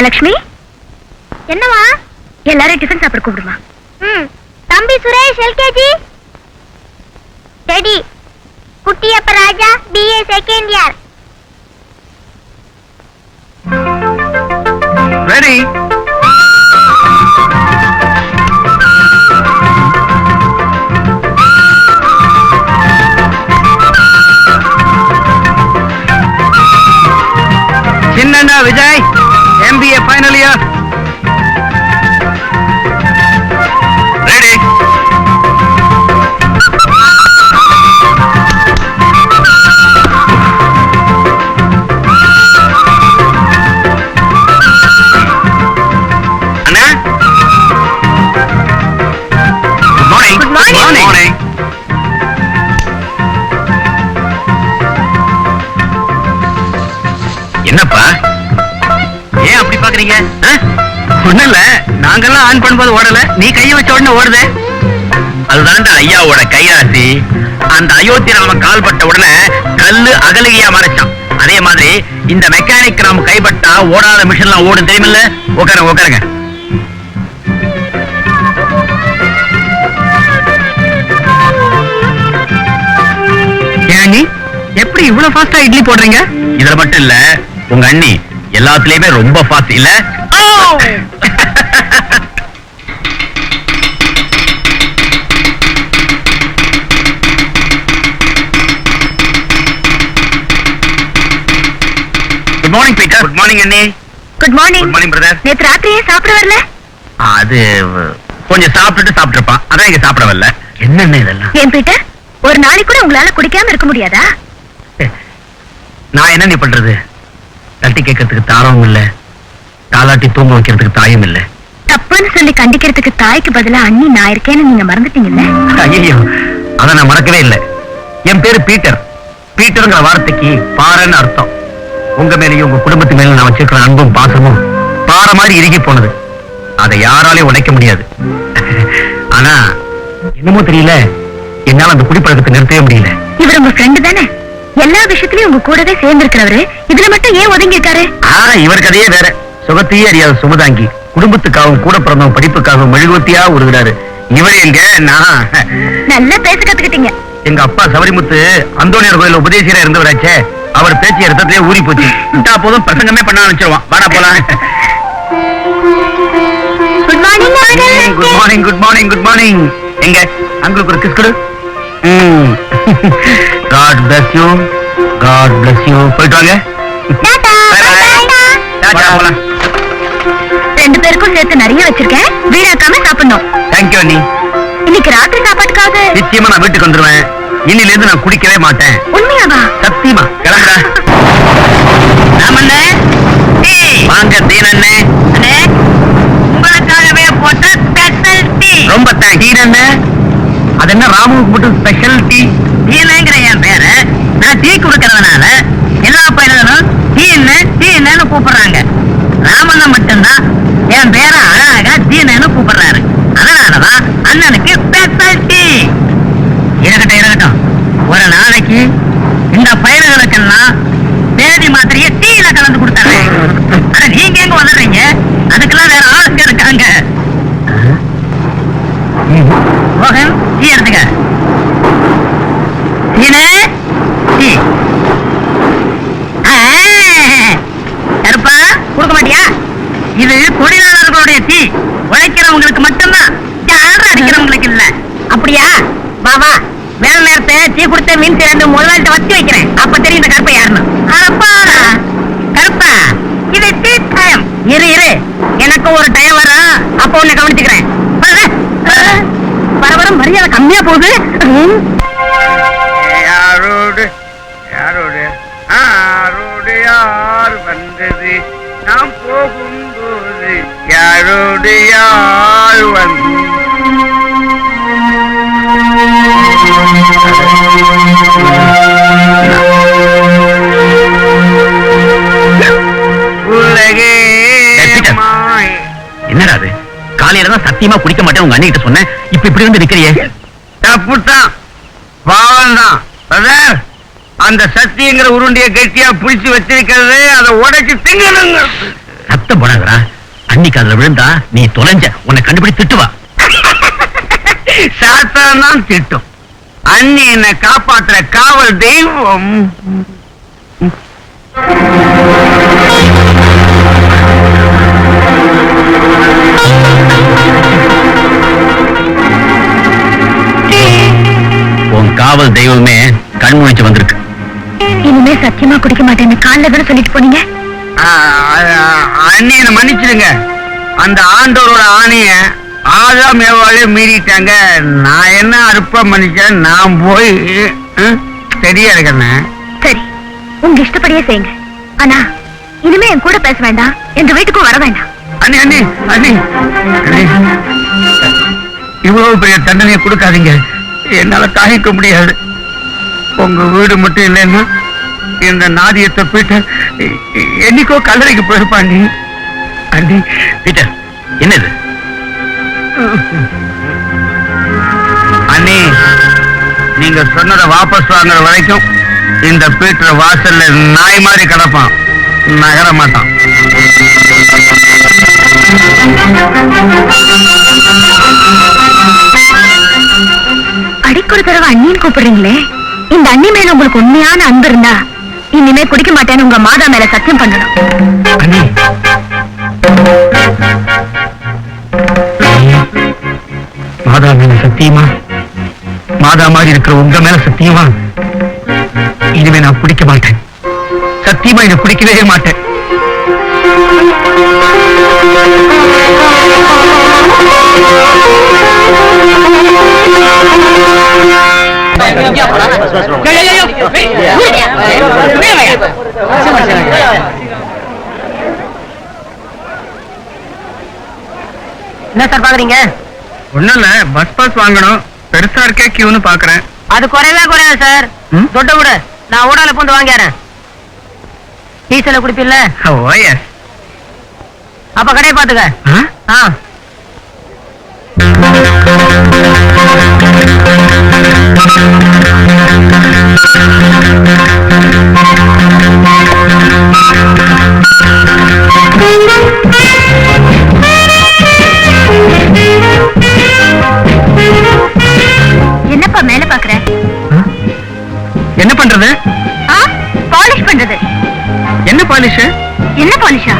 லட்சுமி என்னவா எல்லாரும் டிஃபன் சாப்பிட கூப்பிடுமா தம்பி சுரேஷ் எல்கேஜி டெடி குட்டியப்ப Raja BA second year ready சின்னண்ணா Vijay MBA final year. Ready? Anna? Good morning. Good morning. Good morning. என்னப்பா ஏன் அப்படி பாக்குறீங்க? ஒண்ணும் இல்ல, நாங்கெல்லாம் ஆன் பண்ணும்போது ஓடல, நீ கைய வச்ச உடனே ஓடுதே. அதுதான்டா ஐயாவோட கைராசி. அந்த அயோத்தி நாம கால்பட்ட உடனே கல்லு அகலிகையா மறைச்சான். அதே மாதிரி இந்த மெக்கானிக் நாம கைப்பட்டா ஓடாத மிஷின்லாம் ஓடும், தெரியுமில்ல? உட்காருங்க உட்காருங்க. எப்படி இவ்வளவு ஃபாஸ்டா இட்லி போடுறீங்க? இதுல மட்டும் இல்ல, உங்க அண்ணி எல்லாத்துலயுமே ரொம்ப ஃபாஸ்ட் இல்ல? Good morning Peter. Good morning அண்ணி. Good morning. Good morning brother. நேத்து ராத்திரியே சாப்பிட வரல? அது கொஞ்சம் சாப்பிட்டுருப்பான், அதான் இங்க சாப்பிட வரல. என்னென்ன இதெல்லாம்? ஏன் பீட்டர், ஒரு நாளைக்கு கூட உங்களால குடிக்காம இருக்க முடியாதா? நான் என்ன நீ பண்றது? தட்டி கேட்கறதுக்கு தாரம் இல்ல, தாலாட்டி தூங்க வைக்கிறதுக்கு தாயும் இல்ல. தப்புன்னு சொல்லி கண்டிக்கிறதுக்கு தாய்க்கு பதிலா அண்ணி நான் இருக்கேன்னு நீங்க மறந்துட்டீங்கல்ல? ஐயோ, அத நான் மறக்கவே இல்லை. என் பேரு பீட்டர். பீட்டர்ங்கிற வார்த்தைக்கு பாறைன்னு அர்த்தம். உங்க மேலேயும் உங்க குடும்பத்து மேல நான் வச்சிருக்கிற அன்பும் பாசமும் பாறை மாதிரி இறுகி போனது. அதை யாராலையும் உடைக்க முடியாது. ஆனா என்னமோ தெரியல, என்னால அந்த குடிப்பழக்கத்தை நிறுத்தவே முடியல. இவர் உங்க ஃப்ரெண்டு தானே? எல்லா விஷயத்திலயும் உங்க கூடவே சேர்ந்து இருக்கிறவரு இதுல மட்டும் ஏன் ஒதுங்கி இருக்காரு? இவர் கதையே வேற. சுகத்தையே அறியாத சுமதாங்கி குடும்பத்துக்காகவும் கூட பிறந்தவங்க படிப்புக்காகவும் மெழுகுவத்தியா உருகிறாரு. இவர் எங்க? நான் நல்லா பேச கத்துக்கிட்டீங்க. எங்க அப்பா சபரிமுத்து அந்தோணியார் கோயில உபதேசியரா இருந்தவராச்சே, அவர் பேச்சு ரத்தத்திலே ஊறி போச்சு. போதும் பிரசங்கமே பண்ண ஆரம்பிச்சிருவான். வாடா போலாம். Good morning. Good morning, good morning, good morning. எங்க அங்களுக்கு ஒரு கிஸ் கொடு. God bless you. God bless you. போயிட்டு வாங்க. டாடா. போலாம். ரெண்டு பேருக்கும் சேர்த்து நிறைய வச்சிருக்கேன், வீணாக்காம சாப்பிடணும். தேங்க்யூ அண்ணி. இன்னைக்கு ராத்திரி சாப்பாட்டுக்காவது நிச்சயமா நான் வீட்டுக்கு வந்துருவேன். இன்னில இருந்து நான் குடிக்கவே மாட்டேன். உண்மையாவா? சத்தியமா. கிளம்புறா. வாங்க தீனண்ணே. உங்களுக்காகவே போட்ட ஸ்பெஷல் டீ. ரொம்ப தேங்க்ஸ். அது என்ன ராமுவுக்கு மட்டும் ஸ்பெஷல் டீ? டீனுங்கிற என் பேரு நான் டீ குடுக்கறதுனால எல்லா பையன்களும் டீன்னு கூப்பிடுறாங்க. ராமண்ணன் மட்டும்தான் என் பேரை அழகா டீனு கூப்பிடுறாரு. அதனாலதான் அண்ணனுக்கு ஸ்பெஷல் டீ. இருக்கட்டும், ஒரு நாளைக்கு இந்த பையன்களுக்கெல்லாம் பேதி மாத்திரையை டீல கலந்து கொடுத்தாங்க. ஆனா நீங்க எங்க வந்துடுறீங்க? அதுக்கெல்லாம் வேற ஆளுங்க இருக்காங்க. மோகன், டீ எடுத்துக்க. டீ கருப்பா கொடுக்க மாட்டியா? இது தொழிலாளர்களுடைய டீ. உழைக்கிறவங்களுக்கு மட்டும்தான், அடிக்கிறவங்களுக்கு இல்ல. அப்படியா? வா வா, வேலை நேரத்தை டீ கொடுத்த மீன் சேர்ந்து முதலாளிட்ட வச்சு வைக்கிறேன். அப்ப தெரியும் இந்த கருப்பை யாருன்னு. கருப்பா, இது டீ டைம். இரு எனக்கு ஒரு டைம் வரும், அப்ப உன்னை கவனிச்சுக்கிறேன். வர மரியாதை கம்மியா போகுது. யாரோடு யார் வந்தது நாம் போகும்போது? யாரோடு யார் வந்து என்னடா அது? காலையில தான் சத்தியமா குடிக்க மாட்டேன் உங்க அண்ணிட்ட சொன்னேன். இப்ப இப்படி வந்து நிக்கிறியே? தப்புதான், பாவம் தான். அந்த சத்தியங்கிற உருண்டைய கெட்டியா புடிச்சு வச்சிருக்கிறது, அதை உடைச்சு திங்கணுங்க. சத்தம் போடாதடா. அன்னைக்கு அதுல விழுந்தா நீ தொலைஞ்ச. உன்னை கண்டுபிடி திட்டுவா. சாத்தான் தான் திட்டும். அண்ணி என்னை காப்பாற்றுற காவல் தெய்வம். உன் காவல் தெய்வமே கண் முழிச்சு வந்திருக்கு. இனிமே சத்தியமா குடிக்க மாட்டேன்னு காலைல தானே சொல்லிட்டு போனீங்க. அண்ணி என்ன மன்னிச்சிடுங்க. அந்த ஆண்டவரோட ஆணைய ஆதாம் ஏவாளே மீறிட்டாங்க. நான் என்ன அற்ப மனுஷன்? நான் போய் சரியா இருக்கேன். சரி, உங்க இஷ்டப்படியே செய்யுங்க. ஆனா இனிமே என் கூட பேச வேண்டாம், எங்க வீட்டுக்கும் வர வேண்டாம். அண்ணி அண்ணி அண்ணி இவ்வளவு பெரிய தண்டனையை கொடுக்காதீங்க. என்னால தாங்கிக்க முடியாது. உங்க வீடு மட்டும் இல்லைன்னா இந்த நாதியத்தை பீட்டர் என்னைக்கோ கல்லறைக்கு போயிருப்பாண்டி. அண்டி பீட்டர், என்னது? அண்ணி, நீங்க சொன்னதை வாபஸ் வாங்குற வரைக்கும் இந்த பீட்டர் வாசல்ல நாய் மாதிரி கிடப்பான், நகர மாட்டான். அடிக்கொரு தடவை அண்ணின்னு கூப்பிடுறீங்களே, இந்த அண்ணி மேல உங்களுக்கு உண்மையான அன்பு இருந்தா இனிமே குடிக்க மாட்டேன்னு உங்க மாதா மேல சத்தியம் பண்ணணும். அண்ணி, மாதா மேல சத்தியமா? மாதா மாதிரி இருக்கிற உங்க மேல சத்தியமா? இனிமே நான் குடிக்க மாட்டேன். சத்தியமா இதை குடிக்கவே மாட்டேன். என்ன சார் பாக்குறீங்க? ஒண்ணும் இல்ல, பஸ் பாஸ் வாங்கணும். பெருசா இருக்கே கியூன்னு பாக்குறேன். அது குறையவே குறையாது சார். ம்? தொட்ட விடு, நான் ஊடால பூந்து வாங்கிறேன். டீசல குடிப்பில்ல? ஓ எஸ். அப்ப கடையை பாத்துக்க. ஆ என்னப்பா மேல பாக்குற? என்ன பண்றது? பாலிஷ் பண்றது. என்ன பாலிஷ்? என்ன பாலிஷா?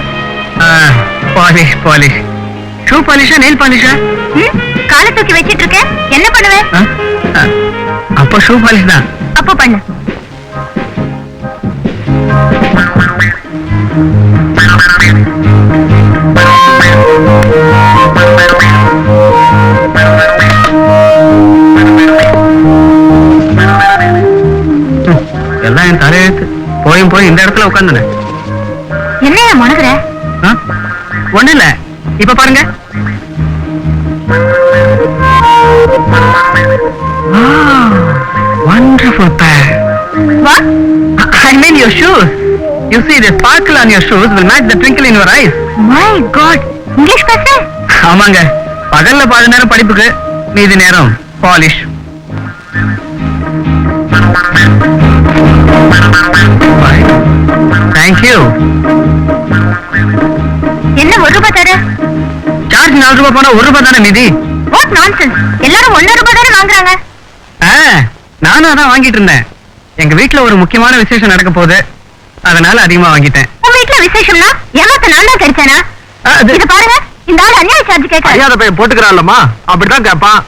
Polish polish. ஷூ பாலிஷா, நெயில் பாலிஷா? காலை தூக்கி வச்சிட்டு இருக்க, என்ன பண்ணுவேன்? அப்ப ஷூ பாலிஷ் தான். அப்போ பண்ணு. எல்லாம் என் தலையெழுத்து. போயும் போய் இந்த இடத்துல உட்காந்துனேன். என்னையா முனகுற? ஒண்ணு இல்ல, இப்ப பாருங்க. Wonderful pair. What? I mean your shoes. You see the sparkle on your shoes will match the twinkle in your eyes. My God, English பேச? ஆமாங்க, பகல்ல பாதி நேரம் படிப்புக்கு, மீதி நேரம் பாலிஷ். Thank you. என்ன ₹1 தர? சார்ஜ் ₹4 போனா ₹1 தானே மீதி. What nonsense. எல்லாரும் ₹1 தானே வாங்குறாங்க. நானும் அதான் வாங்கிட்டு இருந்தேன். எங்க வீட்ல ஒரு முக்கியமான விசேஷம் நடக்க போகுது, அதனால அதிகமா வாங்கிட்டேன். உங்க வீட்ல விசேஷம்னா ஏமாத்த நான் தான் கிடைச்சேனா? இது பாருங்க, இந்த ஆள் அநியாய சார்ஜ் கேட்கறாரு. ஐயா போய் போட்டுக்கறான்லமா, அப்படிதான் கேட்பான்.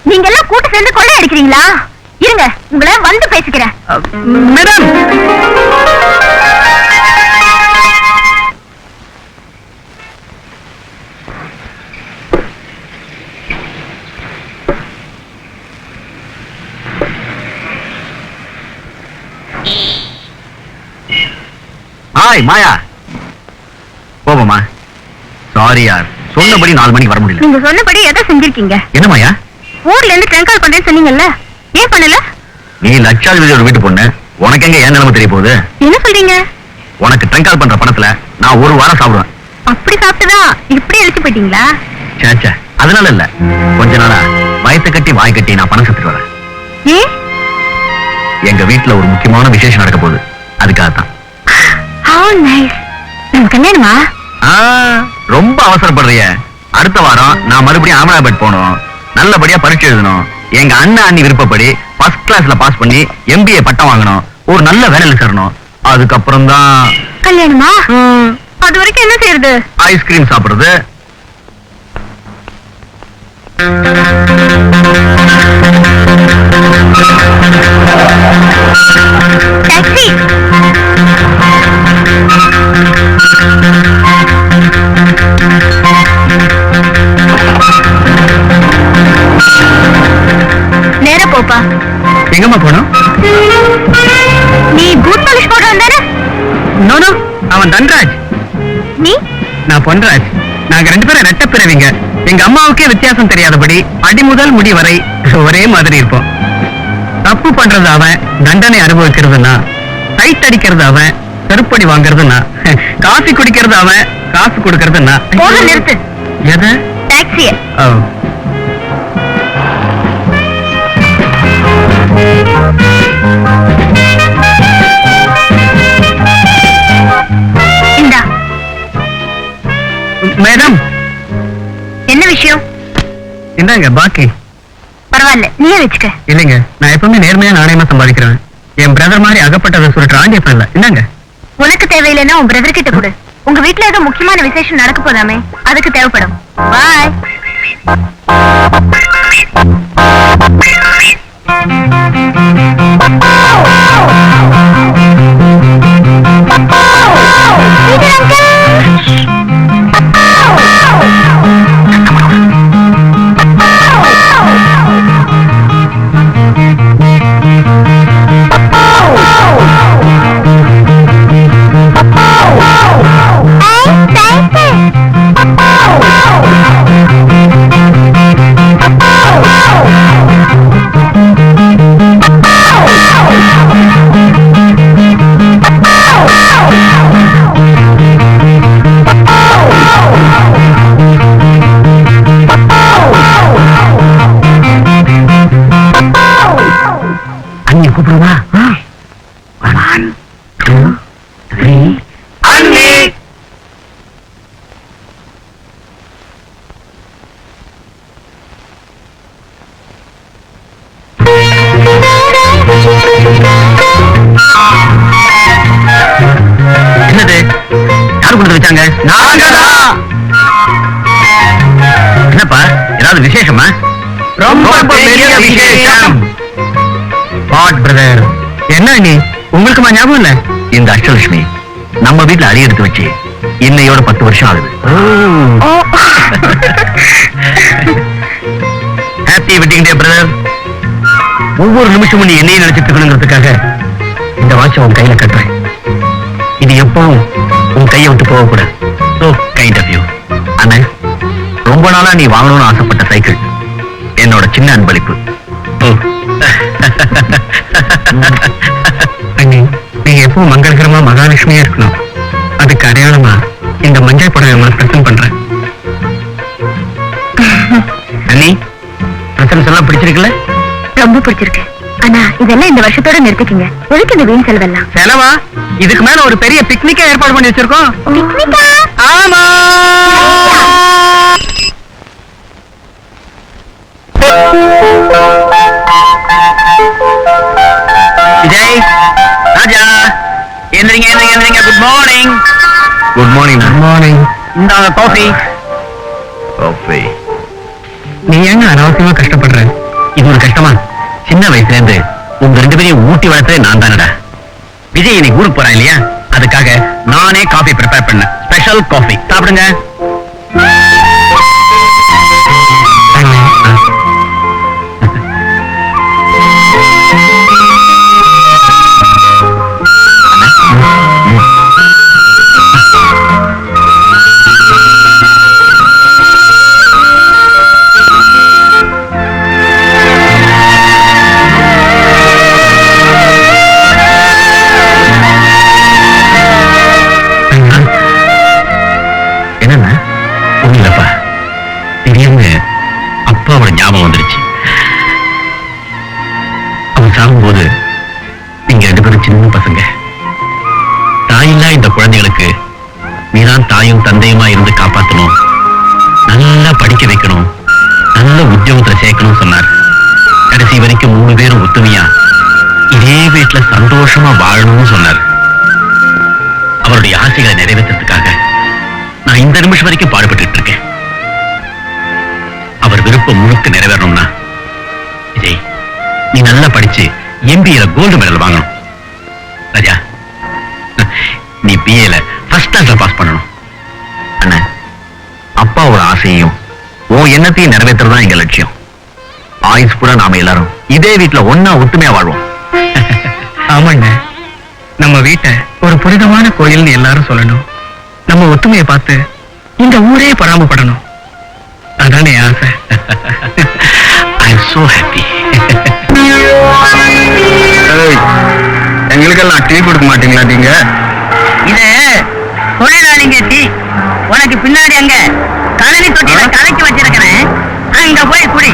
நீங்க எல்லாம் கூட்டு சேர்ந்து கொள்ளை அடிக்கிறீங்களா? இருங்க, உங்களை வந்து பேசிக்கிறேன். மேடம், ஹாய் மாயா. போவோமா? சாரி யார், சொன்னபடி 4 மணிக்கு வர முடியல. நீங்க சொன்னபடி எதை செஞ்சிருக்கீங்க? என்ன மாயா? ஊர்ல இருந்து ட்ரெங்க் கால் பண்றேன்னு சொன்னீங்கல்ல, ஏன் பண்ணல? நீ லட்சாதிபதியோட வீட்டு பொண்ணு, உனக்கு எங்க ஏன் நிலைமை தெரிய போகுது? என்ன சொல்றீங்க? உனக்கு ட்ரெங்க் கால் பண்ற பணத்துல நான் ஒரு வாரம் சாப்பிடுவேன். அப்படி சாப்பிட்டுதான் இப்படி எழுச்சி போயிட்டீங்களா? சேச்சா, அதனால இல்ல, கொஞ்ச நாளா வயத்தை கட்டி வாய் கட்டி நான் பணம் செத்துட்டு வரேன். ஏன்? எங்க வீட்டுல ஒரு முக்கியமான விசேஷம் நடக்க போகுது, அதுக்காகத்தான். How nice. நம்ம கல்யாணமா? ரொம்ப அவசரப்படுறிய. அடுத்த வாரம் நான் மறுபடியும் அகமதாபாத் போகணும், நல்லபடியா பரீட்சை எழுதணும், எங்க அண்ணன் அண்ணி விருப்பப்படி ஃபர்ஸ்ட் கிளாஸ்ல பாஸ் பண்ணி MBA பட்டம் வாங்கணும், ஒரு நல்ல வேலையில சேரணும். அதுக்கப்புறம் தான் கல்யாணமா? அது வரைக்கும் என்ன செய்யறது? ஐஸ்கிரீம் சாப்பிடுறது. டாக்ஸி. நேரா போப்பா. எங்கம்மா போனோம்? நீ பூட் பாலிஷ் போட வந்தானே? நோ, அவன் தன்ராஜ், நீ? நான் பொன்ராஜ். நாங்க 2 பேரும் ரெட்ட பிறவிங்க. எங்க அம்மாவுக்கே வித்தியாசம் தெரியாதபடி அடி முதல் முடி வரை ஒரே மாதிரி இருப்போம். தப்பு பண்றது அவன், தண்டனை அனுபவிக்கிறதுனா, சைட் அடிக்கிறது அவன், செருப்படி வாங்குறதுனா, காஃபி குடிக்கிறது அவன், காசு கொடுக்கறதுனா. போக நிறுத்து. எது? டாக்ஸிய. இந்தா. மேடம், என்ன விஷயம்? இந்தாங்க பாக்கி. பரவாயில்ல, நீயே வச்சுக்க. இல்லைங்க, நான் எப்பவுமே நேர்மையா நாணயமா சம்பாதிக்கிறேன். என் பிரதர் மாதிரி அகப்பட்டதை சொல்லிட்டு ஆண்டிய இல்ல. இந்தாங்க. உனக்கு தேவையில்லைன்னா உன் பிரதர் கிட்ட கொடு. உங்க வீட்ல ஏதோ முக்கியமான விசேஷம் நடக்க போதாமே, அதுக்கு தேவைப்படும். பாய். வந்து வச்சாங்க? என்னப்பா ஏதாவது விசேஷமா? ரொம்ப பெரிய விசேஷம். What brother? என்ன நீ உங்களுக்குமா ஞாபகம் இல்ல? இந்த அஷ்டலட்சுமி நம்ம வீட்டுல அடி எடுத்து வச்சு இன்னையோட 10 வருஷம் ஆகுது. Happy wedding day brother. ஒவ்வொரு நிமிஷமும் நீ என்னையும் நினைச்சிட்டு இருக்கணுங்கிறதுக்காக இந்த வாட்சை உன் கையில கட்டுறேன். இது எப்பவும் உன் கையை விட்டு போகக்கூடாது. So kind of you. அண்ணா, ரொம்ப நாளா நீ வாங்கணும்னு ஆசைப்பட்ட சைக்கிள் என்னோட சின்ன அன்பளிப்பு. நீங்க எப்பவும் மங்களகரமா மகாலட்சுமியா இருக்கணும். அதுக்கு அடையாளமா இந்த மஞ்சள் படம் பிரசன்ட் பண்றேன். அண்ணி, பிரசன்ஸ் எல்லாம் பிடிச்சிருக்குல்ல? ரொம்ப பிடிச்சிருக்கு. ஆனா இதெல்லாம் இந்த வருஷத்தோட நிறுத்திக்கங்க. எதுக்கு இந்த வீண் செலவெல்லாம்? செலவா? இதுக்கு மேல ஒரு பெரிய பிக்னிக்கா ஏற்பாடு பண்ணி வச்சிருக்கோம். பிக்னிக்கா? ஆமா. விஜய், ராஜா, எந்திரிங்க எந்திரிங்க எந்திரிங்க. Good morning. Good morning. Good morning. இந்தாங்க காஃபி. காஃபி. நீ ஏங்க அனாவசியமா கஷ்டப்படுற? இது ஒரு கஷ்டமா? சின்ன வயசுல இருந்து உங்க 2 பேரையும் ஊட்டி வளர்த்ததே நான் தானடா. விஜய் இன்னைக்கு ஊருக்கு போறான் இல்லையா, அதுக்காக நானே காஃபி ப்ரிப்பேர் பண்ணேன். Special coffee. சாப்பிடுங்க. ஞாபகம் வந்துருச்சு. அவன் சாகும்போது நீங்க 2 பேரும் சின்ன பசங்க. தாயில்லா இந்த குழந்தைகளுக்கு நீதான் தாயும் தந்தையுமா இருந்து காப்பாற்றணும், நல்லா படிக்க வைக்கணும், நல்ல உத்தியோகத்துல சேர்க்கணும் சொன்னார். கடைசி வரைக்கும் 3 பேரும் ஒத்துமையா இதே வீட்டுல சந்தோஷமா வாழணும்னு சொன்னார். அவருடைய ஆசைகளை நிறைவேற்றத்துக்காக நான் இந்த நிமிஷம் வரைக்கும் பாடுபட்டு இருக்கேன். அவர் விருப்பம் முழுக்க நிறைவேறணும்னா விஜய், நீ நல்லா படிச்சு MBA கோல்டு மெடல் வாங்கணும். ராஜா, நீ BA ஃபர்ஸ்ட் கிளாஸ்ல பாஸ் பண்ணணும். அண்ணா, அப்பாவோட ஆசையையும் உன் எண்ணத்தையும் நிறைவேற்றுறதுதான் எங்க லட்சியம். ஆயுஸ் பூரா நாம எல்லாரும் இதே வீட்டுல ஒன்னா ஒத்துமையா வாழ்வோம். ஆமாண்ண, நம்ம வீட்டை ஒரு புனிதமான கோயில்னு எல்லாரும் சொல்லணும். நம்ம ஒத்துமையை பார்த்து இந்த ஊரே பராமப்படணும். அதானே ஆசை. I am so happy. எங்களுக்கெல்லாம் டீ கொடுக்க மாட்டீங்களா நீங்க? இது தொழிலாளிங்க டீ. உனக்கு பின்னாடி அங்க கழனி தொட்டியில கலக்கி வச்சிருக்கிறேன், அங்க போய் குடி.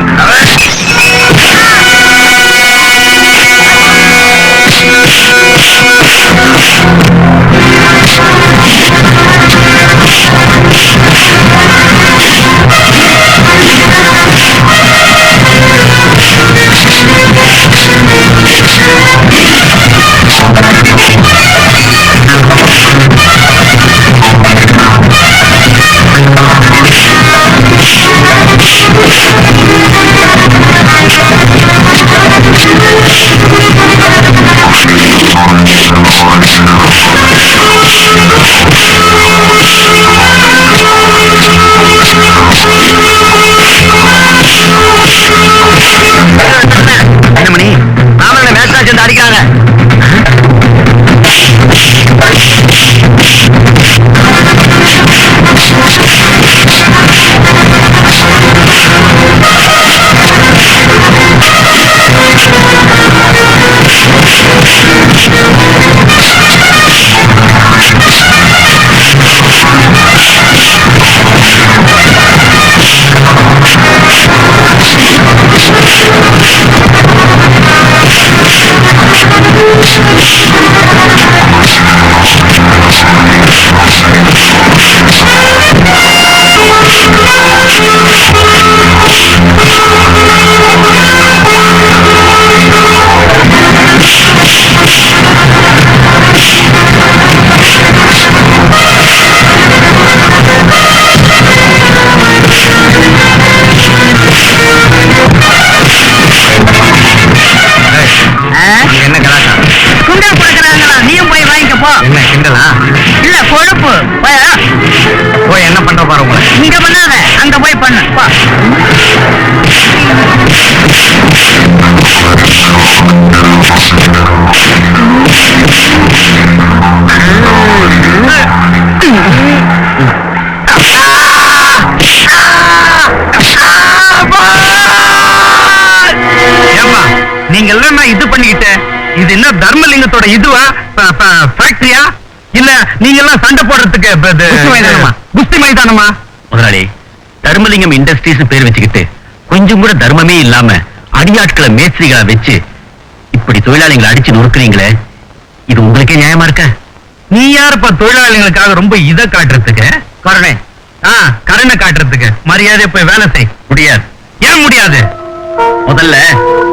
இல்ல கொழுப்பு. போய் என்ன பண்ற பாரு உங்களை. இங்க பண்ணாத, அங்க போய் பண்ணு. வா. ஏம்மா நீங்க எல்லாம் இது பண்ணிக்கிட்ட இது என்ன தர்மலிங்கத்தோட இதுவா ஃபேக்டரியா இல்ல நீங்க எல்லாம் சண்டை போடுறதுக்கு குஸ்தி மைதானமா? முதலாளி, தர்மலிங்கம் இண்டஸ்ட்ரீஸ் பேர் வச்சுக்கிட்டு கொஞ்சம் கூட தர்மமே இல்லாம அடியாட்களை மேஸ்திரிகளை வச்சு இப்படி தொழிலாளிகளை அடிச்சு நொறுக்குறீங்களே, இது உங்களுக்கே நியாயமா இருக்க? நீ யாருப்பா தொழிலாளிகளுக்காக ரொம்ப இதை காட்டுறதுக்கு? கருணை கருணை காட்டுறதுக்கு மரியாதை போய் வேலை செய். முடியாது. ஏன் முடியாது? முதல்ல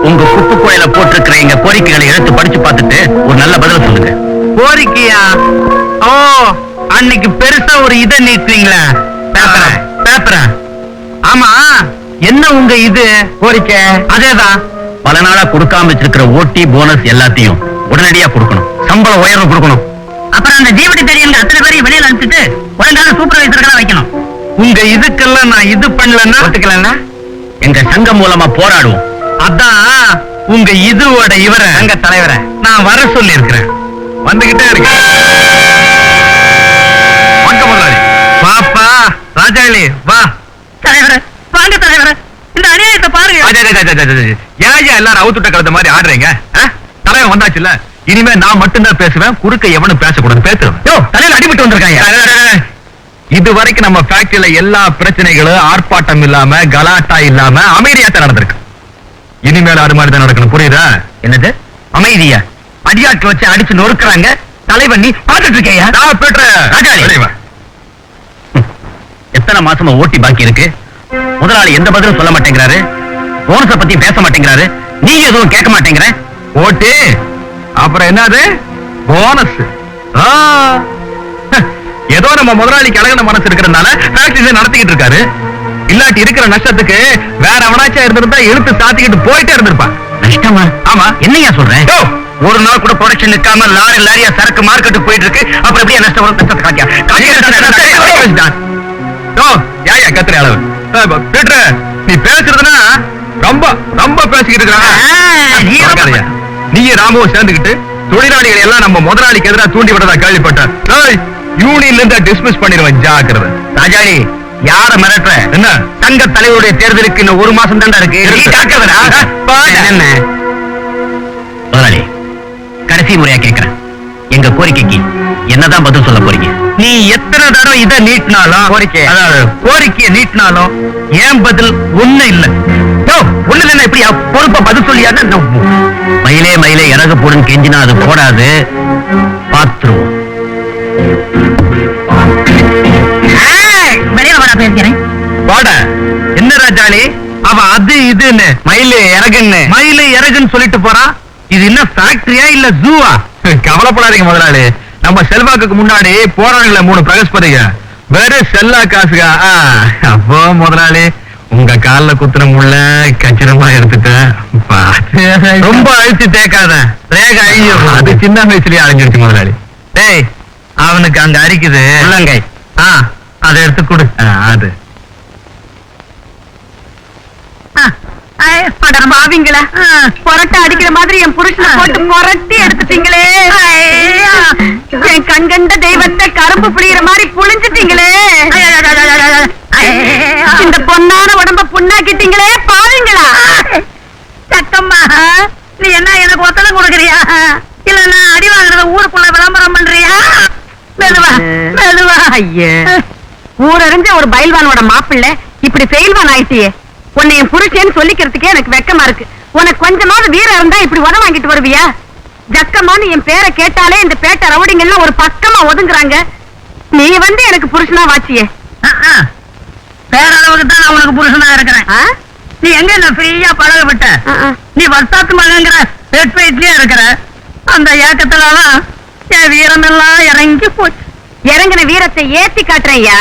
உங்க குப்பை கோயில போட்டிருக்கிற எங்க கோரிக்கைகளை எடுத்து படிச்சு பார்த்துட்டு ஒரு நல்ல பதில் சொல்லுங்க. கோரிக்கையா? ஓ, அன்னைக்கு பெருசா ஒரு இதை நீட்டுறீங்களா? பேப்பர. ஆமா, என்ன உங்க இது கோரிக்கை? அதேதான், பல நாளா கொடுக்காம வச்சிருக்கிற ஓட்டி போனஸ் எல்லாத்தையும் உடனடியா கொடுக்கணும். சம்பள உயர்வு கொடுக்கணும். அப்புறம் அந்த ஜீவடி தெரியுங்க அத்தனை பேரையும் வெளியில அனுப்பிச்சுட்டு ஒழுங்கான சூப்பர்வைசர்களா வைக்கணும். உங்க இதுக்கெல்லாம் நான் இது பண்ணலன்னா ஒத்துக்கலன்னா எங்க சங்கம் மூலமா போராடுவோம். அதான் உங்க இதுவோட இவரை சங்க தலைவரை நான் வர சொல்லி இருக்கிறேன். வந்துகிட்டே இருக்கேன். பாப்பா ராஜாளி வா. தலைவரே, வாங்க தலைவரே, இந்த அநியாயத்தை பாருங்க. ஏன் எல்லாரும் அவுத்துட்ட கலந்த மாதிரி ஆடுறீங்க? தலைவன் வந்தாச்சுல்ல, இனிமே நான் மட்டும்தான் பேசுவேன், குறுக்க எவனும் பேசக்கூடாது. பேசுறேன். தலையில அடிபட்டு வந்திருக்காங்க. இது வரைக்கும் நம்ம ஃபேக்டரியில எல்லா பிரச்சனைகளும் ஆர்ப்பாட்டம் இல்லாம கலாட்டா இல்லாம அமைதியாத்தான் நடந்திருக்கு. இனிமேல் அது மாதிரி தான் நடக்கணும். புரியுதா? என்னது அமைதியா? அடியாட்கள் வச்சு அடிச்சு நொறுக்குறாங்க. தலைவன் நீ பார்த்துட்டு இருக்கையா? எத்தனை மாசமா ஓட்டி பாக்கி இருக்கு? முதலாளி எந்த பதிலும் சொல்ல மாட்டேங்கிறாரு. போனஸ பத்தி பேச மாட்டேங்கிறாரு. நீ எதுவும் கேட்க மாட்டேங்கிற. ஓட்டு அப்புறம் என்னது போனஸ்? ஏதோ நம்ம முதலாளிக்கு அழகான மனசு இருக்கிறதுனால ஃபேக்டரி நடத்திக்கிட்டு இருக்காரு. இல்லாட்டி இருக்கிற நஷ்டத்துக்கு வேற அவனாச்சா இருந்திருந்தா இழுத்து சாத்திக்கிட்டு போயிட்டே இருந்திருப்பான். நஷ்டமா? ஆமா. என்னையா சொல்றேன்? ஒரு நாள் கூட ப்ரொடக்ஷன் நிக்காம லாரி லாரியா சரக்கு மார்க்கெட்டுக்கு போயிட்டு இருக்கு. அப்புறம் எப்படியா நஷ்டம் வரும்? நஷ்டத்தை காட்டியா யாயா கத்துற அளவு? பீட்டர், நீ பேசுறதுன்னா ரொம்ப ரொம்ப பேசிக்கிட்டு இருக்காங்க. நீ ராமுவும் சேர்ந்துக்கிட்டு தொழிலாளிகள் எல்லாம் நம்ம முதலாளிக்கு எதிராக தூண்டி விட்டதா கேள்விப்பட்டேன். யூனியன்ல இருந்து டிஸ்மிஸ் பண்ணிடுவேன். ஜாக்கிரதை. ராஜாளி, யார மிரட்டுற? என்ன சங்க தலைவருடைய தேர்தலுக்கு இன்னும் ஒரு மாசம் தான் இருக்கு. என்ன முதலாளி, கடைசி முறையா கேட்கிறேன், எங்க கோரிக்கைக்கு என்னதான் பதில் சொல்ல போறீங்க? நீ எத்தனை தடவை இதை நீட்டினாலும் கோரிக்கையை நீட்டினாலும் ஏன் பதில் ஒண்ணு இல்ல. ஒண்ணு இல்ல, இப்படி பொறுப்பா பதில் சொல்லியாத மயிலே மயிலே இறகு போடுன்னு கெஞ்சினா அது போடாது. பாத்துருவோம். வெளியில வர பேசுகிறேன். போட என்ன ராஜாளி, அவ அது இதுன்னு மயிலே இறகுன்னு சொல்லிட்டு போறான். இது என்ன ஃபேக்டரியா இல்ல ஜூவா? கவலைப்படாதீங்க முதலாளி, நம்ம செல்வாக்குக்கு முன்னாடி போறாங்களே 3 பிரகஸ்பதிங்க வெறும் செல்லா காசுகா. அப்போ முதலாளி உங்க கால்ல குத்துற முள்ள கச்சிரமா எடுத்துட்டேன். ரொம்ப அழிச்சு தேக்காத, ரேக அழியும். அது சின்ன வயசுலயே அழிஞ்சிருச்சு முதலாளி. டேய், அவனுக்கு அங்க அரிக்குது உள்ளங்கை. அதை எடுத்து கொடு. அது பாவிங்களா, புரட்ட அடிக்கிற மாதிரி என் புருஷனை போட்டு புரட்டி எடுத்துட்டீங்களே. என் கண்கண்ட தெய்வத்தை கரும்பு புளிகிற மாதிரி புளிஞ்சிட்டீங்களே. இந்த பொன்னான உடம்ப புண்ணாக்கிட்டீங்களே பாவிங்களா. சக்கம்மா, நீ என்ன எனக்கு ஒத்தனை கொடுக்குறியா இல்ல நான் அடி வாங்குறத ஊருக்குள்ள விளம்பரம் பண்றியா? மெதுவா மெதுவா. ஐயா, ஊரறிஞ்ச ஒரு பயில்வானோட மாப்பிள்ளை இப்படி ஃபெயில்வான் ஆயிட்டியே. உன்னை என் புருஷன்னு சொல்லிக்கிறதுக்கே எனக்கு வெக்கமா இருக்கு. உனக்கு கொஞ்சமாவது வீரம் இருந்தா இப்படி உத வாங்கிட்டு வருவியா? ஜக்கம்மான்னு என் பேரை கேட்டாலே இந்த பேட்டை ரவுடிங்க எல்லாம் ஒரு பக்கமா ஒதுங்குறாங்க. நீ வந்து எனக்கு புருஷனா வாச்சியே. பேரளவுக்கு தான் நான் உனக்கு புருஷனா இருக்கிறேன். நீ எங்க என்ன ஃப்ரீயா பழக விட்ட? நீ வர்த்தாத்து மகங்கிற ரெட் வெயிட்லயே இருக்கிற. அந்த ஏக்கத்துலதான் என் வீரம் எல்லாம் இறங்கி போச்சு. இறங்கின வீரத்தை ஏத்தி காட்டுறையா.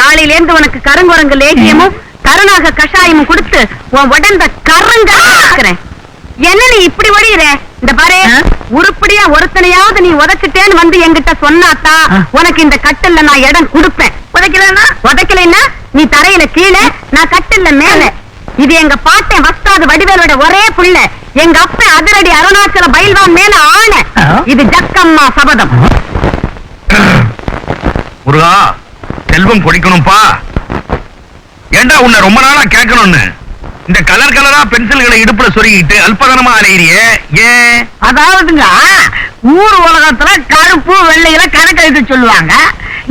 நாளையில இருந்து உனக்கு கருங்குரங்கு லேகியமும் கருணாக கஷாயமும் கொடுத்து உன் உடம்ப கரங்க. என்ன நீ இப்படி ஒழியிற? இந்த பாரு, உருப்படியா ஒருத்தனையாவது நீ உதைச்சிட்டேன்னு வந்து என்கிட்ட சொன்னாத்தா உனக்கு இந்த கட்டில்ல நான் இடம் கொடுப்பேன். உதைக்கலைன்னா நீ தரையில கீழே, நான் கட்டில்ல மேல. இது எங்க பாட்டன் வஸ்தாது வடிவேலோட ஒரே புள்ள. எங்க அப்ப அதிரடி அருணாச்சல பயில்வான் மேல ஆன. இது ஜக்கம்மா சபதம். முருகா, செல்வம் கொடிக்கணும்பா. ஏண்டா உன்னை ரொம்ப நாளா கேட்கணும்னு இந்த கலர் கலரா பென்சில்களை இடுப்புல சொருகிட்டு அல்பதனமா அலையிறியே ஏன்? அதாவதுங்க, ஊர் உலகத்துல கருப்பு வெள்ளையில கணக்கு எழுத சொல்லுவாங்க.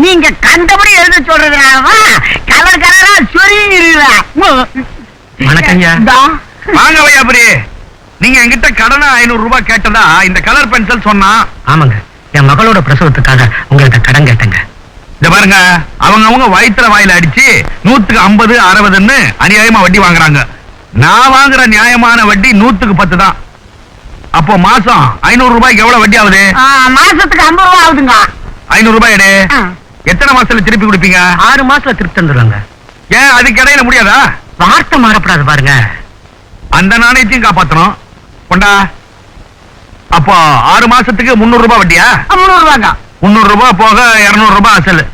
நீங்க கண்டபடி எழுத சொல்றதுனாலதான் கலர் கலரா சொருகிறீங்களா? வணக்கம்யா. வாங்க வையாபுரி. நீங்க என்கிட்ட கடனா 500 ரூபாய் கேட்டதா இந்த கலர் பென்சில் சொன்னா? ஆமாங்க, என் மகளோட பிரசவத்துக்காக உங்கள்கிட்ட கடன் கேட்டேங்க. இந்த பாருங்க, அவங்க வயிற்றுல வாயில அடிச்சு 100க்கு 50 60ன்னு அநியாயமா வட்டி வாங்குறாங்க. நான் வாங்குற நியாயமான வட்டி 100க்கு 10 தான். அப்போ மாசம் 500 ரூபாய்க்கு எவ்வளவு வட்டி ஆகுது? மாசத்துக்கு 50 ரூபாய் ஆகுதுங்க. 500 ரூபாய் எடு. எத்தனை மாசத்துல திருப்பி கொடுப்பீங்க? 6 மாசத்துல திருப்பி தந்துடுறாங்க. ஏன் அதுக்கு இடையில முடியாதா? வார்த்தை மாறப்படாது பாருங்க. அந்த நாணயத்தையும் காப்பாத்தணும். கொண்டா. அப்போ 6 மாசத்துக்கு 300 ரூபாய் வட்டியா? 300 ரூபாங்க. 300 ரூபாய் போக 200 ரூபாய் அசல்.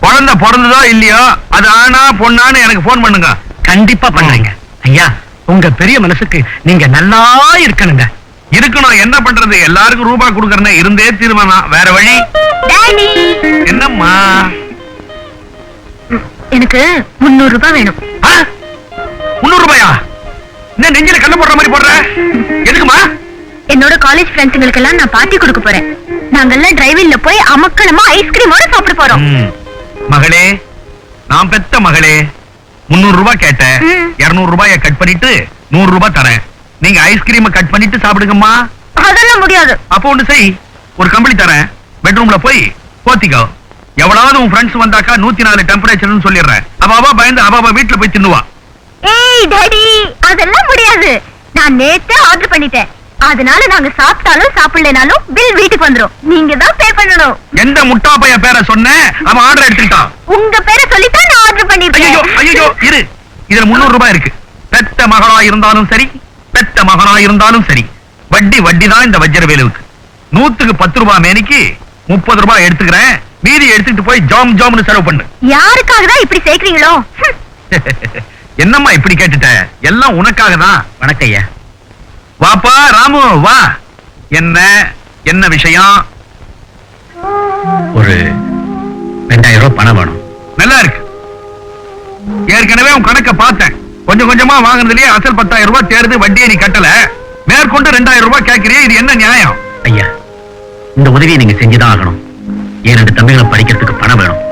குழந்தை பிறந்ததோ இல்லையோ அது ஆனா பொண்ணான்னு எனக்கு போன் பண்ணுங்க. கண்டிப்பா பண்றீங்க. ஐயா, உங்க பெரிய மனசுக்கு நீங்க நல்லா இருக்கணுங்க. இருக்கணும். என்ன பண்றது, எல்லாருக்கும் ரூபாய் கொடுக்கறேன்னு இருந்தே தீர்மானம். வேற வழி? என்னம்மா? எனக்கு 300 ரூபாய் வேணும். 300 ரூபாயா? என்ன நெஞ்சில கண்ணு போடுற மாதிரி போடுற? எதுக்குமா? என்னோட காலேஜ் ஃப்ரெண்ட்ஸுங்களுக்கு எல்லாம் நான் பார்ட்டி கொடுக்க போறேன். நாங்கெல்லாம் டிரைவிங்ல போய் அமக்களமா ஐஸ்கிரீமோட சாப்பிட போறோம். மகளே, நான் பெத்த மகளே, 300 ரூபாய் கேட்டேன். 200 ரூபாயை கட் பண்ணிட்டு 100 ரூபாய் தரேன். நீங்க ஐஸ்கிரீம் கட் பண்ணிட்டு சாப்பிடுங்கம்மா. அதெல்லாம் முடியாது. அப்போ ஒண்ணு செய், ஒரு கம்பளி தரேன், பெட்ரூம்ல போய் போத்திக்கோ. எவ்வளவு உன் ஃப்ரெண்ட்ஸ் வந்தாக்கா 104 டெம்பரேச்சர்னு சொல்லிடுறேன். அவ பயந்து அவ வீட்டுல போய் தின்னுவா. ஏய் டாடி, அதெல்லாம் முடியாது. நான் நேத்தே ஆர்டர் பண்ணிட்டேன். அதனால நாங்க சாப்பிட்டாலும் சாப்பிடலனாலும் பில் வீட்டுக்கு வந்துரும். நீங்க தான் பே பண்ணணும். எந்த முட்டா பைய பேரை சொன்னேன், அவன் ஆர்டர் எடுத்துட்டான். உங்க பேரை சொல்லித்தான் நான் ஆர்டர் பண்ணிருக்கேன். ஐயோ இரு, இதுல 300 ரூபாய் இருக்கு. பெத்த மகளா இருந்தாலும் சரி, பெத்த மகனா இருந்தாலும் சரி, வட்டி தான் இந்த வஜ்ரவேலுவுக்கு. 100க்கு 10 ரூபாய் மேனிக்கு 30 ரூபாய் எடுத்துக்கிறேன். மீதி எடுத்துட்டு போய் ஜாம்னு செலவு பண்ணு. யாருக்காக தான் இப்படி சேர்க்கிறீங்களோ? என்னம்மா இப்படி கேட்டுட்ட? எல்லாம் உனக்காக தான். வணக்கம் ஐயா. வாப்பா ராமு வா. என்ன விஷயம்? ஒரு 2000 ரூபாய் பணம் வேணும். நல்லா இருக்கு. ஏற்கனவே உன் கணக்க பார்த்தேன். கொஞ்சம் கொஞ்சமா வாங்குறதுலயே அசல் 10,000 ரூபாய் தேர்ந்து வட்டியை நீ கட்டல. மேற்கொண்டு 2000 ரூபாய் கேட்கிறீ, இது என்ன நியாயம்? ஐயா, இந்த உதவியை நீங்க செஞ்சுதான் ஆகணும். என் 2 தம்பிகளை படிக்கிறதுக்கு பணம் வேணும்.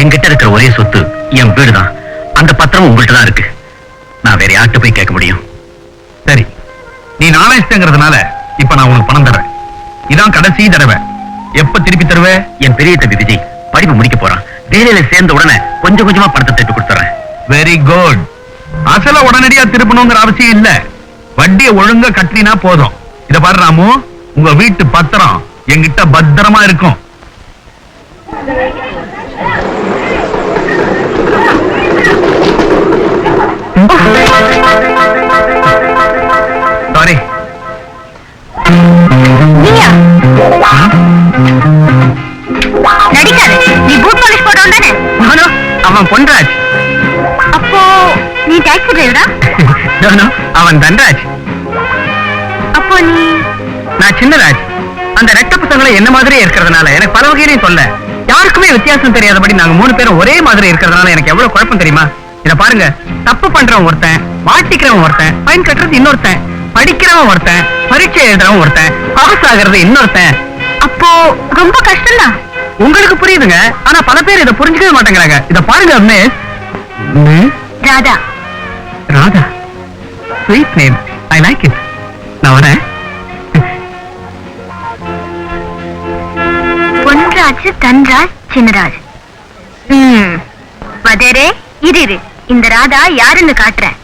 என்கிட்ட இருக்கிற ஒரே சொத்து என் வீடு தான். அந்த பத்திரம் உங்கள்கிட்ட தான் இருக்கு. நான் வேற யார்கிட்ட போய் கேட்க முடியும்? சரி, நீ நாணயங்கிறதுனால இப்ப நான் உனக்கு பணம் தரேன். இதான் கடைசி தடவை. எப்ப திருப்பி தருவே? என் பெரிய தம்பி விஜய் படிப்பு முடிக்க போறான். வேலையில சேர்ந்த உடனே கொஞ்சம் கொஞ்சமா பணத்தை திருப்பி கொடுத்துறேன். Very good. அசல உடனடியா திருப்பணுங்கிற அவசியம் இல்ல. வட்டியை ஒழுங்கா கட்டினா போதும். இத பாரு ராமு, உங்க வீட்டு பத்திரம் என்கிட்ட பத்திரமா இருக்கும். சாரி. நடிக்காது. நீ பூட் பாலிஷ் போட்டவன் தானே? அவன் பொன்ராஜ். அப்போ நீ டாக்ஸி டிரைவரா? அவன் தன்ராஜ். அப்போ நீ? நான் சின்னராஜ். அந்த ரெட்ட பசங்களை என்ன மாதிரியே இருக்கிறதுனால எனக்கு பல வகையிலையும் சொல்ல. யாருக்குமே வித்தியாசம் தெரியாதபடி நாங்க 3 பேரும் ஒரே மாதிரி இருக்கிறதுனால எனக்கு எவ்வளவு குழப்பம் தெரியுமா? இத பாருங்க, தப்பு பண்றவன் ஒருத்தன், மாட்டிக்கிறவன் ஒருத்தன், ஃபைன் கட்டுறது இன்னொருத்தன், படிக்கிறவன் ஒருத்தன், பரீட்சை எழுதுறவன் ஒருத்தன், பாஸ் ஆகிறது இன்னொருத்தன். அப்போ ரொம்ப கஷ்டம் தான். உங்களுக்கு புரியுதுங்க, ஆனா பல பேர் இதை புரிஞ்சுக்கவே மாட்டேங்கிறாங்க. இத பாருங்க miss. Radha. Radha, sweet name. I like it. நான் வரேன். பொன்ராஜ், தன்ராஜ், சின்னராஜ். வதேரே, இரு. இந்த ராதா யாருன்னு காட்டுறேன்.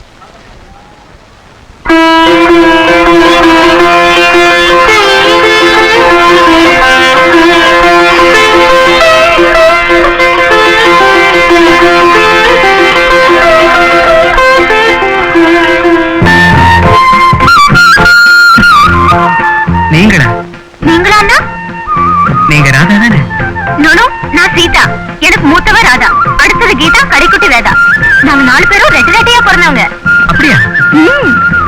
நாங்க 4 பேரும் ரெட்டு ரெட்டையா பிறந்தவங்க. அப்படியா?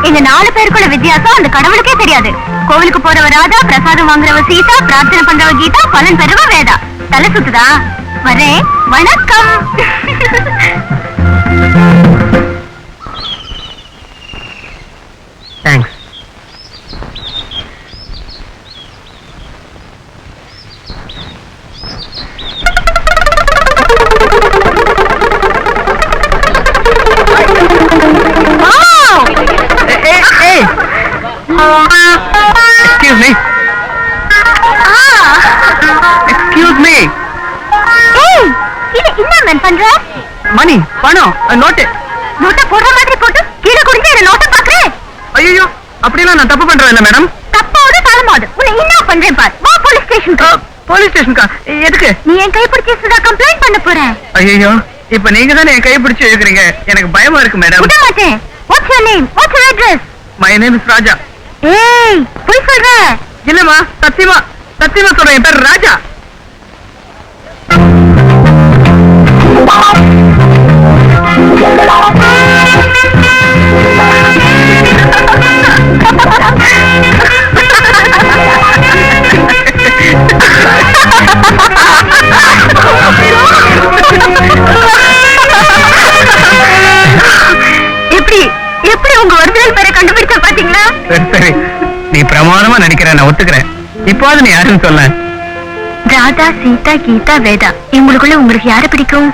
எங்க 4 பேருக்குள்ள வித்தியாசம் அந்த கடவுளுக்கே தெரியாது. கோவிலுக்கு போறவ ராதா, பிரசாதம் வாங்குறவ சீதா, பிரார்த்தனை பண்றவ கீதா, பலன் பெறுவ வேதா. தலை சுத்துதா? வரேன். வணக்கம். Thanks. Excuse me. Excuse me. ஏய், இது என்ன மேன் பண்ற? மணி, பணம், நோட்டு. நோட்ட போடுற மாதிரி போட்டு கீழே குடிஞ்சு என்ன நோட்ட பாக்குறேன். ஐயோ, அப்படிலாம் நான் தப்பு பண்றேன் இல்ல மேடம். தப்பாவது தாளமாவது உன்னை என்ன பண்றேன் பார். வா போலீஸ் ஸ்டேஷனுக்கு. போலீஸ் ஸ்டேஷனுக்கா? எதுக்கு? நீ என் கை பிடிச்சி சுதா கம்ப்ளைண்ட் பண்ண போறேன். ஐயோ, இப்ப நீங்க தானே என் கை பிடிச்சு எழுதுறீங்க. எனக்கு பயமா இருக்கு மேடம். விட மாட்டேன். What's your name? What's your address? My name is ராஜா. ஏய், போய் சொல்ற. இல்லம்மா, சத்தியமா சத்தியமா சொல்றேன். என் பேர் ராஜா. எப்படி எப்படி உங்க ஒரிஜினல் பேரை கண்டுபிடிச்ச பாத்தீங்களா? சரி சரி, நீ பிரமாதமா நடிக்கிற, நான் ஒத்துக்கிறேன். இப்போது நீ யாருன்னு சொல்ல. ராதா, சீதா, கீதா, வேதா. இவங்களுக்குள்ள உங்களுக்கு யாரை பிடிக்கும்?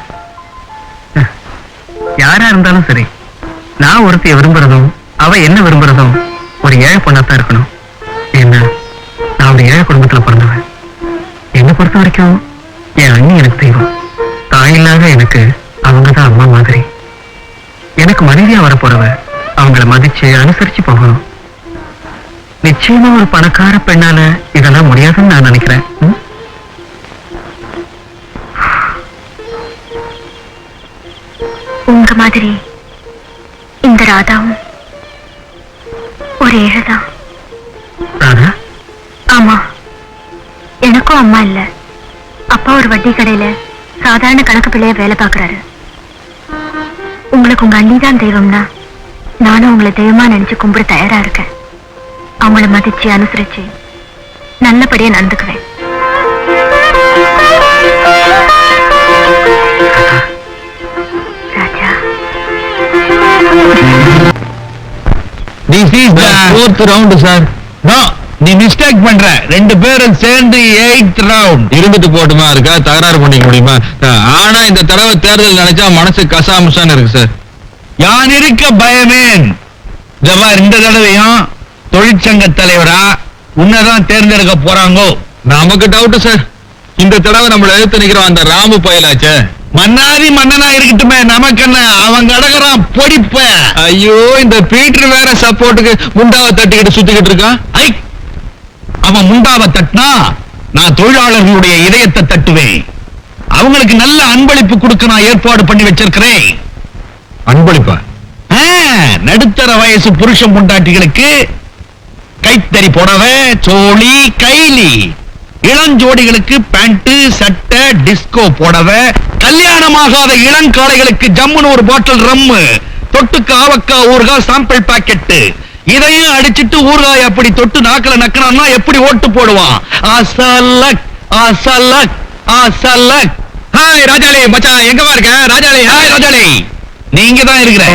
யாரா இருந்தாலும் சரி, நான் ஒருத்தைய விரும்புறதும் அவ என்ன விரும்புறதும் ஒரு ஏழை பொண்ணாத்தான் இருக்கணும். என்ன, நான் ஒரு ஏழை குடும்பத்துல பிறந்தவன். என்னை பொறுத்த வரைக்கும் என் அண்ணி எனக்கு தெய்வம். தாயில்லாத எனக்கு அவங்கதான் அம்மா மாதிரி. எனக்கு மனைவியா வரப்போறவ அவங்கள மதிச்சு அனுசரிச்சு போகணும். நிச்சயமா ஒரு பணக்கார பெண்ணால இதெல்லாம் முடியாதுன்னு நான் நினைக்கிறேன். உங்க மாதிரி இந்த ராதாவும் ஒரு ஏழைதான். ராதா? ஆமா, எனக்கும் அம்மா இல்ல. அப்பா ஒரு வட்டி கடையில சாதாரண கணக்கு பிள்ளைய வேலை பார்க்கறாரு. உங்களுக்கு உங்க அண்ணிதான் தெய்வம்னா நானும் உங்களை தெய்வமா நினைச்சு கும்பிட தயாரா இருக்கேன். அவங்கள மதிச்சு அனுசரிச்சு நல்லபடியா நடந்துக்குவேன். ராஜா, This is the fourth round, sir. No, நீ மிஸ்டேக் பண்ற. 2 பேரும் சேர்ந்து 8th round. இருந்துட்டு போட்டுமா இருக்கா, தகராறு பண்ணிக்க முடியுமா? ஆனா இந்த தடவை தேர்தல் நினைச்சா மனசு கசாமுசான்னு இருக்கு சார். யான் இருக்க பயமேன். இந்த தடவையும் தொழிற்சங்க தலைவரா உன்னதான் தேர்ந்தெடுக்க போறாங்கோ. நமக்கு டவுட் சார். இந்த தடவை நம்மள எடுத்து நிக்கிறோம் அந்த ராமு பயலாச்சே. மன்னாதி மன்னனா இருக்கட்டுமே, நமக்கு என்ன, அவன் கடகறான் பொடிப்ப. ஐயோ, இந்த பீட்டர் வேற சப்போர்ட்டுக்கு முண்டாவை தட்டிக்கிட்டு சுத்திக்கிட்டு இருக்கான். ஐ, அவன் முண்டாவை தட்டினா நான் தொழிலாளர்களுடைய இதயத்தை தட்டுவேன். அவங்களுக்கு நல்ல அன்பளிப்பு கொடுக்க நான் ஏற்பாடு பண்ணி வச்சிருக்கிறேன். அன்பளிப்பா? நடுத்தர வயசு புருஷன் பொண்டாட்டிகளுக்கு கைத்தறி புடவை, சோழி, கைலி. இளஞ்சோடிகளுக்கு பேண்ட், சட்டை, டிஸ்கோ புடவை. கல்யாணமாகாத இளங்காளைகளுக்கு ஜம்முன்னு ஒரு பாட்டில் ரம்மு, தொட்டுக்கு ஆவக்காய் ஊறுகாய் சாம்பிள் பாக்கெட்டு. இதையும் அடிச்சிட்டு ஊறுகாய் அப்படி தொட்டு நாக்கல நக்கனா எப்படி ஓட்டு போடுவான்? அசலக் அசலக் அசலக். ஹாய் ராஜாளி மச்சான், எங்கவா இருக்க? ராஜாளி, ஹாய் ராஜாளி. நீங்க தான் இருக்கிற.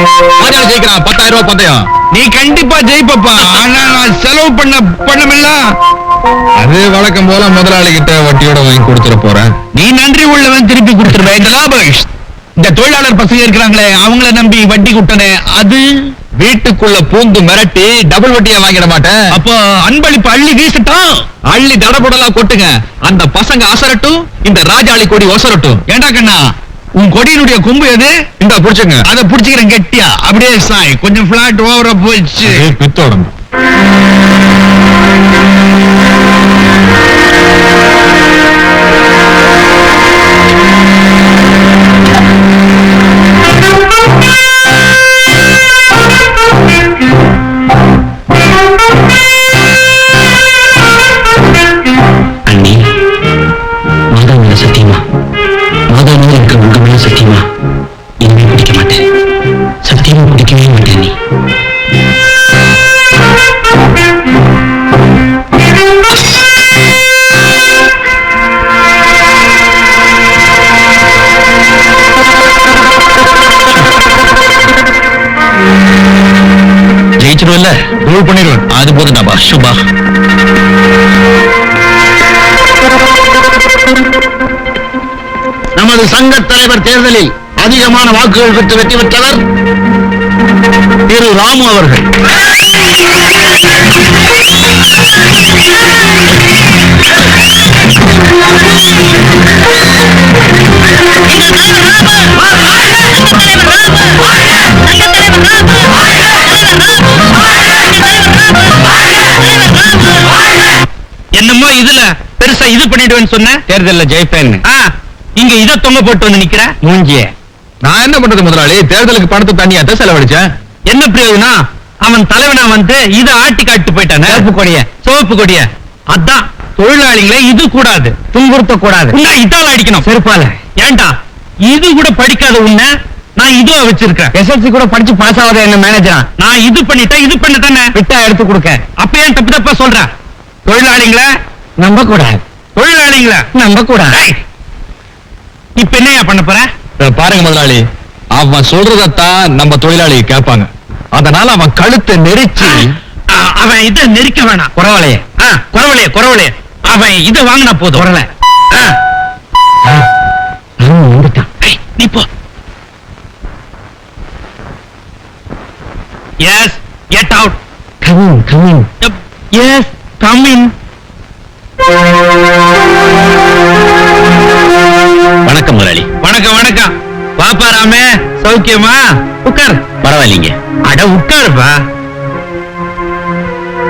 ராஜாளி ஜெயிக்கிறான். 10,000 ரூபாய் பந்தயம். நீ கண்டிப்பா ஜெயிப்பப்பா. ஆனா நான் செலவு பண்ண பணமில்ல. அது வழக்கம் போல முதலாளி கிட்ட வட்டியோட வாங்கி கொடுத்துட போறேன். நீ நன்றி உள்ளவன், திருப்பி கொடுத்துருவேன். இந்த லாபேஷ், இந்த தொழிலாளர் பசங்க இருக்கிறாங்களே, அவங்கள நம்பி வட்டி குட்டனே, அது வீட்டுக்குள்ள பூந்து மிரட்டி டபுள் வட்டியா வாங்கிட மாட்டேன். அப்போ அன்பளிப்பு அள்ளி வீசட்டும். அள்ளி தடபுடலா கொட்டுங்க. அந்த பசங்க அசரட்டும், இந்த ராஜாளி கொடி ஒசரட்டும். ஏண்டா கண்ணா, உன் கொடியினுடைய கொம்பு எது? இந்த புடிச்சுங்க. அதை புடிச்சுக்கிறேன் கெட்டியா. அப்படியே சாய், கொஞ்சம் பிளாட் ஓவரா போயிடுச்சு. பித்தோட அண்ணி, மாதா மேல சத்தியமா, மாதா மேல இருக்க உங்க மேல சத்தியமா இனிமே பிடிக்க மாட்டேன். ரூல் பண்ணிடுவேன். அது போதும் சுபா. நமது சங்க தலைவர் தேர்தலில் அதிகமான வாக்குகள் பெற்று வெற்றி பெற்றவர் திரு ராமு அவர்கள். என்னமோ இதுல பெருசா இது பண்ணிடுவேன்னு சொன்ன, தேர்தல்ல ஜெயிப்பேன்னு இங்க இத தொங்க போட்டு வந்து நிக்கிற மூஞ்சிய. நான் என்ன பண்றது முதலாளி, தேர்தலுக்கு பணத்தை தண்ணியாத்த செலவழிச்சேன். என்ன பிரயோஜனம்? அவன் தலைவனா வந்து இத ஆட்டி காட்டு போயிட்டானே. சோப்பு கொடிய அதான் தொழிலாளிகளை இது கூடாது, துன்புறுத்த கூடாது. இதால அடிக்கணும் செருப்பால. ஏண்டா இது கூட படிக்காத உன்னை நான் இதுவா வச்சிருக்கேன். எஸ்எல்சி கூட படிச்சு பாஸ் ஆகாத என்ன மேனேஜரா? நான் இது பண்ணிட்டேன், இது பண்ணத்தானே விட்டா எடுத்து கொடுக்க. அப்ப ஏன் தப்பு தப்பா சொல்ற? தொழிலாளிகளை நம்ப கூடாது, தொழிலாளிகளை நம்ப கூடாது. இப்ப என்னையா பண்ண போற? பாருங்க முதலாளி, அவன் சொல்றதான் நம்ம தொழிலாளி கேட்பாங்க. அதனால அவன் கழுத்தை நெரிச்சு அவன் இதை நெரிக்க வேணாம். குறவலையே குறவலையே அவன் இதை வாங்கினா போதும். குறவலை நீ போ. S get out. Coming yes coming. வணக்கம் முதலாளி. வணக்கம் வணக்கம். வாப்பா ராமே, சௌக்கியமா? உட்கார். பரவாயில்லைங்க. அட உட்காருப்பா.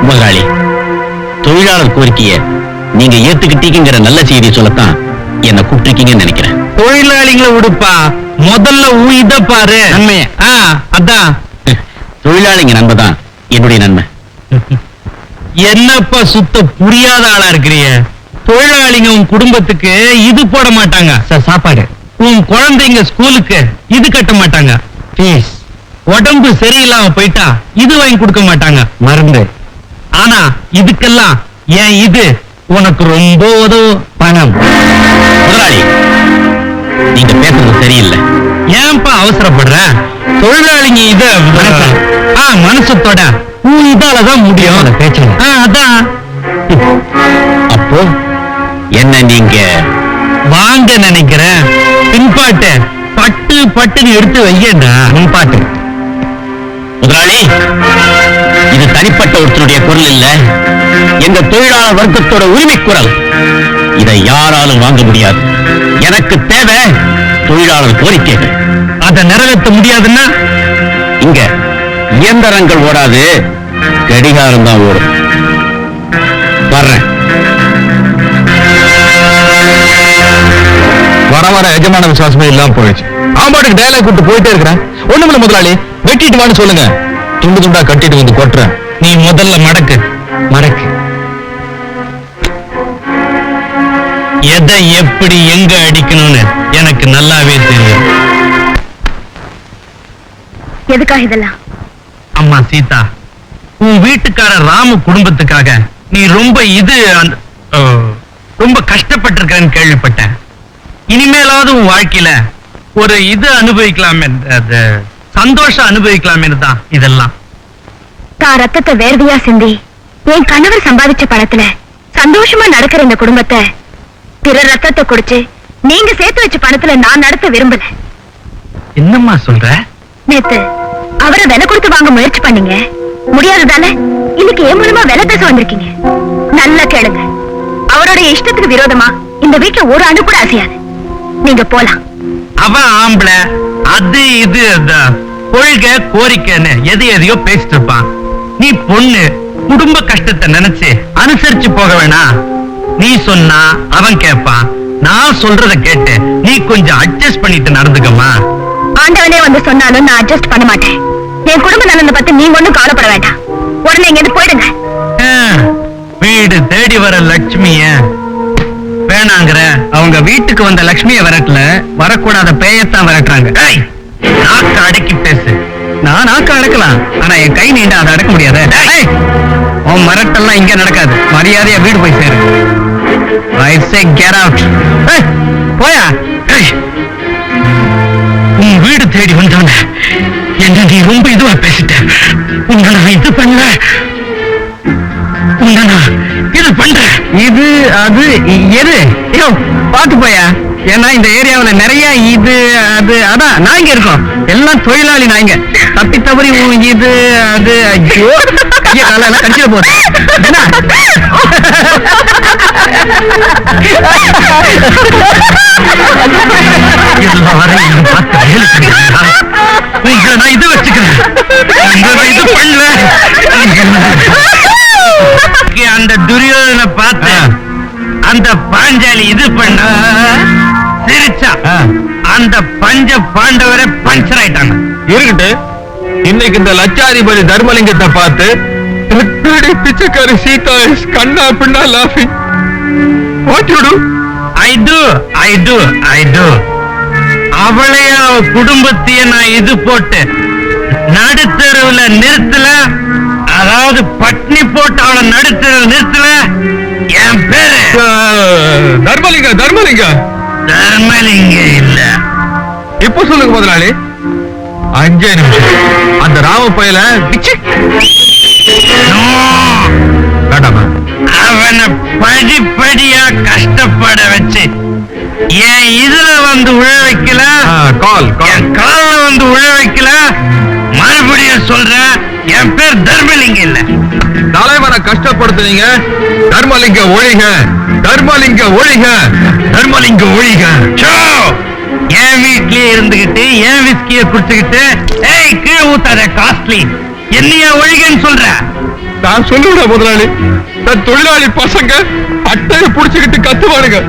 முதலாளி, தொழிலாளர் கோரிக்கைய நீங்க ஏத்துக்கிட்டீங்கிற நல்ல செய்தி சொல்லத்தான் என்ன கூப்பிட்டிருக்கீங்கன்னு நினைக்கிறேன். தொழிலாளிகளை விடுப்பா, முதல்ல இத பாரு. நன்மைய அதான் தொழிலாளிங்க நன்மை தான் என்னுடைய நன்மை. என்னப்பா சுத்த புரியாத ஆளா இருக்கிறீங்க? தொழிலாளிங்க உன் குடும்பத்துக்கு இது போட மாட்டாங்க சாப்பாடு. உன் குழந்தைங்க ஸ்கூலுக்கு இது கட்ட மாட்டாங்க ஃபீஸ். உடம்பு சரியில்லாம போயிட்டா இது வாங்கி கொடுக்க மாட்டாங்க மருந்து. ஆனா இதுக்கெல்லாம் ஏன் இது உனக்கு ரொம்ப உதவும். பணம். முதலாளி, நீங்க பேசுறது சரியில்லை. ஏன்பா அவசரப்படுற? தொழிலாளிங்க இத மனசத்தோட உன் இதாலதான் முடியும். அதான். அப்போ என்ன நீங்க வாங்க நினைக்கிறேன். பின்பாட்டு பட்டு பட்டுன்னு எடுத்து வையண்டா. முன்பாட்டு. முதலாளி, இது தனிப்பட்ட ஒருத்தருடைய குரல் இல்ல, எங்க தொழிலாளர் வர்க்கத்தோட உரிமை குரல். இதை யாராலும் வாங்க முடியாது. எனக்கு தேவை தொழிலாளர் கோரிக்கைகள். அதை நிறைவேற்ற முடியாதுன்னா இங்க இயந்திரங்கள் ஓடாது, கடிகாரம் தான் ஓடும். வர்றேன். வர வர எஜமான விசுவாசமே இல்லாம போயிடுச்சு. ஆம்பாட்டுக்கு டயலாக் கூட்டு போயிட்டே இருக்கிறேன். ஒண்ணுமில்ல முதலாளி, வெட்டிட்டு வான்னு சொல்லுங்க, துண்டு துண்டா கட்டிட்டு வந்து கொட்டுறேன். நீ முதல்ல மடக்கு. எதை எப்படி எங்க அடிக்கணும்னு எனக்கு நல்லாவே தெரியும். எதுக்காக இதெல்லாம்? அம்மா சீதா, உன் வீட்டுக்காரர் ராமு குடும்பத்துக்காக நீ ரொம்ப ரொம்ப கஷ்டப்பட்டிருக்கன்னு கேள்விப்பட்டேன். இனிமேலாவது உன் வாழ்க்கையில ஒரு இது அனுபவிக்கலாமே, சந்தோஷம் அனுபவிக்கலாமே தான் இதெல்லாம். தான் ரத்தத்தை வேர்வையா சிந்தி என் கணவர் சம்பாதிச்ச பணத்துல சந்தோஷமா நடக்கிற இந்த குடும்பத்தை பிற ரத்தத்தை குடிச்சு நீங்க சேர்த்து வச்ச பணத்துல நான் நடத்த விரும்பல. என்னம்மா சொல்ற? நேத்து அவரை விலை கொடுத்து வாங்க முயற்சி பண்ணீங்க, முடியாததால இன்னைக்கு ஏன் மூலமா விலை பேச வந்திருக்கீங்க. நல்லா கேளுங்க, அவருடைய இஷ்டத்துக்கு விரோதமா இந்த வீட்டுல ஒரு அணு கூட அசையாது. நீங்க போலாம். அவன் ஆம்பளை அது இது கொள்கை கோரிக்கைன்னு எதையோ பேசிட்டு இருப்பான். நீ பொண்ணு, குடும்ப கஷ்டத்தை நினைச்சு அனுசரிச்சு போக வேணாம். நீ சொன்னா அவன் கேட்பான், நான் சொல்றத கேட்டு நீ கொஞ்சம் அட்ஜஸ்ட் பண்ணிட்டு நடந்துக்கமா. ஆண்டவனே வந்து சொன்னாலும் நான் அட்ஜஸ்ட் பண்ண மாட்டேன். என் குடும்ப நலனை பத்தி நீங்க ஒண்ணும் கவலைப்பட வேண்டாம். உடனே இங்க போயிடுங்க. வீடு தேடி வர லட்சுமிய வேணாங்கிற, அவங்க வீட்டுக்கு வந்த லட்சுமிய விரட்டல, வரக்கூடாத பேயத்தான் விரட்டுறாங்க. நாக்கு அடக்கி பேசு. நான் நாக்கு அடக்கலாம், ஆனா என் கை நீண்டா அதை அடக்க முடியாது. உன் மிரட்டெல்லாம் இங்க நடக்காது. மரியாதையா வீடு போய் சேரு. I say get out. போயா. உன் வீடு தேடி வந்தவன என்ன நீ ரொம்ப இதுவா பேசிட்ட. உங்களை இது பண்ண இது அது எது ஐயோ பாத்து போயா. ஏன்னா இந்த ஏரியாவுல நிறைய இது அது அதான் நாய்ங்க இருக்கோம். எல்லாம் தொழிலாளி நாய்ங்க. தப்பி தவறி இது அது ஐயோ கைய கால எல்லாம் கடிச்சிட போகுது. என்ன எல்லாம் வரையும் பார்த்து வயலுக்கு நான் இது வச்சுக்கிறேன். நான் இது பண்ணல. அந்த துரியோதனை பார்த்து அந்த பாஞ்சாலி இது பண்ண சிரிச்சா அந்த பஞ்ச பாண்டவரை பஞ்சர் ஆயிட்டாங்க. இருக்கட்டு. இன்னைக்கு இந்த லட்சாதிபதி தர்மலிங்கத்தை பார்த்து பிச்சைக்காரி சீதா கண்ணா பின்னா லாஃபிங். What you do? I do. அவளைய அவ குடும்பத்தைய நான் இது போட்டு நடுத்தருவுல நிறுத்தல. அதாவது பட்னி போட்டு அவளை நடுத்தருவில் நிறுத்தல. என் பேரு தர்மலிங்க. தர்மலிங்க இல்ல. இப்ப சொல்லுங்க முதலாளி. 5 நிமிஷம் அந்த ராம பயல வேண்டாமா? அவனை படிப்படியா கஷ்டப்பட வச்சு என் இதுல வந்து உழ வைக்கல. என் கால்ல வந்து உழ வைக்கல. மறுபடியும் சொல்றேன், என் பேர் தர்மலிங்க இல்ல. தலைவரை கஷ்டப்படுத்துறீங்க. தர்மலிங்க ஒழிக. என் வீட்லயே இருந்துகிட்டு என் விஸ்கிய குடிச்சுக்கிட்டு ஏய் கீழே ஊத்தாத காஸ்ட்லி என்னைய ஒழிகன்னு சொல்ற. நான் சொல்லுவேன் முதலாளி. தன் தொழிலாளி பசங்க அட்டையை புடிச்சுக்கிட்டு கத்துவானுங்க.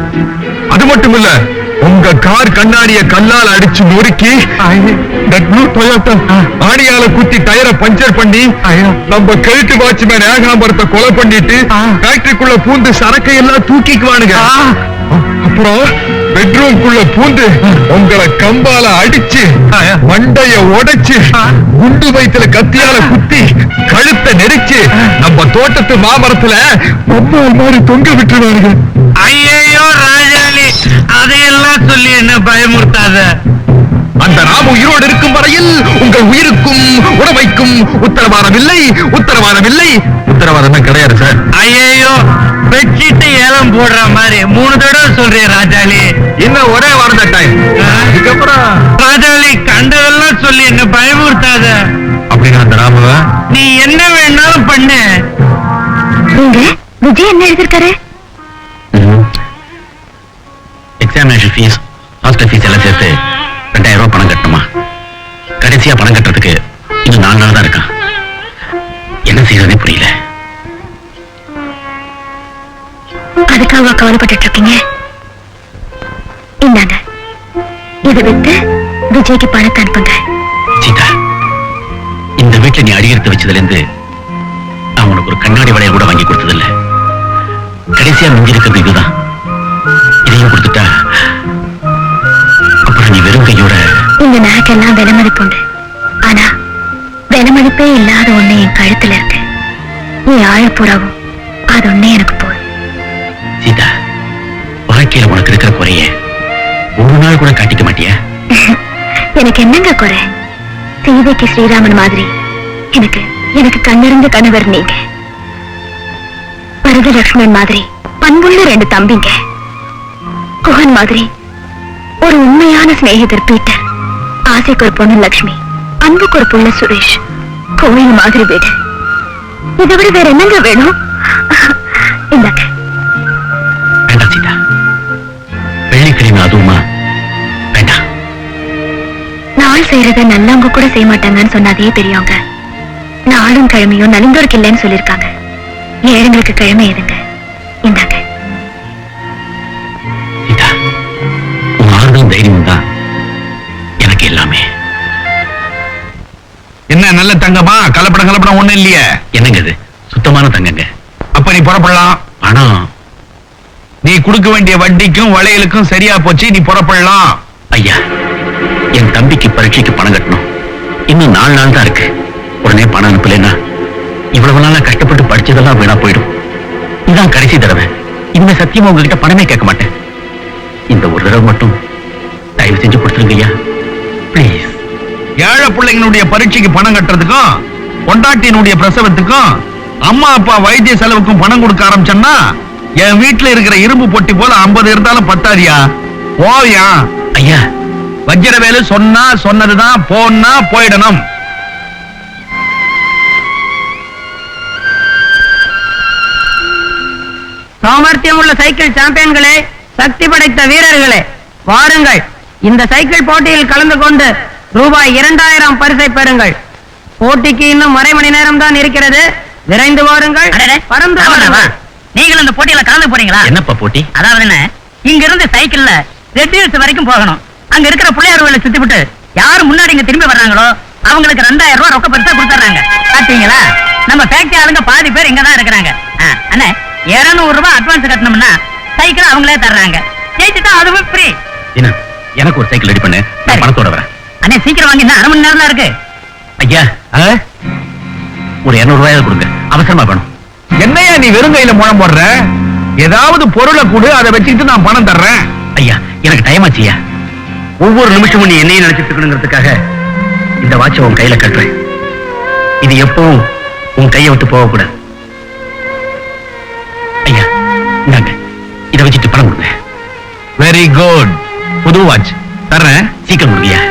அது மட்டும் இல்ல, உங்க கார் கண்ணாடிய கல்லால் அடிச்சு நொறுக்கி ஆணியால குத்தி டயரை பஞ்சர் பண்ணி நம்ம கழுத்து வாட்ச்மேன் ஏகாம்பரத்தை கொலை பண்ணிட்டு ஃபேக்டரிக்குள்ள பூந்து சரக்கை எல்லாம் தூக்கிக்குவானுங்க. அப்புறம் பெட்ரூம்குள்ள பூந்து உங்களை கம்பால அடிச்சு மண்டைய உடைச்சு குண்டு வயித்துல கத்தியால குத்தி கழுத்தை நெரிச்சு நம்ம தோட்டத்து மாமரத்துல பொம்மை மாதிரி தொங்க விட்டுருவாருங்க. ஐயோ ராஜாளி, அதையெல்லாம் சொல்லி என்ன பயமுறுத்தாத. அந்த ராம உயிரோடு இருக்கும் வரையில் உங்கள் உயிருக்கும் உடமைக்கும் உத்தரவாதம் இல்லை. உத்தரவாதம் கிடையாது சார். ஐயோ பெட்ஷீட் ஏலம் போடுற மாதிரி 3 தடவை சொல்றேன் ராஜாளி. இன்னும் ஒரே வாரம் தான் டைம். அதுக்கப்புறம் ராஜாளி கண்டதெல்லாம் சொல்லி என்ன பயமுறுத்தாத. அப்படின்னா அந்த ராமவ நீ என்ன வேணாலும் பண்ணு. விஜய் என்ன எழுதிருக்காரு? எக்ஸாமினேஷன் ஃபீஸ், ஹாஸ்டல் ஃபீஸ் எல்லாம் சேர்த்து 2000 ரூபாய் பணம் கட்டணுமா? கடைசியா பணம் கட்டுறதுக்கு இன்னும் 4 நாள் தான் இருக்கான். என்ன செய்யறதே புரியல. அதுக்காக கவலைப்பட்டு இருக்கீங்க? இந்தாங்க, இதை விட்டு விஜய்க்கு பணத்தை அனுப்புங்க. சீதா, இந்த வீட்டுல நீ அடியெடுத்து வச்சதுல இருந்து நான் உனக்கு ஒரு கண்ணாடி வளையல் கூட வாங்கி கொடுத்ததில்ல. கடைசியா மிஞ்சி இருக்கிறது இதுதான். இதையும் கொடுத்துட்டா அப்புறம் நீ வெறும் கையோட. இந்த நகைக்கெல்லாம் விலை மதிப்புண்டு. ஆனா விலை மதிப்பே இல்லாத ஒண்ணு என் கழுத்துல இருக்கு. நீ ஆழப்புறாவும் அது ஒண்ணே எனக்கு போதும். சீதா, வாழ்க்கையில உனக்கு இருக்கிற குறைய ஒரு நாள் கூட காட்டிக்க மாட்டியா? எனக்கு என்னங்க குறை? சீதைக்கு ஸ்ரீராமன் மாதிரி எனக்கு கண்ணிருந்த கணவர் நீங்க. வரதலட்சுமன் மாதிரி பண்புள்ள 2 தம்பிங்க. குகன் மாதிரி ஒரு உண்மையான சிநேகிதர் பீட்டர். ஆசைக்கு ஒரு பொண்ணு லட்சுமி, அன்புக்கு ஒரு புள்ள சுரேஷ். கோயில் மாதிரி வீடு. இதை விட வேற என்னங்க வேணும்? இந்தாங்க. வேண்டாம் சீதா, வெள்ளிக்கிழமை அதுவுமா வேண்டாம். நாள் செய்யறத நல்லவங்க கூட செய்ய மாட்டாங்கன்னு சொன்னாதே பெரியவங்க. நாளும் கிழமையும் நலிந்தோருக்கு இல்லைன்னு சொல்லிருக்காங்க. ஏழைங்களுக்கு கிழமை எதுங்க? இந்தாங்க. சீதா, உன் ஆறுதலும் தைரியமும் தான் எனக்கு எல்லாமே. என்ன நல்ல தங்கமா? கலப்படம் ஒண்ணு இல்லையே. என்னங்க இது? சுத்தமான தங்கங்க. அப்ப நீ புறப்படலாம். பணம் நீ கொடுக்க வேண்டிய வட்டிக்கும் வளையலுக்கும் சரியா போச்சு. நீ புறப்படலாம். ஐயா, என் தம்பிக்கு பரீட்சைக்கு பணம் கட்டணும். இன்னும் 4 நாள் தான் இருக்கு. உடனே பணம் அனுப்பலைன்னா இவ்வளவு நாளா கஷ்டப்பட்டு படிச்சதெல்லாம் வீணா போயிடும். இதான் கடைசி தடவை. இனிமே சத்தியமா உங்ககிட்ட பணமே கேட்க மாட்டேன். இந்த ஒரு தடவை மட்டும் தயவு செஞ்சு கொடுத்துருங்க ஐயா, பிளீஸ். ஏழை பிள்ளைங்களுடைய பரீட்சைக்கு பணம் கட்டுறதுக்கும், பொண்டாட்டியினுடைய பிரசவத்துக்கும், அம்மா அப்பா வைத்திய செலவுக்கும் பணம் கொடுக்க ஆரம்பிச்சோம்னா என் வீட்டுல இருக்கிற இரும்பு பொட்டி போல 50 இருந்தாலும் பத்தாதியா. போவியா? ஐயா, வஜ்ரவேலு சொன்னா சொன்னதுதான், போன்னா போயிடணும். சாமர்த்தியம் உள்ள சைக்கிள் சாம்பியன்களே, சக்தி படைத்த வீரர்களே, வாருங்கள். இந்த சைக்கிள் போட்டியில் கலந்து கொண்டு ரூபாய் 2000 பரிசை பெறுங்கள். போட்டிக்கு இன்னும் 1/2 மணி நேரம் தான் இருக்கிறது. விரைந்து வாருங்கள். பறந்து வாருங்கள். நீங்களும் இந்த போட்டியில கலந்து போறீங்களா? என்னப்பா போட்டி? அதாவது என்ன, இங்க இருந்து சைக்கிள்ல ரெட் ஹில்ஸ் வரைக்கும் போகணும். அங்க இருக்கிற பிள்ளையார் கோயிலை சுத்திவிட்டு யாரு முன்னாடி இங்க திரும்பி வர்றாங்களோ அவங்களுக்கு 2000 ரூபாய் ரொக்க பரிசா கொடுத்துறாங்க. பாத்தீங்களா, நம்ம ஃபேக்டரி ஆளுங்க பாதி பேர் இங்க தான் இருக்கிறாங்க. அண்ணே, 200 ரூபாய் அட்வான்ஸ் கட்டணும்னா சைக்கிள் அவங்களே தர்றாங்க. ஜெயிச்சுட்டா அதுவும் ஃப்ரீ. எனக்கு ஒரு சைக்கிள் ரெடி பண்ணு, நான் பணத்தோட வரேன். அண்ணே, சீக்கிரம் வாங்கி, இன்னும் 1/2 மணி நேரம் தான் இருக்கு. ஐயா, ஒரு 200 ரூபாய் கொடுங்க, அவசரமா வேணும். என்னையா நீ வெறும் கையில முழம் போடுற? ஏதாவது பொருளை கொடு, அதை வச்சுக்கிட்டு நான் பணம் தர்றேன். ஐயா, எனக்கு டைம் ஆச்சுயா. ஒவ்வொரு நிமிஷமும் நீ என்னையும் நினைச்சிட்டு இருக்கணுங்கிறதுக்காக இந்த வாட்சை உன் கையில கட்டுறேன். இது எப்பவும் உன் கையை விட்டு போகக்கூடாது. ஐயா, இந்தாங்க, இதை வச்சுட்டு பணம் கொடுங்க. Very good. புது வாட்ச் தர்றேன், சீக்கிரம் கொடுங்கய்யா.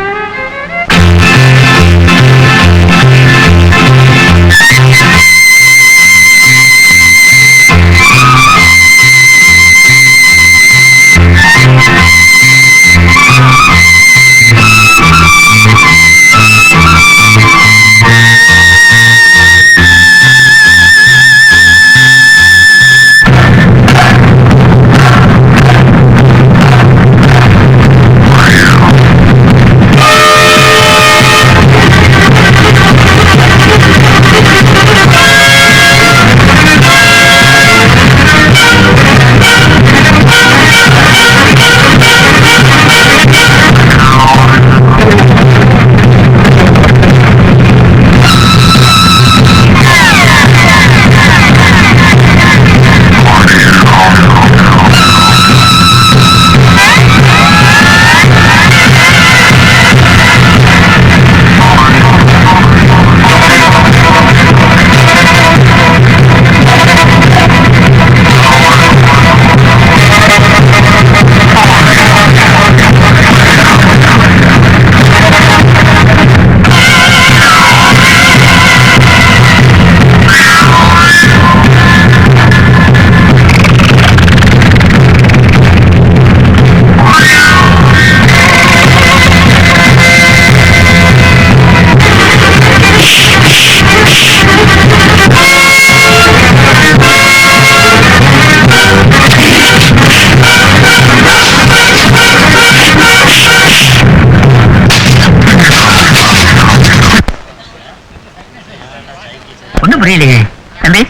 ஒண்ணும் புரியலையே. தம்பி,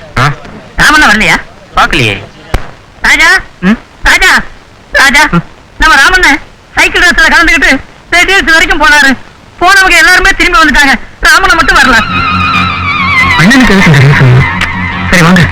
ராமண்ணா வரலையா? பாக்கலையே. ராஜா, ராஜா, ராஜா, நம்ம ராமண்ண சைக்கிள் ரேஸ்ல கலந்துக்கிட்டு ரெட் ஹில்ஸ் வரைக்கும் போனாரு. போனவங்க எல்லாருமே திரும்பி வந்துட்டாங்க. ராமண்ண மட்டும் வரல. அண்ணனுக்கு எதுக்கு இந்த ரேஸ்? சரி வாங்க.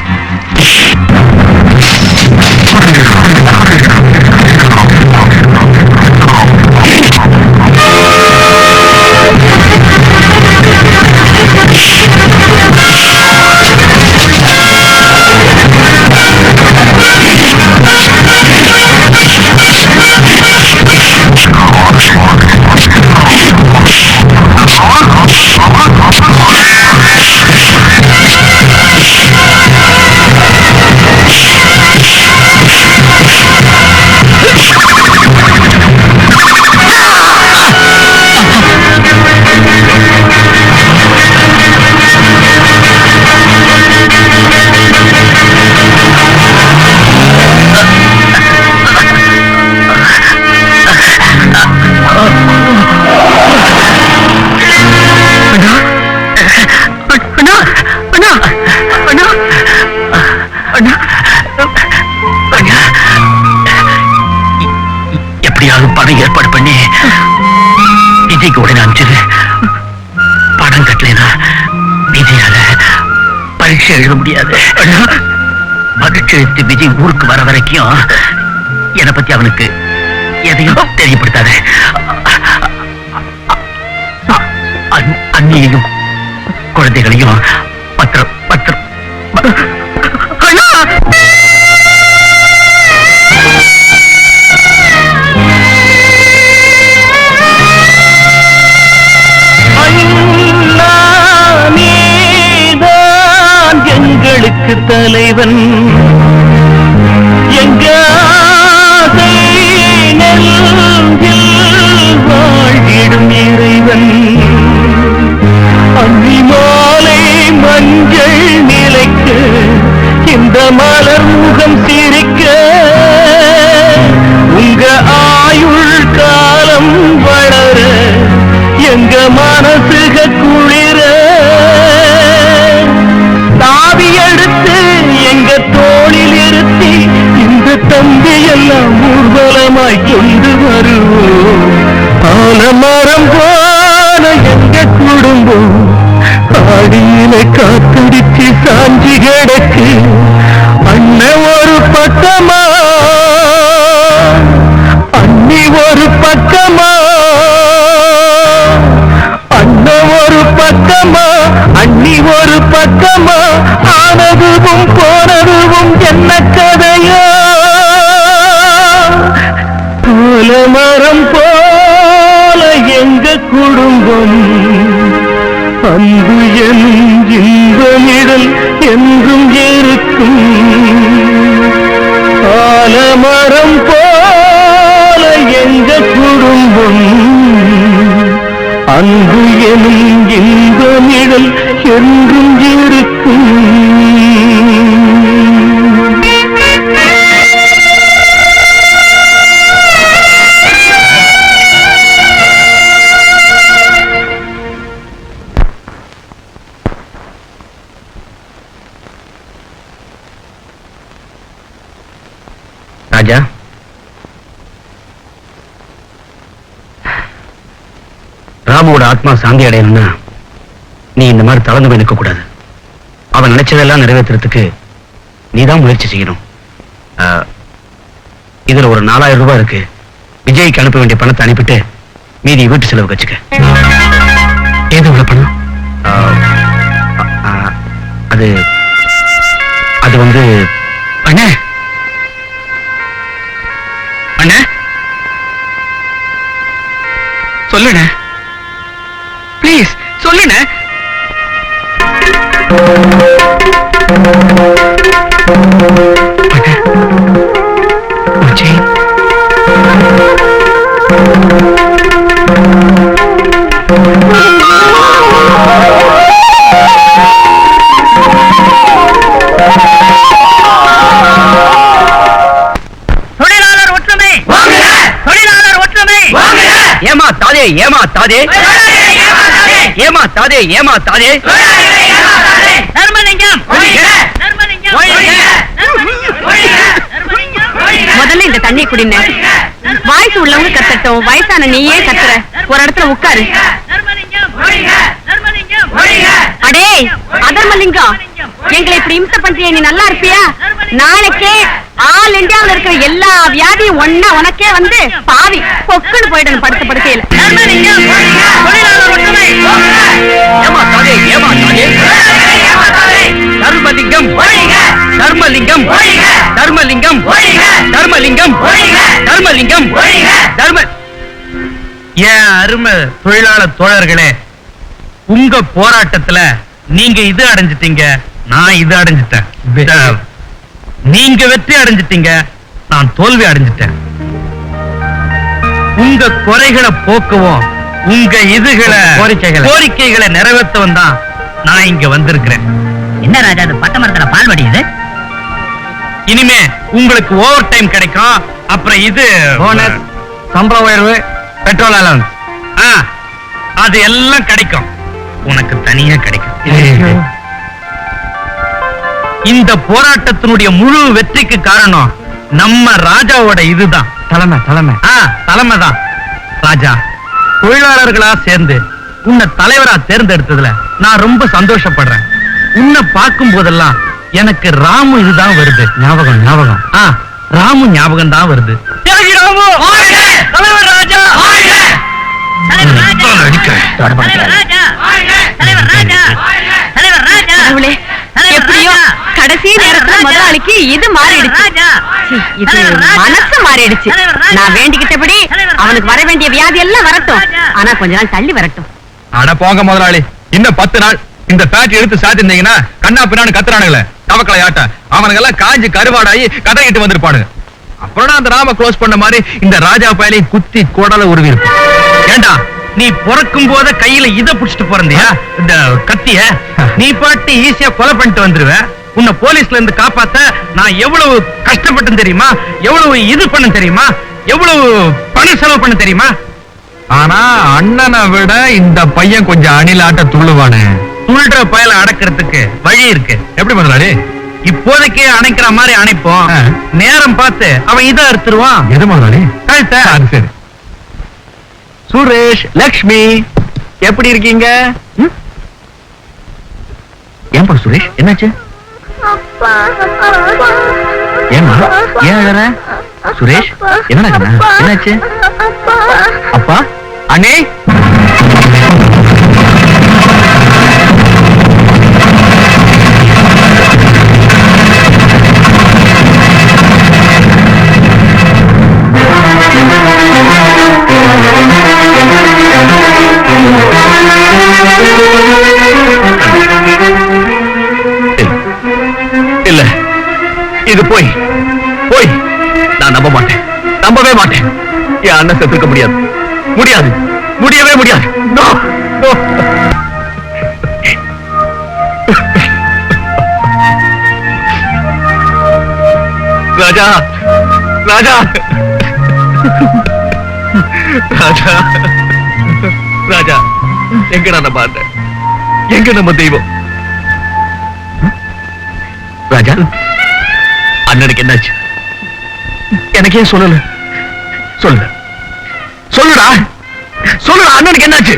எப்படியாவது பணம் ஏற்பாடு பண்ணி விஜய்க்கு உடனே அனுப்பிச்சது. பணம் கட்டலைன்னா விஜயால பரீட்சை எழுத முடியாது. பரீட்சை எழுத்து விஜய் ஊருக்கு வர வரைக்கும் என்னை பத்தி அவனுக்கு எதையும் தெரியப்படுத்தாத. அண்ணியையும் குழந்தைகளையும் பத்திரம் பத்திரம். தலைவன் எங்க ஆசை நெஞ்சில் வாழ்கிடும் இறைவன் அந்தி மாலை மஞ்சள் நிலைக்க இந்த மலர் முகம் சிரிக்க உங்க ஆயுள் காலம் வளர எங்க மனசுக குளிர தாவி எடுத்து எங்க தோளில் இருத்தி இந்த தம்பி எல்லாம் ஊர்வலமாய் கொண்டு வருவோம் ஆலமரம் போன எங்க குடும்பம் ஆடியில காத்தடிச்சு சாஞ்சி கிடக்கு அண்ணன் ஒரு பக்கமா அண்ணி ஒரு பக்கமா அண்ணன் ஒரு பக்கமா அண்ணி ஒரு பக்கமா ஆனதுவும் போனதுவும் என்ன கதையோ மரம் போல எங்க குடும்பம் அன்பு எனும் இன்பமிடல் என்றும் இருக்கும் ஆலமரம் போல எங்க குடும்பம் அன்பு எனும் இன்பமிடல் என்றும் இருக்கும் ராஜா, ராமுவோட ஆத்மா சாந்தி அடையணும்னா நீ இந்த மாதிரி தளர்ந்து போய் நிற்க கூடாது. அவன் நினைச்சதெல்லாம் நிறைவேற்றுறதுக்கு நீதான் முயற்சி செய்யணும். இதுல ஒரு 4000 ரூபாய் இருக்கு. விஜய்க்கு அனுப்ப வேண்டிய பணத்தை அனுப்பிட்டு மீதி வீட்டு செலவு வச்சுக்க. ஏது இவ்வளவு பணம்? அது அது வந்து அண்ணே அண்ணே சொல்லுண்ணே, ப்ளீஸ் சொல்லுண்ணே. விஜய் ஏமாத்தாதே ஏமாத்தாதே ஏமாத்தாதே ஏமாத்தாதே முதல்ல இந்த தண்ணி குடிங்க. வாய்ஸ் உள்ளவங்க கத்தட்டும், வயசான நீயே கத்துற. ஒரு இடத்துல உட்காரு. அடே அதர்மலிங்கம், எங்களை இப்படி இம்சை பண்றிய, நீ நல்லா இருப்பியா? நாளைக்கே ஆல் இந்தியாவில் இருக்கிற எல்லா வியாதியும் ஒன்னா உனக்கே வந்து பாவி பொக்குன்னு போயிடணும் படுத்த படுக்கையில. தர்மலிங்கம் தர்மலிங்கம் தர்மலிங்கம் தர்மலிங்கம் தர்மலிங்கம் தர்ம ஏன் அருமை தொழிலாளர் தோழர்களே, உங்க போராட்டத்துல நீங்க இது அடைஞ்சிட்டீங்க, நான் இது அடைஞ்சிட்டேன். நீங்க வெற்றி அடைஞ்சிட்டீங்க, நான் தோல்வி அடைஞ்சிட்டேன். உங்க குறைகளை போக்கவும் உங்க இதுகளை கோரிக்கைகளை நிறைவேற்றவும் தான் நான் இங்க வந்திருக்கிறேன். என்ன ராஜா, அது பட்ட மரத்துல பால் வடியுது? இனிமே உங்களுக்கு ஓவர் டைம் கிடைக்கும். அப்புறம் இது போனஸ், சம்பள உயர்வு, பெட்ரோல் அலவன்ஸ், அது எல்லாம் கிடைக்கும். உனக்கு தனியா கிடைக்கும். இந்த போராட்டத்தினுடைய முழு வெற்றிக்கு காரணம் நம்ம ராஜாவோட இதுதான். தலைமை தான். ராஜா, தொழிலாளர்களா சேர்ந்து உன்னை தலைவரா தேர்ந்தெடுத்ததுல நான் ரொம்ப சந்தோஷப்படுறேன். உன்னை பார்க்கும் போதெல்லாம் எனக்கு ராமு இதுதான் வருது. ஞாபகம் ராமு ஞாபகம் தான் வருது. தலைவர் ராஜா, எப்படியோ கடைசி நேரத்துல முதலாளிக்கு இது மாறிடுச்சு. இது மனசு மாறிடுச்சு. நான் வேண்டிக்கிட்டபடி அவனுக்கு வர வேண்டிய வியாதி எல்லாம் வரட்டும், ஆனா கொஞ்ச நாள் தள்ளி வரட்டும். அட போங்க முதலாளி, இன்னும் 10 நாள் இந்த ஃபேட் எடுத்து சாத்திருந்தீங்கன்னா கண்ணா பின்னான்னு கத்துறானுங்களே தவக்கலை ஆட்ட அவனுங்க எல்லாம் காஞ்சி கருவாடாயி கதையிட்டு வந்திருப்பானுங்க. அப்புறம் அந்த ராம க்ளோஸ் பண்ண மாதிரி இந்த ராஜா பயலையும் குத்தி கோடல உருவி இருக்கும். ஏண்டா நீ பிறக்கும் போத கையில இத புடிச்சிட்டு பிறந்தியா இந்த கத்திய? நீ பாட்டு ஈஸியா கொலை பண்ணிட்டு வந்துருவ. உன்னை போலீஸ்ல இருந்து காப்பாத்த நான் எவ்வளவு கஷ்டப்பட்டு தெரியுமா, எவ்வளவு இது பண்ண தெரியுமா, எவ்வளவு பணம் செலவு பண்ண தெரியுமா? ஆனா அண்ணனை விட இந்த பையன் கொஞ்சம் அணிலாட்ட துள்ளுவானே. துள்ளுற பயல அடக்கிறதுக்கு வழி இருக்கு. எப்படி முதலாளி? இப்போதைக்கு அணைக்கிற மாதிரி அணைப்போம். நேரம் பார்த்து அவன் இதை அறுத்துருவான். எது முதலாளி? கழுத்தை. அது சரி. சுரேஷ், லக்ஷ்மி எப்படி இருக்கீங்க? ஏன்பா சுரேஷ், என்னாச்சு? ஏமா ஏன் அழற? சுரேஷ், என்னடா கண்ணா, என்னாச்சு? அப்பா, அண்ணே இல்ல, இது போய் போய் நான் நம்ப மாட்டேன், நம்பவே மாட்டேன். என் அண்ணன் செத்துக்க முடியாது, முடியாது, முடியவே முடியாது. No, no. ராஜா, ராஜா, ராஜா, ராஜா, எங்க நான் பார்த்தேன், எங்க நம்ம தெய்வம்? ராஜா, அண்ணனுக்கு என்னாச்சு? எனக்கு ஏன் சொல்லல? சொல்லு, சொல்லுடா, சொல்லுடா, அண்ணனுக்கு என்னாச்சு?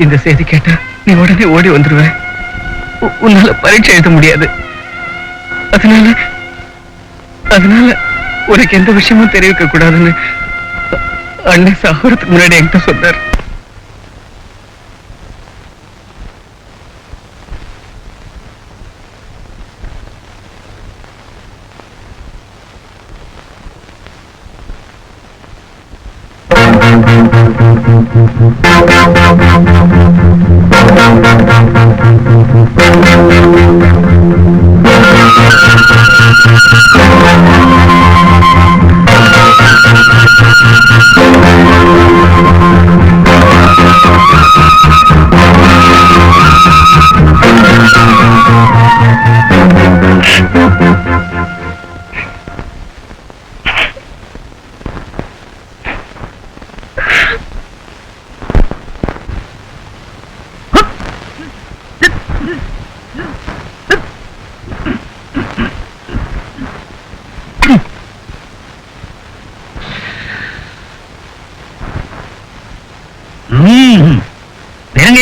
இந்த செய்தி கேட்டா நீ உடனே ஓடி வந்துருவ. உன்னால பரீட்சை எழுத முடியாது. அதனால உனக்கு எந்த விஷயமும் தெரிவிக்க கூடாதுன்னு அண்ணன் சாகிறதுக்கு முன்னாடி என்கிட்ட சொன்னார்.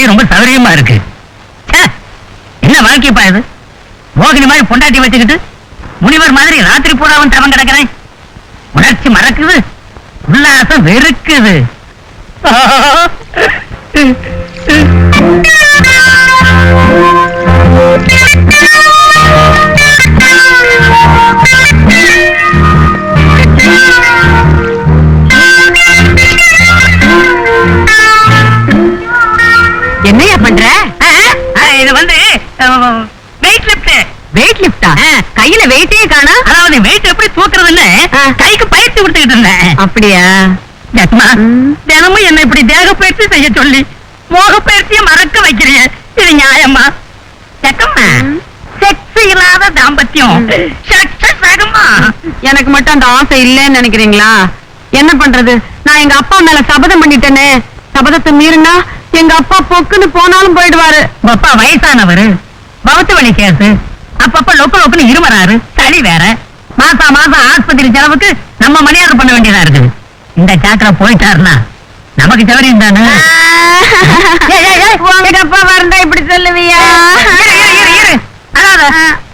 ரொம்ப சௌகரியமா இருக்கு. என்ன வாழ்க்கைப்பா இது? மோகினி மாதிரி பொண்டாட்டி வச்சுக்கிட்டு முனிவர் மாதிரி ராத்திரி பூராவும் தவம் கிடக்கிறேன். உணர்ச்சி மறக்குது, உல்லாசம் வெறுக்குது. என்னையா பண்ற? இது வந்து வெயிட் லிஃப்ட். வெயிட் லிஃப்டா? கையில வெயிட்டே காணா. அதாவது வெயிட் எப்படி தூக்குறதுன்னு கைக்கு பயிற்சி கொடுத்துக்கிட்டு இருந்தேன். அப்படியா? தினமும் என்ன இப்படி தேக பயிற்சி செய்ய சொல்லி மோக பயிற்சியை மறக்க வைக்கிறீங்க. இது நியாயமா? செக்கம்மா, செக்ஸ் இல்லாத தாம்பத்தியம் சக்சஸ் ஆகுமா? எனக்கு மட்டும் அந்த ஆசை இல்லைன்னு நினைக்கிறீங்களா? என்ன பண்றது, நான் எங்க அப்பா மேல சபதம் பண்ணிட்டேனே. சபதத்தை மீறினா எங்க அப்பா பொக்குன்னு போனாலும் போயிடுவாரு. அப்பா வயசானவரு, பௌத்த வழி கேசு, அப்பப்ப லொக்கு லொக்குன்னு இருமறாரு, சளி வேற. மாசா மாசம் ஆஸ்பத்திரி செலவுக்கு நம்ம மரியாதை பண்ண வேண்டியதா இருக்குது. இந்த சாக்கரை போயிட்டாருன்னா நமக்கு சௌரியம் தானே. உங்க அப்பா வரண்டா இப்படி சொல்லுவியா?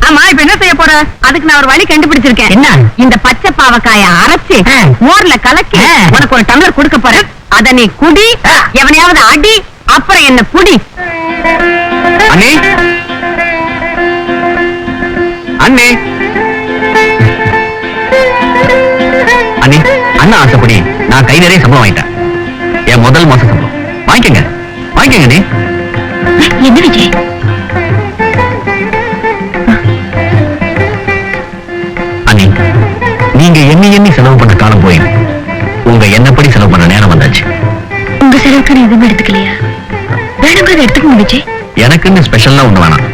ஆமா, இப்ப என்ன செய்ய போற? அதுக்கு நான் ஒரு வழி கண்டுபிடிச்சிருக்கேன். என்ன? இந்த பச்சை பாவக்காய அரைச்சு மோர்ல கலக்கி உனக்கு ஒரு டம்ளர் கொடுக்க போறேன். அத நீ குடி, எவனையாவது அடி, அப்புறம் என்ன புடி. அண்ணே, அண்ணே, அண்ணே, சொன்ன ஆசைப்படி நான் கை நிறைய சம்பளம் வாங்கிட்டேன். என் முதல் மாச சம்பளம். வாங்கிக்கங்க வாங்கிக்கங்க நீ. என்ன விஜய்? அண்ணி, நீங்க எண்ணி எண்ணி செலவு பண்ண காலம் போய் உங்க என்னப்படி செலவு பண்ண நேரம் வந்தாச்சு. உங்க செலவுக்கு நான் எதுவும் எடுத்துக்கலையா? வேணுங்கிறத எடுத்துக்கணும் விஜய். எனக்குன்னு ஸ்பெஷல்லா ஒண்ணு வேணாம்.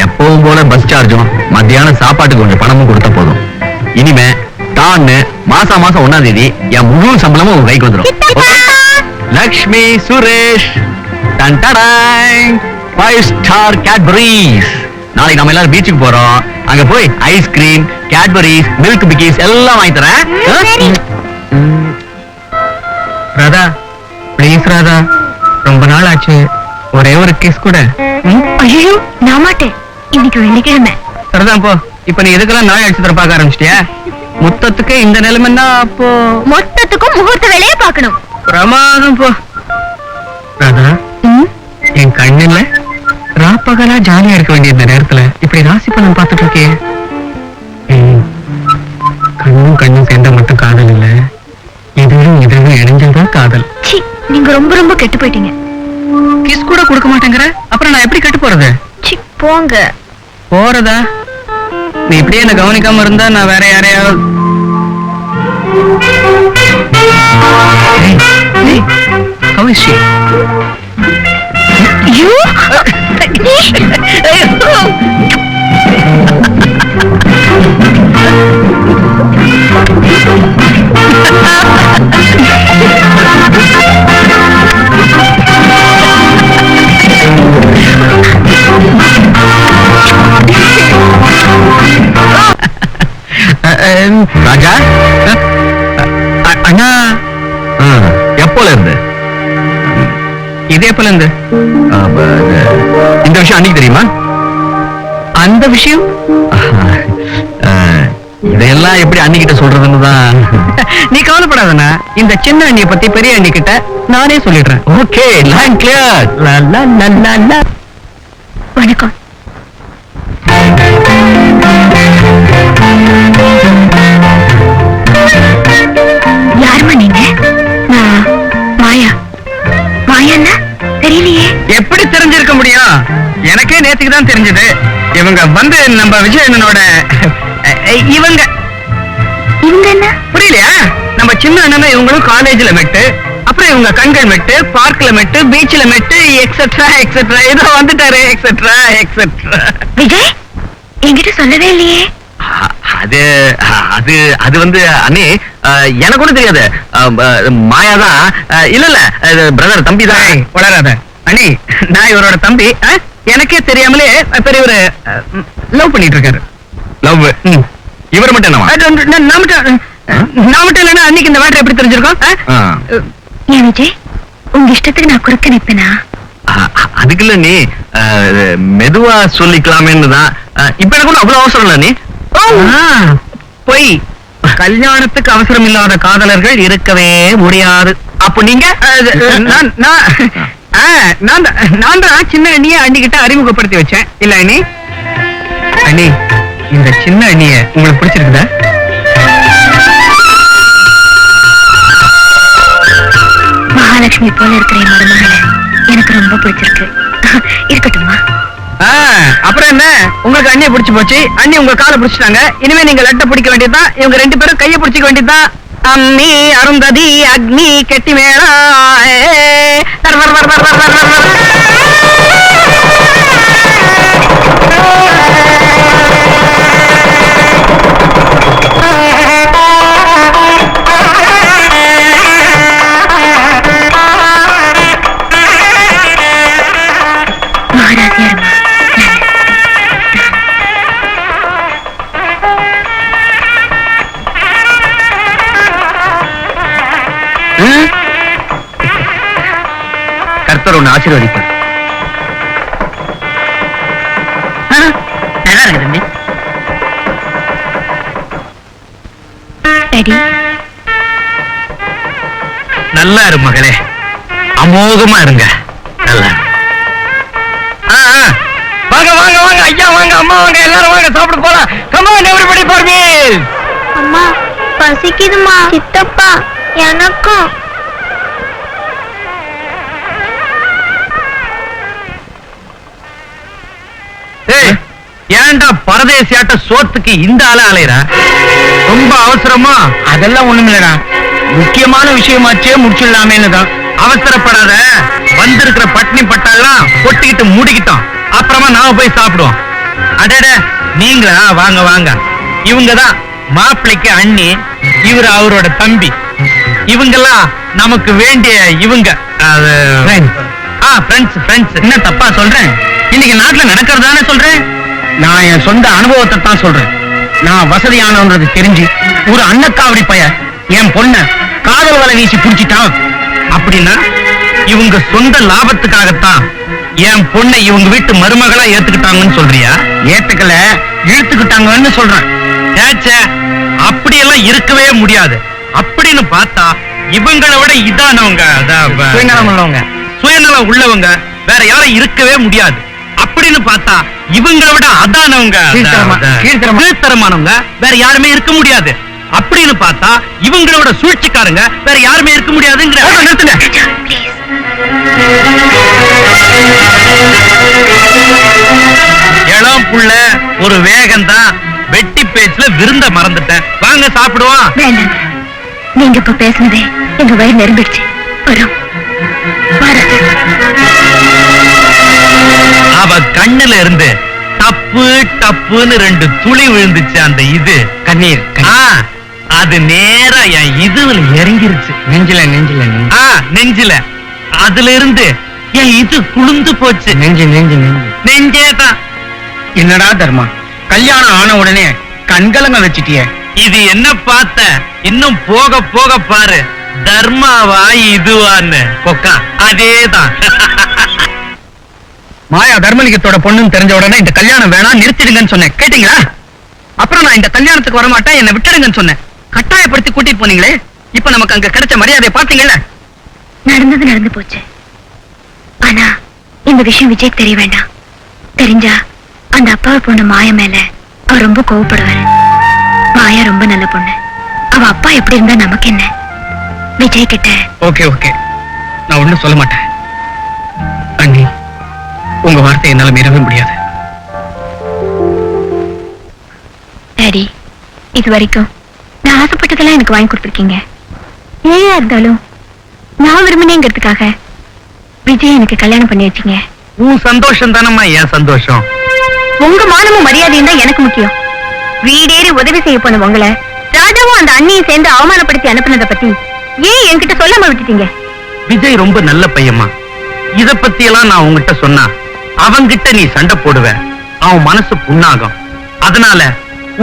எப்பவும் போல பஸ் சார்ஜும் மத்தியானம் சாப்பாட்டுக்கு கொஞ்சம் பணமும் கொடுத்தா போதும். இனிமே டான்னு மாசம் 1ஆம் தேதி என் முழு சம்பளமும் உங்க கைக்கு வந்துடும். லக்ஷ்மி சுரேஷ் டன் டடாய் 5 ஸ்டார் கேட்பரிஸ். நாளைக்கு நம்ம எல்லாரும் பீச்சுக்கு போறோம். அங்க போய் ஐஸ்கிரீம், கேட்பரிஸ், மில்க் பிக்கீஸ் எல்லாம் வாங்கி தரேன். ராதா ப்ளீஸ் ராதா, ரொம்ப நாள் ஆச்சு, ஒரே ஒரு கிஸ் கூட. ஐயோ நான் மாட்டேன், இன்னைக்கு வெள்ளிக்கிழமை. சரிதான் போ. இப்ப நீ இதுக்கெல்லாம் நாய் அடிச்சு தர பார்க்க ஆரம்பிச்சிட்டியா? முத்தத்துக்கு இந்த நிலைமைன்னா அப்போ மொத்தத்துக்கும் முகூர்த்த வேலையை பார்க்கணும். பிரமாதம் போ. ராதா, என் கண்ணுல ராப்பகலா ஜாலியா இருக்க வேண்டிய இந்த நேரத்துல இப்படி ராசி பலன் பார்த்துட்டு இருக்கே. கண்ணும் கண்ணும் சேர்ந்தா மட்டும் காதல் இல்ல, இதுவும் இதுவும் இணைஞ்சதுதான் காதல். சி, நீங்க ரொம்ப ரொம்ப கெட்டு போயிட்டீங்க. கிஸ் கூட கொடுக்க மாட்டேங்கிற, அப்புறம் நான் எப்படி கெட்டு போறது? சி போங்க. போறதா? நீ இப்படியே என்ன கவனிக்காம இருந்தா நான் வேற யாரையாவது. How is she? You? ராஜா, அண்ணா எப்போல இருந்து? இதே போல இருந்து. இந்த விஷயம் அன்னைக்கு தெரியுமா? அந்த விஷயம் இதையெல்லாம் எப்படி அன்னிக்கிட்ட சொல்றதுன்னு தான். நீ கவலைப்படாதண்ணா, இந்த சின்ன அண்ணிய பத்தி பெரிய அண்ணி கிட்ட நானே சொல்லிடுறேன். Okay, line clear. வணக்கம். யாருமா நீங்க? நான் மாயா. மாயான்னா தெரியலையே. எப்படி தெரிஞ்சிருக்க முடியும்? எனக்கே நேத்துக்கு தான் தெரிஞ்சது. இவங்க வந்து நம்ம விஜய் அண்ணனோட இவங்க இவங்க என்ன புரியலையா? நம்ம சின்ன அண்ணன் இவங்களும் காலேஜ்ல மெட்டு, அப்புறம் இவங்க கண்கள் மெட்டு, பார்க்ல மெட்டு, பீச்ல மெட்டு, எக்ஸெட்ரா எக்ஸெட்ரா. ஏதோ வந்துட்டாரு எக்ஸெட்ரா எக்ஸெட்ரா. விஜய் என்கிட்ட சொல்லவே இல்லையே. அது அது அது வந்து அண்ணே, எனக்கு ஒண்ணும் தெரியாது. மாயாதான். இல்ல இல்ல, பிரதர் தம்பி தான். வளராத அண்ணி, நான் இவரோட தம்பி. எனக்கே தெரியாமலே பெரியவர் லவ் பண்ணிட்டு இருக்காரு. லவ்? இவர் மட்டும் என்னவா? நான் மட்டும் இல்லைன்னா அன்னைக்கு இந்த மேட்டர் எப்படி தெரிஞ்சிருக்கோம்? ஏன் விஜய், உங்க இஷ்டத்துக்கு நான் குறுக்க நிப்பேனா? அதுக்கு இல்ல நீ, மெதுவா சொல்லிக்கலாமேன்னு தான். இப்ப எனக்கு ஒன்றும் அவ்வளவு அவசரம் இல்ல நீ. போய் கல்யாணத்துக்கு அவசரம் இல்லாத காதலர்கள் இருக்கவே முடியாது. அப்ப நீங்க? நான் தான் சின்ன அண்ணிய அண்ணிக்கிட்ட அறிமுகப்படுத்தி வச்சேன் இல்ல அண்ணி? அண்ணி, இந்த சின்ன அண்ணிய உங்களுக்கு பிடிச்சிருக்குதா? மகாலட்சுமி போல இருக்கிற என் மருமகளை எனக்கு ரொம்ப பிடிச்சிருக்கு. இருக்கட்டுமா? அப்புறம் என்ன, உங்களுக்கு அண்ணிய பிடிச்சு போச்சு, அண்ணி உங்க காலை பிடிச்சிட்டாங்க. இனிமே நீங்க லட்ட பிடிக்க வேண்டியதுதான். இவங்க 2 பேரும் கைய பிடிச்சிக்க வேண்டியதுதான். அம்மி அருந்ததி அக்னி கெட்டி மேளா. கர்த்தர் ஒண்ணு ஆசீர்வதிப்பார். நல்லா இருக்கு தம்பி. டாடி, நல்லா இரு மகளே, அமோகமா இருங்க. நல்லா வாங்க வாங்க வாங்க, ஐயா வாங்க, அம்மா வாங்க, எல்லாரும் வாங்க, சாப்பிட போலாம். Come on everybody for meal. அம்மா பசிக்குதுமா. சித்தப்பா எனக்கும். ஏய், ஏன்டா பரதேசியாட்ட சோத்துக்கு இந்த ஆள அலையற? ரொம்ப அவசரமா? அதெல்லாம் ஒண்ணுமில்லடா, முக்கியமான விஷயமாச்சே முடிச்சிடலாமேன்னு தான். அவசரப்படாத. வந்திருக்கிற பட்னி பட்டாலாம் கொட்டிக்கிட்டு மூடிக்கிட்டோம். அப்புறமா நாம போய் சாப்பிடுவோம். அடட, நீங்களா? வாங்க வாங்க. இவங்கதான் மாப்பிள்ளைக்கு அண்ணி, இவரு அவரோட தம்பி. இவங்கெல்லாம் நமக்கு வேண்டிய இவங்க. ஃப்ரெண்ட்ஸ். என்ன தப்பா சொல்றேன்? இன்னைக்கு நாட்டுல நடக்கிறதானே சொல்றேன். நான் என் சொந்த அனுபவத்தை தான் சொல்றேன். நான் வசதியானவன்றது தெரிஞ்சு ஒரு அன்னக்காவடி பைய என் பொண்ண காதல் வலை வீசி புடிச்சிட்டான். அப்படின்னா இவங்க சொந்த லாபத்துக்காகத்தான் என் பொண்ணை இவங்க வீட்டு மருமகளா ஏத்துக்கிட்டாங்கன்னு சொல்றியா? ஏத்துக்கல, இழுத்துக்கிட்டாங்கன்னு சொல்றேன். ஏச்சே, அப்படியெல்லாம் இருக்கவே முடியாது. அப்படின்னு பார்த்தா இவங்களை விட இதானவங்க, சுயநலம் உள்ளவங்க, சுயநலம் உள்ளவங்க வேற யாரும் இருக்கவே முடியாது. அப்படின்னு பார்த்தா இவங்களை விட அதானவங்க, கீழ்த்தரமானவங்க வேற யாருமே இருக்க முடியாது. அப்படின்னு பார்த்தா இவங்களோட சூழ்ச்சிக்காரங்க வேற யாருமே இருக்க முடியாதுங்கிற. இளம் புள்ள ஒரு வேகம்தான். வெட்டி பேச்சுல விருந்த மறந்துட்டேன். வாங்க சாப்பிடுவோம். வேண்டாம், நீங்க இப்ப பேசுனதே எங்க வயிறு நிரம்பிடுச்சு. வரும். அவ கண்ணுல இருந்து டப்பு டப்புன்னு 2 துளி விழுந்துச்சு. அந்த இது கண்ணீர். அது நேரா என் இதுல இறங்கிருச்சு. நெஞ்சில. அதுல இருந்து என் இது குளிந்து போச்சு. நெஞ்சேதான். என்னடா தர்மா, கல்யாணம் ஆன உடனே கண்கலங்க வச்சிட்டிய. இது என்ன பார்த்த? இன்னும் போக போக பாரு, தர்மாவா இதுவான்னு. கொக்கா அதேதான். மாயா தர்மலிங்கத்தோட பொண்ணுன்னு தெரிஞ்ச உடனே இந்த கல்யாணம் வேணாம், நிறுத்திடுங்கன்னு சொன்னேன். கேட்டீங்களா? அப்புறம் நான் இந்த கல்யாணத்துக்கு வர மாட்டேன், என்னை விட்டுடுங்கன்னு சொன்னேன். கட்டாயப்படுத்தி கூட்டிட்டு போனீங்களே. இப்ப நமக்கு அங்க கிடைச்ச மரியாதையை பாத்தீங்கல்ல. நடந்தது நடந்து போச்சு. ஆனா இந்த விஷயம் விஜய்க்கு தெரிய வேண்டாம். தெரிஞ்சா அந்த அப்பாவை பொண்ணு மாயா மேல அவர் ரொம்ப கோவப்படுவாரு. மாயா ரொம்ப நல்ல பொண்ணு. அவ அப்பா எப்படி இருந்தா நமக்கு என்ன? விஜய் கிட்ட. ஓகே, நான் ஒண்ணும் சொல்ல மாட்டேன். அண்ணி, உங்க வார்த்தை என்னால மீறவே முடியாது. டாடி, இது வரைக்கும் நான் ஆசைப்பட்டதெல்லாம் எனக்கு வாங்கி கொடுத்துருக்கீங்க. ஏயா இருந்தாலும் நான் விரும்பினேங்கிறதுக்காக விஜய் எனக்கு கல்யாணம் பண்ணி வச்சீங்க. உன் சந்தோஷம் தானம்மா என் சந்தோஷம். உங்க மானமும் மரியாதையும் தான் எனக்கு முக்கியம். வீடேறி உதவி செய்ய போன உங்களை ராஜாவும் அந்த அண்ணியும் சேர்ந்து அவமானப்படுத்தி அனுப்புனதை பத்தி ஏன் என்கிட்ட சொல்லாம விட்டுட்டீங்க? விஜய் ரொம்ப நல்ல பையம்மா. இத பத்தி எல்லாம் நான் உங்ககிட்ட சொன்னா அவங்கிட்ட நீ சண்டை போடுவ, அவன் மனசு புண்ணாகும். அதனால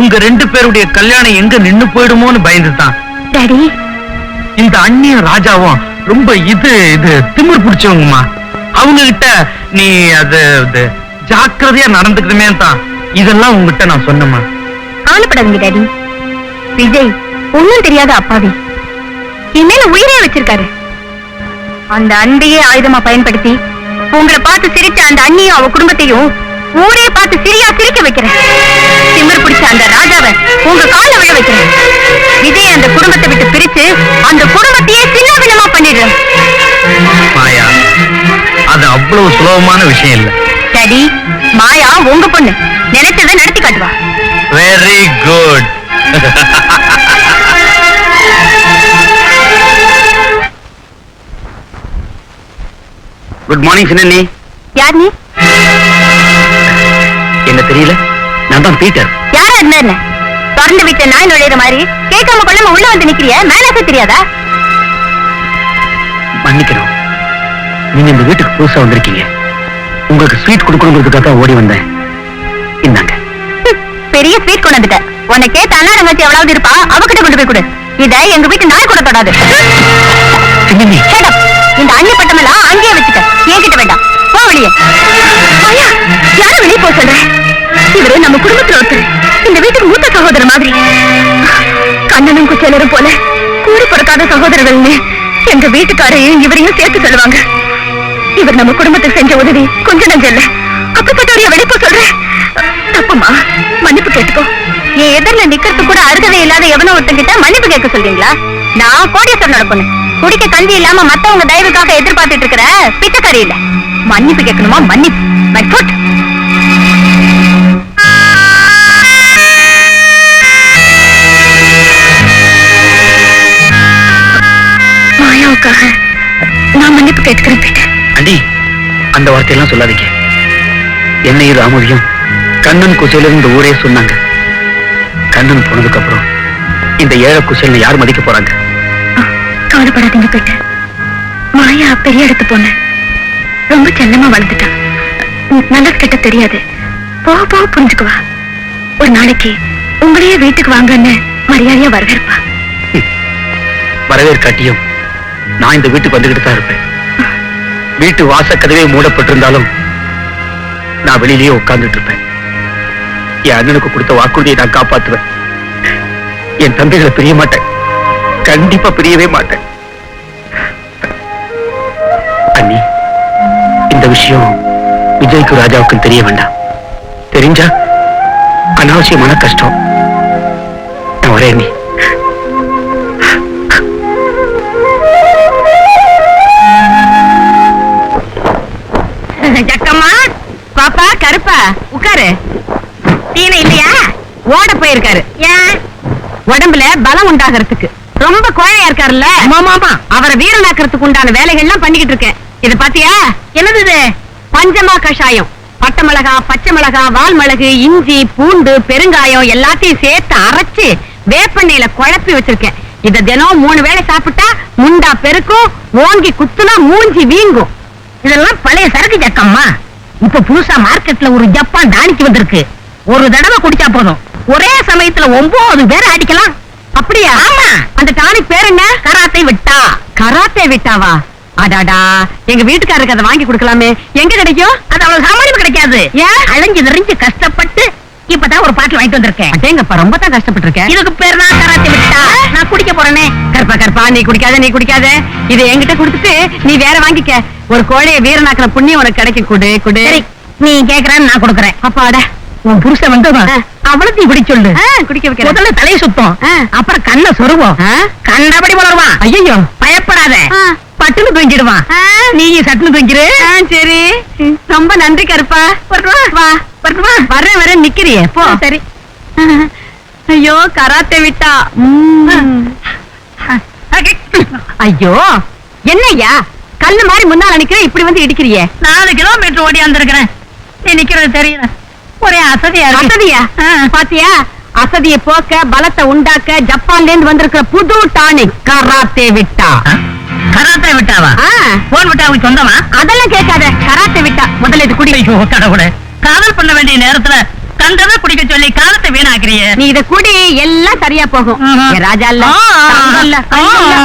உங்க 2 பேருடைய கல்யாணம் எங்க நின்னு போயிடுமோன்னு பயந்துதான். டாடி, இந்த அண்ணியும் ராஜாவும் ரொம்ப இது திமிர் பிடிச்சவங்கம்மா. அவங்க கிட்ட நீ அது ஜாக்கிரதையா நடந்துக்கணுமே தான் இதெல்லாம் உங்ககிட்ட நான் சொன்னேம்மா. கவலைப்படாதீங்க டாடி. விஜய் ஒண்ணும் தெரியாத அப்பாவி என் மேல உயிரே வச்சிருக்காரு. அந்த அண்டையே ஆயுதமா பயன்படுத்தி உங்களை பார்த்து சிரிச்ச அந்த அண்ணியும் அவ குடும்பத்தையும் ஊரே பார்த்து சிரிக்க வைக்கிறேன். திமிர் பிடிச்ச அந்த ராஜாவை உங்க கால விழ வைக்கிறேன். விஜய் அந்த குடும்பத்தை விட்டு பிரிச்சு அந்த குடும்பத்தையே சின்ன பின்னமா பண்ணிடுறேன். மாயா, அது அவ்வளவு சுலபமான விஷயம் இல்ல. டாடி, மாயா உங்க பொண்ணு, நினைச்சதை நடத்தி காட்டுவா. Very good. Good morning Chinni. யார் நீ? என்ன தெரியல? நான் தான் பீட்டர். யாரா இருந்தா என்ன? திறந்து விட்ட நாய் நுழையிற மாதிரி கேட்காம கொள்ளாம உள்ள வந்து நிக்கிறிய, மேனேஜர் தெரியாதா? மன்னிக்கணும், நீங்க இந்த வீட்டுக்கு புதுசா வந்திருக்கீங்க. உங்களுக்கு ஸ்வீட் கொடுக்கணுங்கிறதுக்காக ஓடி வந்தேன். இந்தாங்க. பெரிய ஸ்வீட் கொண்டு வந்துட்ட. உன்னை கேட்ட அண்ணா தங்கச்சி எவ்வளவு இருப்பா, அவகிட்ட கொண்டு போய் கொடு. இத எங்க வீட்டு நாய் கூட தொடாது. இந்த அண்ணி பட்டமெல்லாம் அங்கேயே வச்சுக்க, என்கிட்ட வேண்டாம். போ வெளியே. யார வெளியே போக சொல்ற? இவரு நம்ம குடும்பத்துல ஒருத்தர், இந்த வீட்டுக்கு மூத்த சகோதரர் மாதிரி. கண்ணனும் குச்சலரும் போல கூறி பிறக்காத சகோதரர்கள்னு எங்க வீட்டுக்காரையும் இவரையும் சேர்த்து சொல்லுவாங்க. இவர் நம்ம குடும்பத்துக்கு செஞ்ச உதவி கொஞ்சம் நஞ்சம் இல்ல. அப்படிப்பட்டவரைய வெளிப்போ சொல்ற? தப்புமா, மன்னிப்பு கேட்டுக்கோ. என் எதிரில நிக்கிறது கூட அருகதை இல்லாத எவனோ ஒருத்தங்கிட்ட மன்னிப்பு கேட்க சொல்றீங்களா? நான் கோடீஸ்வரனோட பொண்ணு. குடிக்க கல்வி இல்லாம மத்தவங்க தயவுக்காக எதிர்பார்த்துட்டு இருக்கிற பிச்சைக்காரி இல்ல. மன்னிப்பு கேட்கணுமா? மன்னிப்பு. My foot. மாயாவுக்காக நான் மன்னிப்பு கேட்கிறேன் பீட்டர். அண்டி, அந்த வார்த்தையெல்லாம் சொல்லாதீங்க. என்னையும் ராமதியும் கண்ணன் குசையில இந்த ஊரே சொன்னாங்க. கண்ணன் போனதுக்கு அப்புறம் இந்த ஏழை குசையில யார் மதிக்க போறாங்க? கவலைப்படாதீங்க பீட்டர். மாயா பெரிய இடத்து பொண்ணு. ரொம்ப செல்லமா வளர்ந்துட்டா. நல்லது கெட்ட தெரியாது. போக போக புரிஞ்சுக்குவா. ஒரு நாளைக்கு உங்களையே வீட்டுக்கு வாங்கன்னு மரியாதையா வரவேற்பா. வரவேற்காட்டியும் நான் இந்த வீட்டுக்கு வந்துகிட்டு தான் இருப்பேன். வீட்டு வாசக்கதவே மூடப்பட்டிருந்தாலும் நான் வெளியிலேயே உட்கார்ந்துட்டு இருப்பேன். என் அண்ணனுக்கு கொடுத்த வாக்குறுதியை நான் காப்பாத்துவேன். என் தம்பிகளை பிரிய மாட்டேன். கண்டிப்பா பிரியவே மாட்டேன். அண்ணி, இந்த விஷயம் விஜய்க்கு ராஜாவுக்கும் தெரிய வேண்டாம். தெரிஞ்சா அனாவசியமான கஷ்டம். நான் வரேன் அண்ணி. ஜக்கம்மா, பாப்பா, கருப்பா, உட்காரு. தீனை இல்லையா? ஓட போயிருக்காரு. ஏன்? உடம்புல பலம் உண்டாகிறதுக்கு. ரொம்ப கோழையா இருக்காருல்ல, அவரை வீரனாக்கிறதுக்கு உண்டான வேலைகள்லாம் பண்ணிக்கிட்டு இருக்கேன். இத பாத்தியா? என்னது இது? பஞ்சமா கஷாயம். பட்டை மிளகா, பச்சை மிளகா, வால் மிளகு, இஞ்சி, பூண்டு, பெருங்காயம் எல்லாத்தையும் சேர்த்து அரைச்சு வேப்பெண்ணெயில குழப்பி வச்சிருக்கேன். இத தினம் 3 வேளை சாப்பிட்டா முண்டா பெருக்கும், ஓங்கி குத்துனா மூஞ்சி வீங்கும். இதெல்லாம் பழைய சரக்கு ஜக்கம்மா. இப்ப புதுசா மார்க்கெட்ல ஒரு ஜப்பான் டானிக்கு வந்திருக்கு. ஒரு தடவை குடிச்சா போதும், ஒரே சமயத்துல 9 பேரை அடிக்கலாம். அப்படியா? ஆமா. அந்த டானிக் பேர் என்ன? கராத்தே விட்டா. கராத்தே விட்டாவா? அடாடா, எங்க வீட்டுக்காரருக்கு அதை வாங்கி கொடுக்கலாமே. எங்க கிடைக்கும்? அது அவ்வளவு சாமானியம் கிடைக்காது. ஏன்? அலைஞ்சு நிறைஞ்சு கஷ்டப்பட்டு இப்பதான் ஒரு பாட்டில் வாங்கிட்டு வந்திருக்கேன். அடேங்கப்பா, ரொம்ப தான் கஷ்டப்பட்டு இருக்கேன். இதுக்கு பேர் தான் கராத்தே விட்டா. நான் குடிக்க போறேனே. கற்பா கற்பா, நீ குடிக்காத, நீ குடிக்காத. இதை என்கிட்ட கொடுத்துட்டு நீ வேற வாங்கிக்க. ஒரு கோழைய வீரனாக்கின புண்ணியம் உனக்கு கிடைக்கும். குடு குடு. சரி, நீ கேக்குறேன்னு நான் கொடுக்கறேன். அப்பாடா, உன் புருஷன் வந்து அவ்வளவு இப்படி சொல்லு. குடிக்க வைக்கிறேன். முதல்ல தலையை சுத்தம், ஆ. அப்புறம் கண்ணை சொருவோம், கண்டபடி வளருவான். ஐயோ, பயப்படாத, ஆ. பட்டுன்னு தூங்கிடுவான். நீ சட்டுன்னு தூங்கிரு. சரி, ரொம்ப நன்றி கருப்பா. வா, வரேன் வரேன் நிக்கிறியே, போ. சரி. ஐயோ, கராத்தே விட்டா. ஐயோ, என்னய்யா கல்லு மாதிரி முன்னால நிக்கிற, இப்படி வந்து இடிக்கிறியே? 4 கிலோமீட்டர் ஓடியாந்துருக்கிறேன். நீ நிக்கிறது தெரியல, ஒரே அசதியா இருக்கு. அசதியா? பாத்தியா, அசதியை போக்க பலத்தை உண்டாக்க ஜப்பான்ல இருந்து வந்திருக்கிற புது டானிக் கராத்தே விட்டா. கராத்தே விட்டாவா? போன் விட்டாவுக்கு சொந்தமா? அதெல்லாம் கேட்காத, கராத்தே விட்டா. முதல்ல இது குடி. ஐயோ கடவுளே, காதல் பண்ண வேண்டிய நேரத்துல கண்டதை குடிக்க சொல்லி காலத்தை வீணாக்குறிய. நீ இத குடி, எல்லாம் சரியா போகும். ஏ ராஜா இல்ல, தங்கம் இல்ல, கல்லம் இல்ல.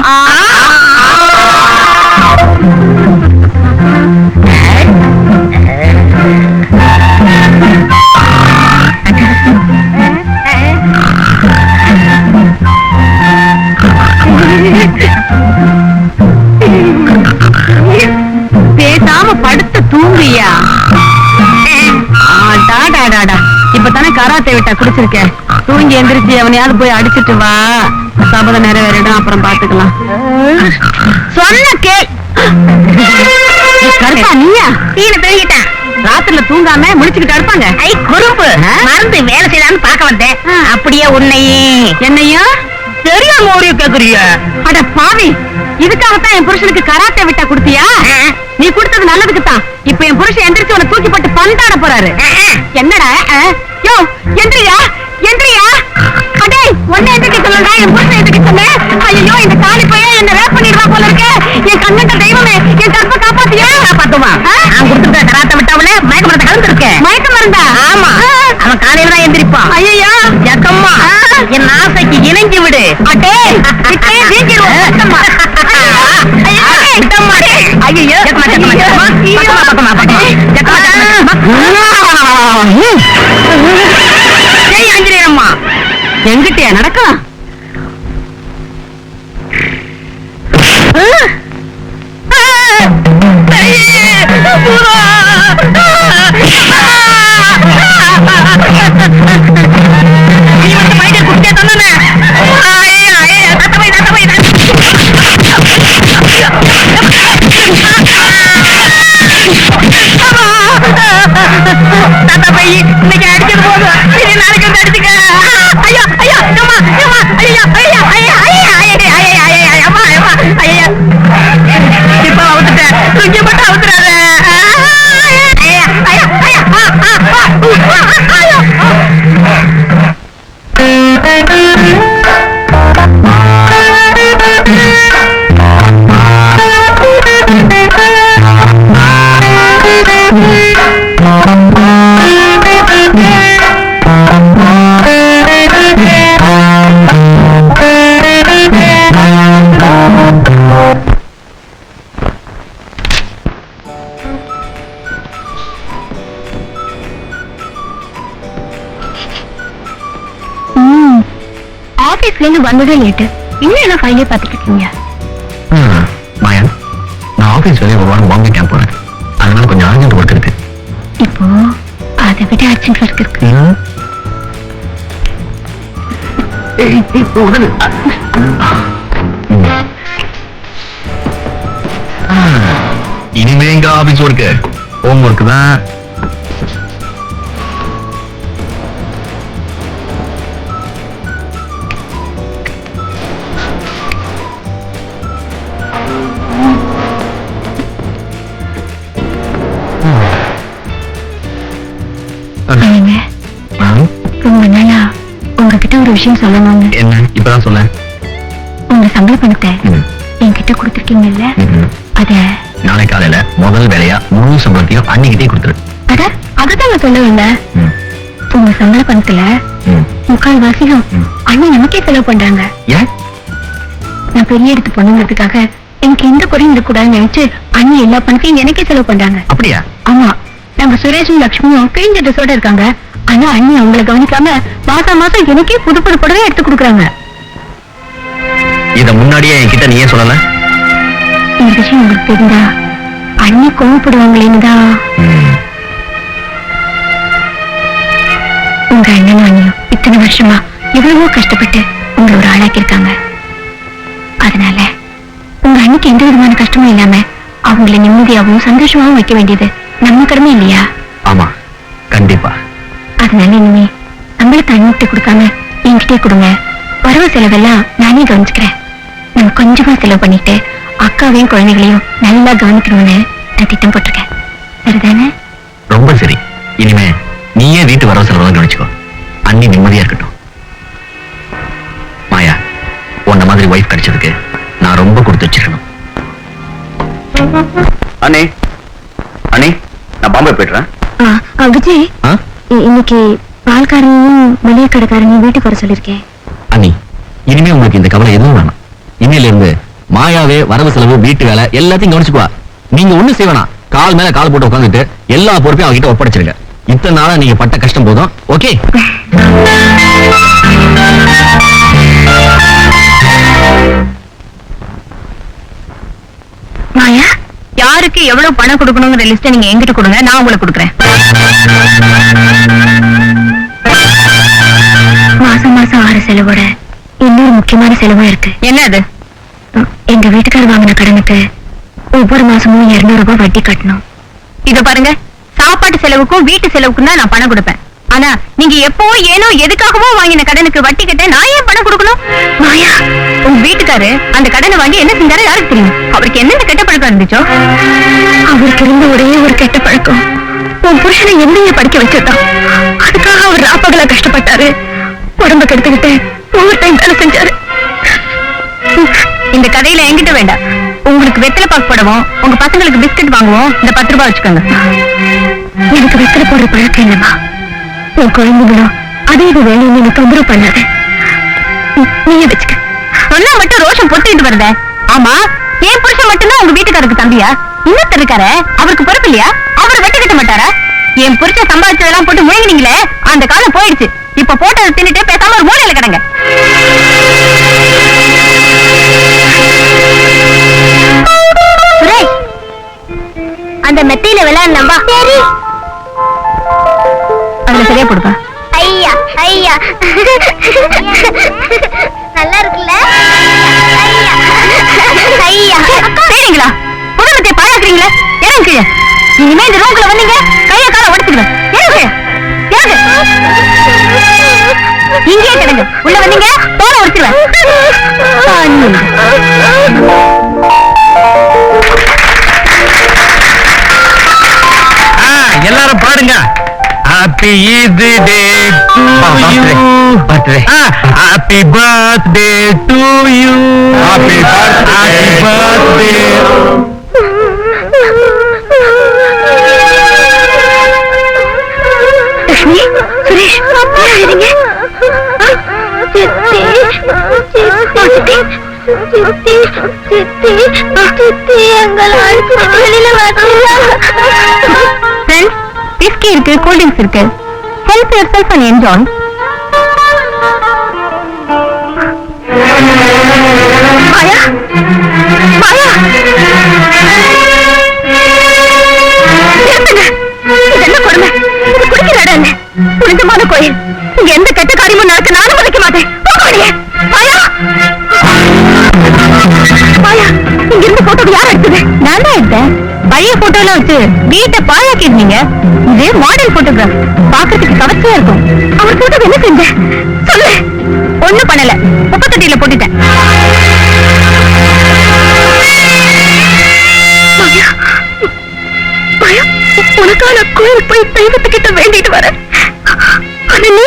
பேசாம படுத்து தூங்குயா. இப்பதானே கராத்தே விட்டா குடிச்சிருக்கேன். தூங்கி எந்திரிச்சு அவனையாவது போய் அடிச்சிட்டு வா. சபதம் நிறைவேறிடும், அப்புறம் பாத்துக்கலாம். சொன்ன கேள். கருப்பா, நீயா? தீனை பெருகிட்டேன். ராத்திரில தூங்காம முடிச்சுக்கிட்டு அடுப்பாங்க. ஐ குறும்பு, மறந்து வேலை செய்யலான்னு பார்க்க வந்தேன். அப்படியே உன்னையே என்னையும் தெரியாம ஓடிய கேக்குறிய. அட பாவி, இதுக்காகத்தான் என் புருஷனுக்கு கராத்தே விட்டா கொடுத்தியா? நீ கொடுத்தது நல்லதுக்கு தான். இப்ப என் புருஷன் எந்திரிச்சு உன்னை தூக்கி போட்டு பந்தாட போறாரு. என்னடா? யோ, எந்திரியா எந்திரியா. அடே, உன்னை எந்திரிக்க சொல்லுடா, என் புருஷன் எந்திரிக்க சொல்லு. ஐயோ, இந்த காலி பையன் என்ன ரேப் பண்ணிடுவா போல இருக்கு. என் கண்ணந்த தெய்வமே, என் கற்பை காப்பாத்தியா? காப்பாத்துவா. நான் கொடுத்துருக்க கராத்தே விட்டாவுல மயக்க மரத்தை கலந்துருக்கேன். மயக்க மருந்தா? ஆமா, அவன் காலையில தான் எந்திரிப்பான். ஐயோ ஜக்கம்மா, என் ஆசைக்கு இணைஞ்சு விடு. அடே, விட்டே வீங்கிடுவோம். விட்டம்மா. ஐயோ, எங்கிட்டயா நடக்கும்? வந்ததே லேட்டு. இன்னும் என்ன ஃபைலே பார்த்துட்டு இருக்கீங்க? மாயா, நான் ஆபீஸ் வேலையை ஒரு வாரம் பாம்பே கேம்ப் போறேன். அதனால கொஞ்சம் அர்ஜென்ட் ஒர்க் இருக்கு. இப்போ அதை விட அர்ஜென்ட் ஒர்க் இருக்கு. இனிமே எங்க ஆபீஸ் ஒர்க்கு ஹோம் ஒர்க் தான். ரொம்ப நாளா உங்ககிட்ட ஒரு விஷயம் சொல்லணும்னு. என்ன இப்பதான் சொல்ல? உங்க சம்பள பணத்தை என்கிட்ட கொடுத்துருக்கீங்கல்ல, அத நாளை காலையில முதல் வேலையா முழு சம்பளத்தையும் அன்னிக்கிட்டே கொடுத்துரு. அதுதான் நான் சொல்ல வந்தேன். உங்க சம்பள பணத்துல 3/4 அண்ணி நமக்கே செலவு பண்றாங்க. ஏன்? நான் பெரிய எடுத்து பொண்ணுங்கிறதுக்காக எனக்கு எந்த குறையும் இருக்கக்கூடாதுன்னு நினைச்சு அண்ணி எல்லா பணத்தையும் எனக்கே செலவு பண்றாங்க. அப்படியா? ஆமா, நம்ம சுரேஷும் லட்சுமியும் கிழிஞ்ச ட்ரெஸ்ஸோட இருக்காங்க. ஆனா அண்ணி அவங்கள கவனிக்காம மாசம் மாசம் எனக்கே புது புது புடவை எடுத்து கொடுக்குறாங்க. இத முன்னாடியே என்கிட்ட நீயே சொல்லல. இந்த விஷயம் உங்களுக்கு தெரிந்தா அண்ணி கோவப்படுவாங்களேன்னு தான் உங்க அண்ணனும் அண்ணியும் இத்தனை வருஷமா எவ்வளவோ கஷ்டப்பட்டு உங்களை ஒரு ஆளாக்கி இருக்காங்க. அதனால உங்க அண்ணிக்கு எந்த விதமான கஷ்டமும் இல்லாம அவங்களை நிம்மதியாகவும் சந்தோஷமாவும் வைக்க வேண்டியது நம்ம கடமை இல்லையா? ஆமா, கண்டிப்பா. அதனால இனிமே சம்பளத்தை அண்ணிட்டு கொடுக்காம என்கிட்டே கொடுங்க. வரவு செலவெல்லாம் நானே கவனிச்சுக்கிறேன். நம்ம கொஞ்சமா செலவு பண்ணிட்டு அக்காவையும் குழந்தைகளையும் நல்லா கவனிக்கணும்னு நான் திட்டம் போட்டிருக்கேன். சரிதானே? ரொம்ப சரி. இனிமே நீயே வீட்டு வரவு செலவெல்லாம் கவனிச்சுக்கோ. அண்ணி நிம்மதியா இருக்கட்டும். மாயா, உன்ன மாதிரி வைஃப் கிடைச்சதுக்கு நான் ரொம்ப கொடுத்து வச்சிருக்கணும். அண்ணே, அண்ணே, நான் பாம்பே போயிடுறேன். விஜய், இன்னைக்கு பால்காரனையும் மளிகை கடைக்காரனையும் வீட்டுக்கு வர சொல்லிருக்கேன். அண்ணி, இனிமே உங்களுக்கு இந்த கவலை எதுவும் வேணாம். இன்னையில இருந்து மாயாவே வரவு செலவு வீட்டு வேலை எல்லாத்தையும் கவனிச்சுக்குவா. நீங்க ஒண்ணு செய்வனா, கால் மேல கால் போட்டு உட்காந்துட்டு எல்லா பொறுப்பையும் அவகிட்ட ஒப்படைச்சிருங்க. இத்தனை நாளா நீங்க பட்ட கஷ்டம் போதும். ஓகே? மாயா, யாருக்கு எவ்வளவு பணம் கொடுக்கணுங்கிற லிஸ்ட நீங்க என்கிட்ட கொடுங்க, நான் உங்களுக்கு கொடுக்குறேன். மாசம் மாசம் 6 செலவோட இன்னொரு முக்கியமான செலவும் இருக்கு. என்ன அது? எங்க வீட்டுக்காரர் வாங்கின கடனுக்கு ஒவ்வொரு மாசமும் 200 ரூபாய் வட்டி கட்டணும். இத பாருங்க, சாப்பாட்டு செலவுக்கும் வீட்டு செலவுக்கும் தான் நான் பணம் கொடுப்பேன். ஆனா நீங்க எப்போ ஏனோ எதுக்காகவோ வாங்கின கடனுக்கு வட்டி கட்ட நான் ஏன் பணம் கொடுக்கணும்? மாயா, உங்க வீட்டுக்காரு அந்த கடனை வாங்கி என்ன செஞ்சாரு யாருக்கு தெரியும்? அவருக்கு என்னென்ன கெட்ட பழக்கம் இருந்துச்சோ? அவருக்கு இருந்த ஒரே ஒரு கெட்ட பழக்கம் உன் புருஷனை எம்ஏ படிக்க வச்சதுதான். அதுக்காக அவர் ராப்பகலா கஷ்டப்பட்டாரு. உடம்ப கெடுத்துக்கிட்டு ஓவர் டைம் வேலை செஞ்சாரு. இந்த கதையில என்கிட்ட வேண்டாம். உங்களுக்கு வெத்தலை பாக்கு போடவும் உங்க பசங்களுக்கு பிஸ்கட் வாங்குவோம். இந்த 10 ரூபாய் வச்சுக்கோங்க. எனக்கு வெத்தலை போடுற பழக்கம் இல்லம்மா. உன் குழந்தைங்களும் அதே இது வேலையை நீ தொந்தரவு பண்ணாத. நீயே வச்சுக்க. சொன்னா மட்டும் ரோஷம் பொத்திட்டு வருத. ஆமா, என் புருஷன் மட்டும்தான் உங்க வீட்டுக்காருக்கு தம்பியா? இன்னொருத்தர் இருக்காரு, அவருக்கு பொறுப்பு இல்லையா? அவர் வெட்டி கட்ட மாட்டாரா? என் புருஷன் சம்பாதிச்சதெல்லாம் போட்டு முழுங்கினீங்களே, அந்த காலம் போயிடுச்சு. இப்ப போட்டதை தின்னுட்டு பேசாம ஒரு மூலையில கிடங்க. சுரேஷ், அந்த மெத்தையில விளையாடலாம்பா. சரி, அதுல சரியா போடுப்பா. ஐயா ஐயா, நல்லா இருக்குல்ல? ஐயா சரிங்களா? குடும்பத்தை பாழாக்குறீங்களே, இறங்கு கீழே. இனிமே இந்த ரூம்குள்ள வந்தீங்க கைய கால உடைச்சுடுவேன். இறங்கு இறங்கு. இங்கேயே கிடங்க. உள்ள வந்தீங்க தோல உடைச்சிருவேன். எல்லாரும் பாடுங்க. ஹாப்பி இது day to you. Happy birthday to you. Happy birthday. Lakshmi, Suresh, இருங்க. விஸ்கி இருக்கு, கூல் ட்ரிங்க்ஸ் இருக்கு. Help yourself and enjoy. Maya Maya நிறுத்துங்க. இது என்ன கொடுமை? இது குடிக்கிற இடம் என்ன? புனிதமான கோயில். இங்க எந்த கெட்ட காரியமும் நடக்க நானும் மதிக்க மாட்டேன். போக வெளியே. மாயா மாயா, இங்க இருந்து போட்டோ யார் எடுத்தது? நான் தான் எடுத்தேன். பழைய போட்டோ எல்லாம் வச்சு வீட்டை பாழாக்கிருந்தீங்க. இது மாடல் போட்டோகிராஃப். பாக்கிறதுக்கு கவர்ச்சியா இருக்கும். அவர் போட்டோ என்ன செஞ்ச சொல்லு. ஒண்ணும் பண்ணல, குப்பத்தட்டியில போட்டுட்டேன். மாயா மாயா, உனக்கான கோயில் போய் தெய்வத்துக்கிட்ட வேண்டிட்டு வர. ஆனா நீ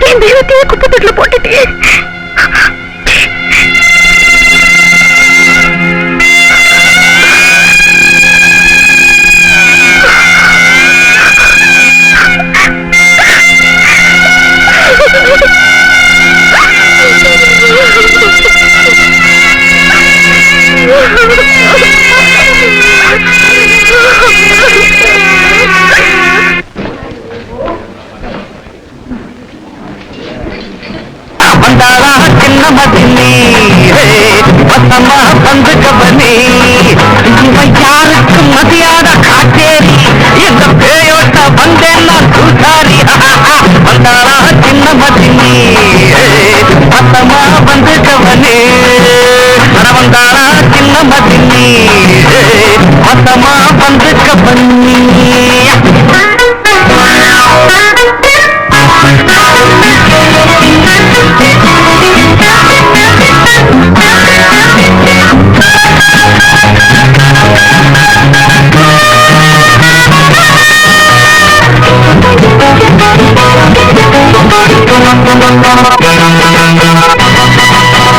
என் தெய்வத்தையே குப்பத்தட்டில போட்டுட்டே. வந்தாளா சின்ன மதினி பத்தம்மா பந்து கபனி இவன் யாருக்கு மதியாத காட்டேரி இந்த பேயோட்ட வந்தேன் நான் பூசாரி வந்தாளா சின்ன மதினி பத்தம்மா பந்து கபனி வந்தாளா சின்ன மதினி பத்தம்மா பந்து கபனி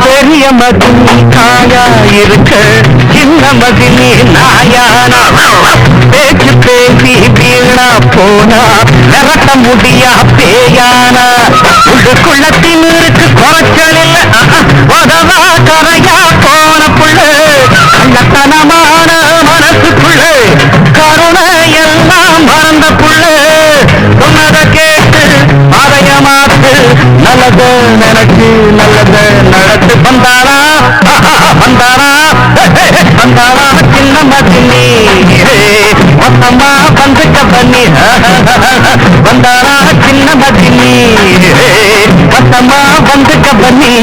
பெரிய மதினி காயா இருக்க சின்ன மதினி நாயானா பேச்சு பேசி வீணா போனா விரட்ட முடியா பேயானா உள்ளுக்குள்ள திமிருக்கு குறைச்சல் இல்ல உதவா கரையா போன புள்ள கள்ளத்தனமான மனசுக்குள்ள கருணை எல்லாம் மறந்த புள்ள சொன்னத கேட்டு அதைய மாத்து நல்லது நினைச்சு நல்லது நடத்து வந்தாளா வந்தாளா வந்தாளா சின்ன மதினி மொத்தமா வந்துக்க பண்ணி வந்தாளா சின்ன மதினி மொத்தமா வந்துக்க பண்ணி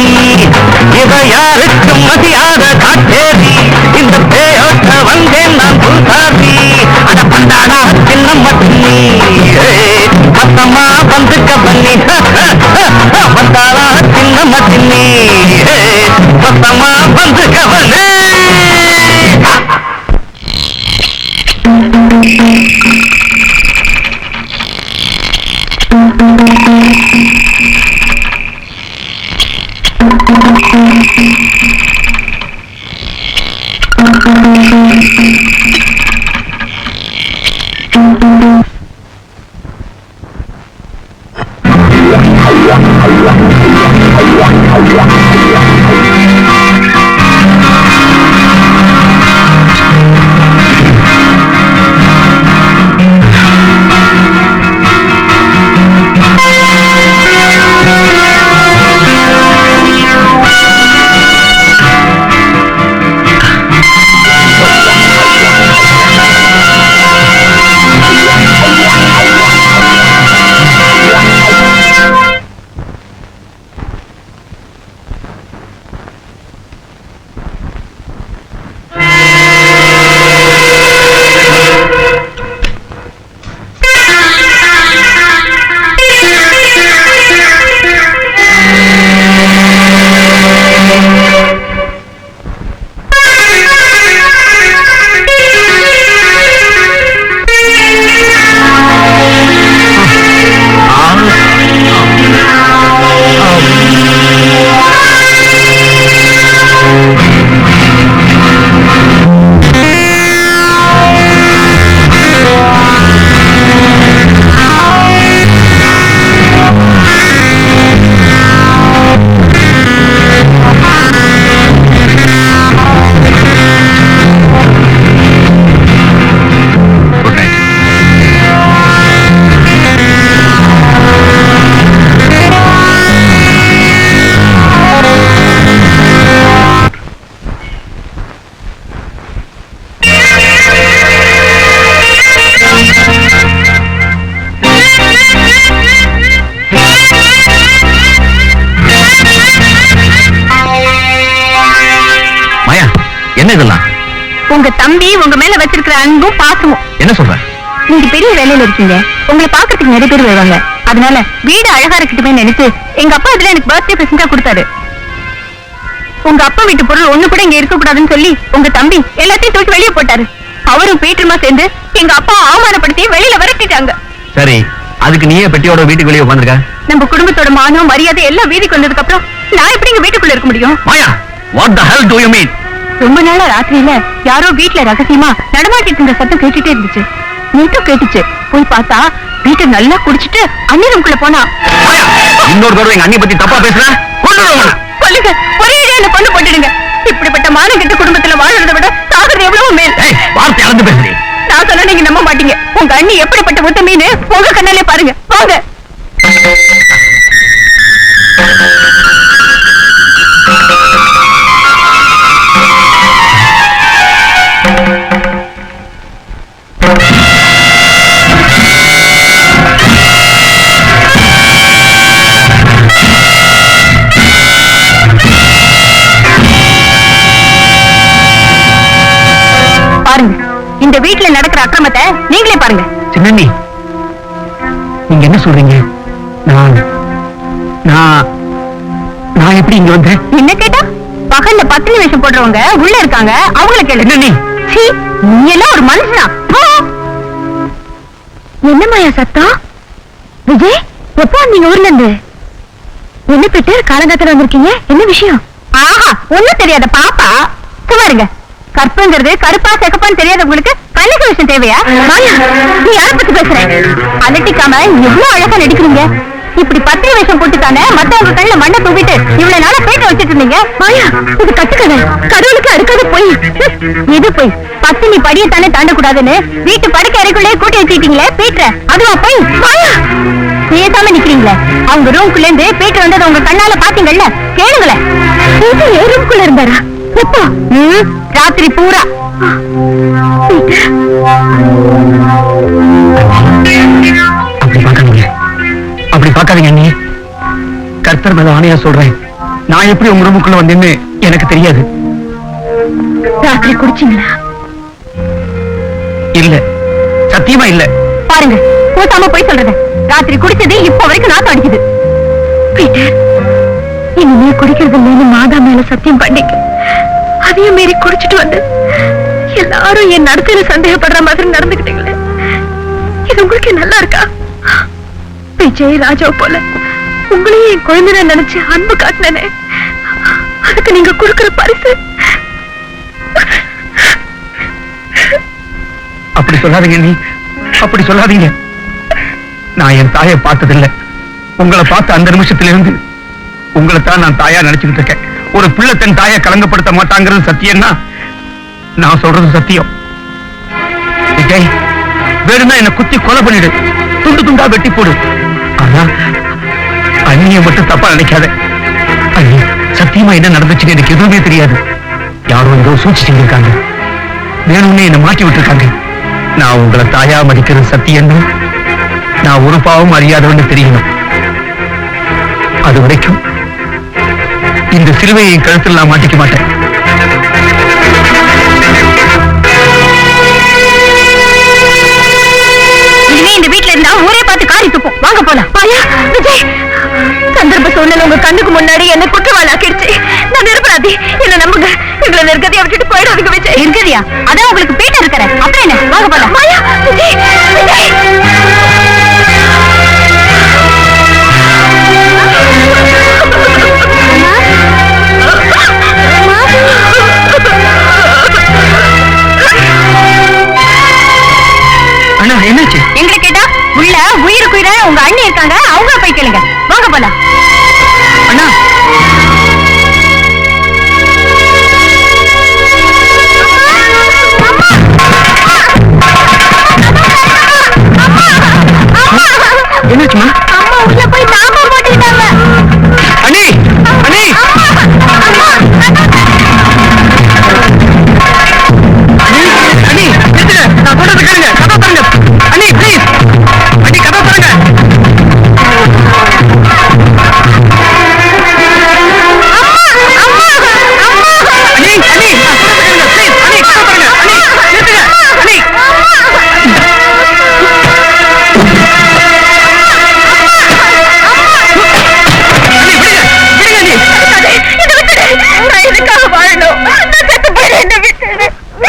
இவ யாருக்கு மதியாத காட்டேரி இந்த பேயோட்ட வந்தேன் நான் பூசாரி அட வந்தாளா சின்ன மதினி மொத்தமா வந்துக்க பண்ணி வந்தாளா சின்ன மதினி மொத்தமா வந்துக்க பண்ணி என்ன இதெல்லாம்? உங்க தம்பி உங்க மேல வச்சிருக்கிற அன்பும் பாசமும். என்ன சொல்ற? நீங்க பெரிய வேலையில இருக்கீங்க, உங்களை பாக்கிறதுக்கு நிறைய பேர் வருவாங்க. அதனால வீடு அழகா இருக்கட்டுமே நினைச்சு எங்க அப்பா இதுல எனக்கு பர்த்டே பிரசண்டா கொடுத்தாரு. உங்க அப்பா வீட்டு பொருள் ஒண்ணு கூட இங்க இருக்க கூடாதுன்னு சொல்லி உங்க தம்பி எல்லாத்தையும் தூக்கி வெளியே போட்டாரு. அவரும் பீட்டருமா சேர்ந்து எங்க அப்பா அவமானப்படுத்தி வெளியில விரட்டிட்டாங்க. சரி, அதுக்கு நீயே பெட்டியோட வீட்டுக்கு வெளியே உட்காந்துருக்க? நம்ம குடும்பத்தோட மானம் மரியாதை எல்லாம் வீதிக்கு வந்ததுக்கு அப்புறம் நான் எப்படி இங்க வீட்டுக்குள்ள இருக்க முடியும்? மாயா, what the hell do you mean? ரொம்ப நாளா ராத்திரியில யாரோ வீட்டுல ரகசியமா நடமாட்டிட்டு இருந்த சத்தம் கேட்டுட்டே இருந்துச்சு. நீட்டும் கேட்டுச்சு. போய் பார்த்தா வீட்டை நல்லா குடிச்சிட்டு அண்ணி ரூம்குள்ள போனா. மாயா, இன்னொரு தடவை எங்க அண்ணி பத்தி தப்பா பேசுற சொல்லுங்க, ஒரே என்ன கொண்டு போட்டுடுங்க. இப்படிப்பட்ட மானம் கெட்ட குடும்பத்துல வாழறதை விட சாகிறது எவ்வளவு மேல். வார்த்தை அளந்து பேசுறீ. நான் சொன்ன நீங்க நம்ப மாட்டீங்க. உங்க அண்ணி எப்படிப்பட்ட முத்த மீன் உங்க கண்ணாலே பாருங்க. வாங்க. பாருங்க, இந்த வீட்டுல நடக்கிற அக்கிரமத்தை நீங்களே பாருங்க. சின்னண்ணி, நீங்க என்ன சொல்றீங்க? நான் எப்படி இங்க வந்தேன்? என்ன கேட்டா பகல்ல பத்தினி வேஷம் போடுறவங்க உள்ள இருக்காங்க, அவங்கள கேளு. சின்னண்ணி, நீ எல்லாம் ஒரு மனுஷனா? என்னமாயா சத்தம்? விஜய், எப்போ நீங்க ஊர்ல இருந்து? என்ன பெற்று காலங்காத்துல வந்திருக்கீங்க? என்ன விஷயம்? ஆஹா, ஒண்ணும் தெரியாத பாப்பா. சும்மாருங்க. கற்பங்கிறது கருப்பா செக்கப்பான்னு தெரியாதவங்களுக்கு கண்ணுக்கு விஷயம் தேவையா? மாயா, நீ யாரை பத்தி பேசுற? அலட்டிக்காம எவ்வளவு அழகா நடிக்கிறீங்க. இப்படி பத்திரி வேஷம் போட்டுத்தானே மத்தவங்க கண்ணுல மண்ணை தூவிட்டு இவ்வளவு நாளா பேட்ட வச்சிட்டு இருந்தீங்க. மாயா, இது கட்டுக்கதை. கடவுளுக்கு அடுக்காது போய். எது போய்? பத்தினி படியத்தானே தாண்டக்கூடாதுன்னு வீட்டு படுக்கை அறைக்குள்ளே கூட்டி வச்சுட்டீங்களே பீட்ர, அதுவா போய்? மாயா, பேசாம நிக்கிறீங்களே. அவங்க ரூம்குள்ள இருந்து பீட்ரு வந்தது உங்க கண்ணால பாத்தீங்கல்ல, கேளுங்களேன். ரூம்குள்ள இருந்தாரா? எப்போ? ராத்திரி பூரா. அப்படி பார்க்காதீங்க அண்ணி. கர்த்தர் மேல ஆணையா சொல்றேன், நான் எப்படி உங்க ரூமுக்குள்ள வந்தேன்னு எனக்கு தெரியாது. ராத்திரி குடிச்சீங்களா? இல்ல, சத்தியமா இல்ல. பாருங்க, கூட்டாம போய் சொல்றது. ராத்திரி குடிச்சது இப்ப வரைக்கும் நாத்தம் அடிக்குது. பீட்டர், இனிமே குடிக்கிறது இல்லைன்னு மாதா மேல சத்தியம் பண்ணிக்க. அதையும் மீறி குடிச்சிட்டு வந்து எல்லாரும் என் நடத்தையில சந்தேகப்படுற மாதிரி நடந்துக்கிட்டீங்களே, இது உங்களுக்கு நல்லா இருக்கா? விஜய் ராஜா போல உங்களையும் என் குழந்தை நினைச்சு அன்பு காட்டினே, அதுக்கு நீங்க கொடுக்கிற பரிசு. அப்படி சொல்லாதீங்க நீ, அப்படி சொல்லாதீங்க. நான் என் தாயை பார்த்ததில்லை. உங்களை பார்த்த அந்த நிமிஷத்துல இருந்து உங்களை தான் நான் தாயா நினைச்சுக்கிட்டு இருக்கேன். ஒரு பிள்ளை தன் தாயை கலங்கப்படுத்த மாட்டாங்கிறது சத்தியம்னா நான் சொல்றது சத்தியம். விஜய், வேணும்னா என்ன குத்தி கொலை பண்ணிடு, துண்டு துண்டா வெட்டி போடு. ஆனா அண்ணியை மட்டும் தப்பா நினைக்காத. அண்ணி, சத்தியமா என்ன நடந்துச்சுன்னு எனக்கு எதுவுமே தெரியாது. யாரோ ஏதோ சூழ்ச்சி செஞ்சிருக்காங்க, வேணும்னு என்ன மாட்டி விட்டுருக்காங்க. நான் உங்களை தாயா மதிக்கிறது சத்தியம். நான் ஒரு பாவம் அறியாதவன்னு தெரியணும். அது வரைக்கும் இந்த சிலுவையை என் கழுத்தில் நான் மாட்டிக்க மாட்டேன். இனிமே இந்த வீட்டுல இருந்தா ஊரே பார்த்து காரி துப்போம். வாங்க போலாம். மாயா, விஜய், சந்தர்ப்ப சூழ்நிலை உங்க கண்ணுக்கு முன்னாடி என்ன குற்றவாளி ஆக்கிடுச்சு. நான் நிரபராதி, என்ன நம்புங்க. எங்களை நிர்கதியா விட்டுட்டு போயிடாதுங்க விஜய். நிர்கதியா? அதான் உங்களுக்கு பீட்டர் இருக்கிற. அப்புறம் என்ன? வாங்க போலாம். மாயா, விஜய், விஜய். அண்ணா, என்னாச்சு? எங்களை கேட்டா உள்ள உயிருக்குயிர உங்க அண்ணி இருக்காங்க, அவங்கள போய் கேளுங்க. வாங்க போலாம். அண்ணா, அம்மா!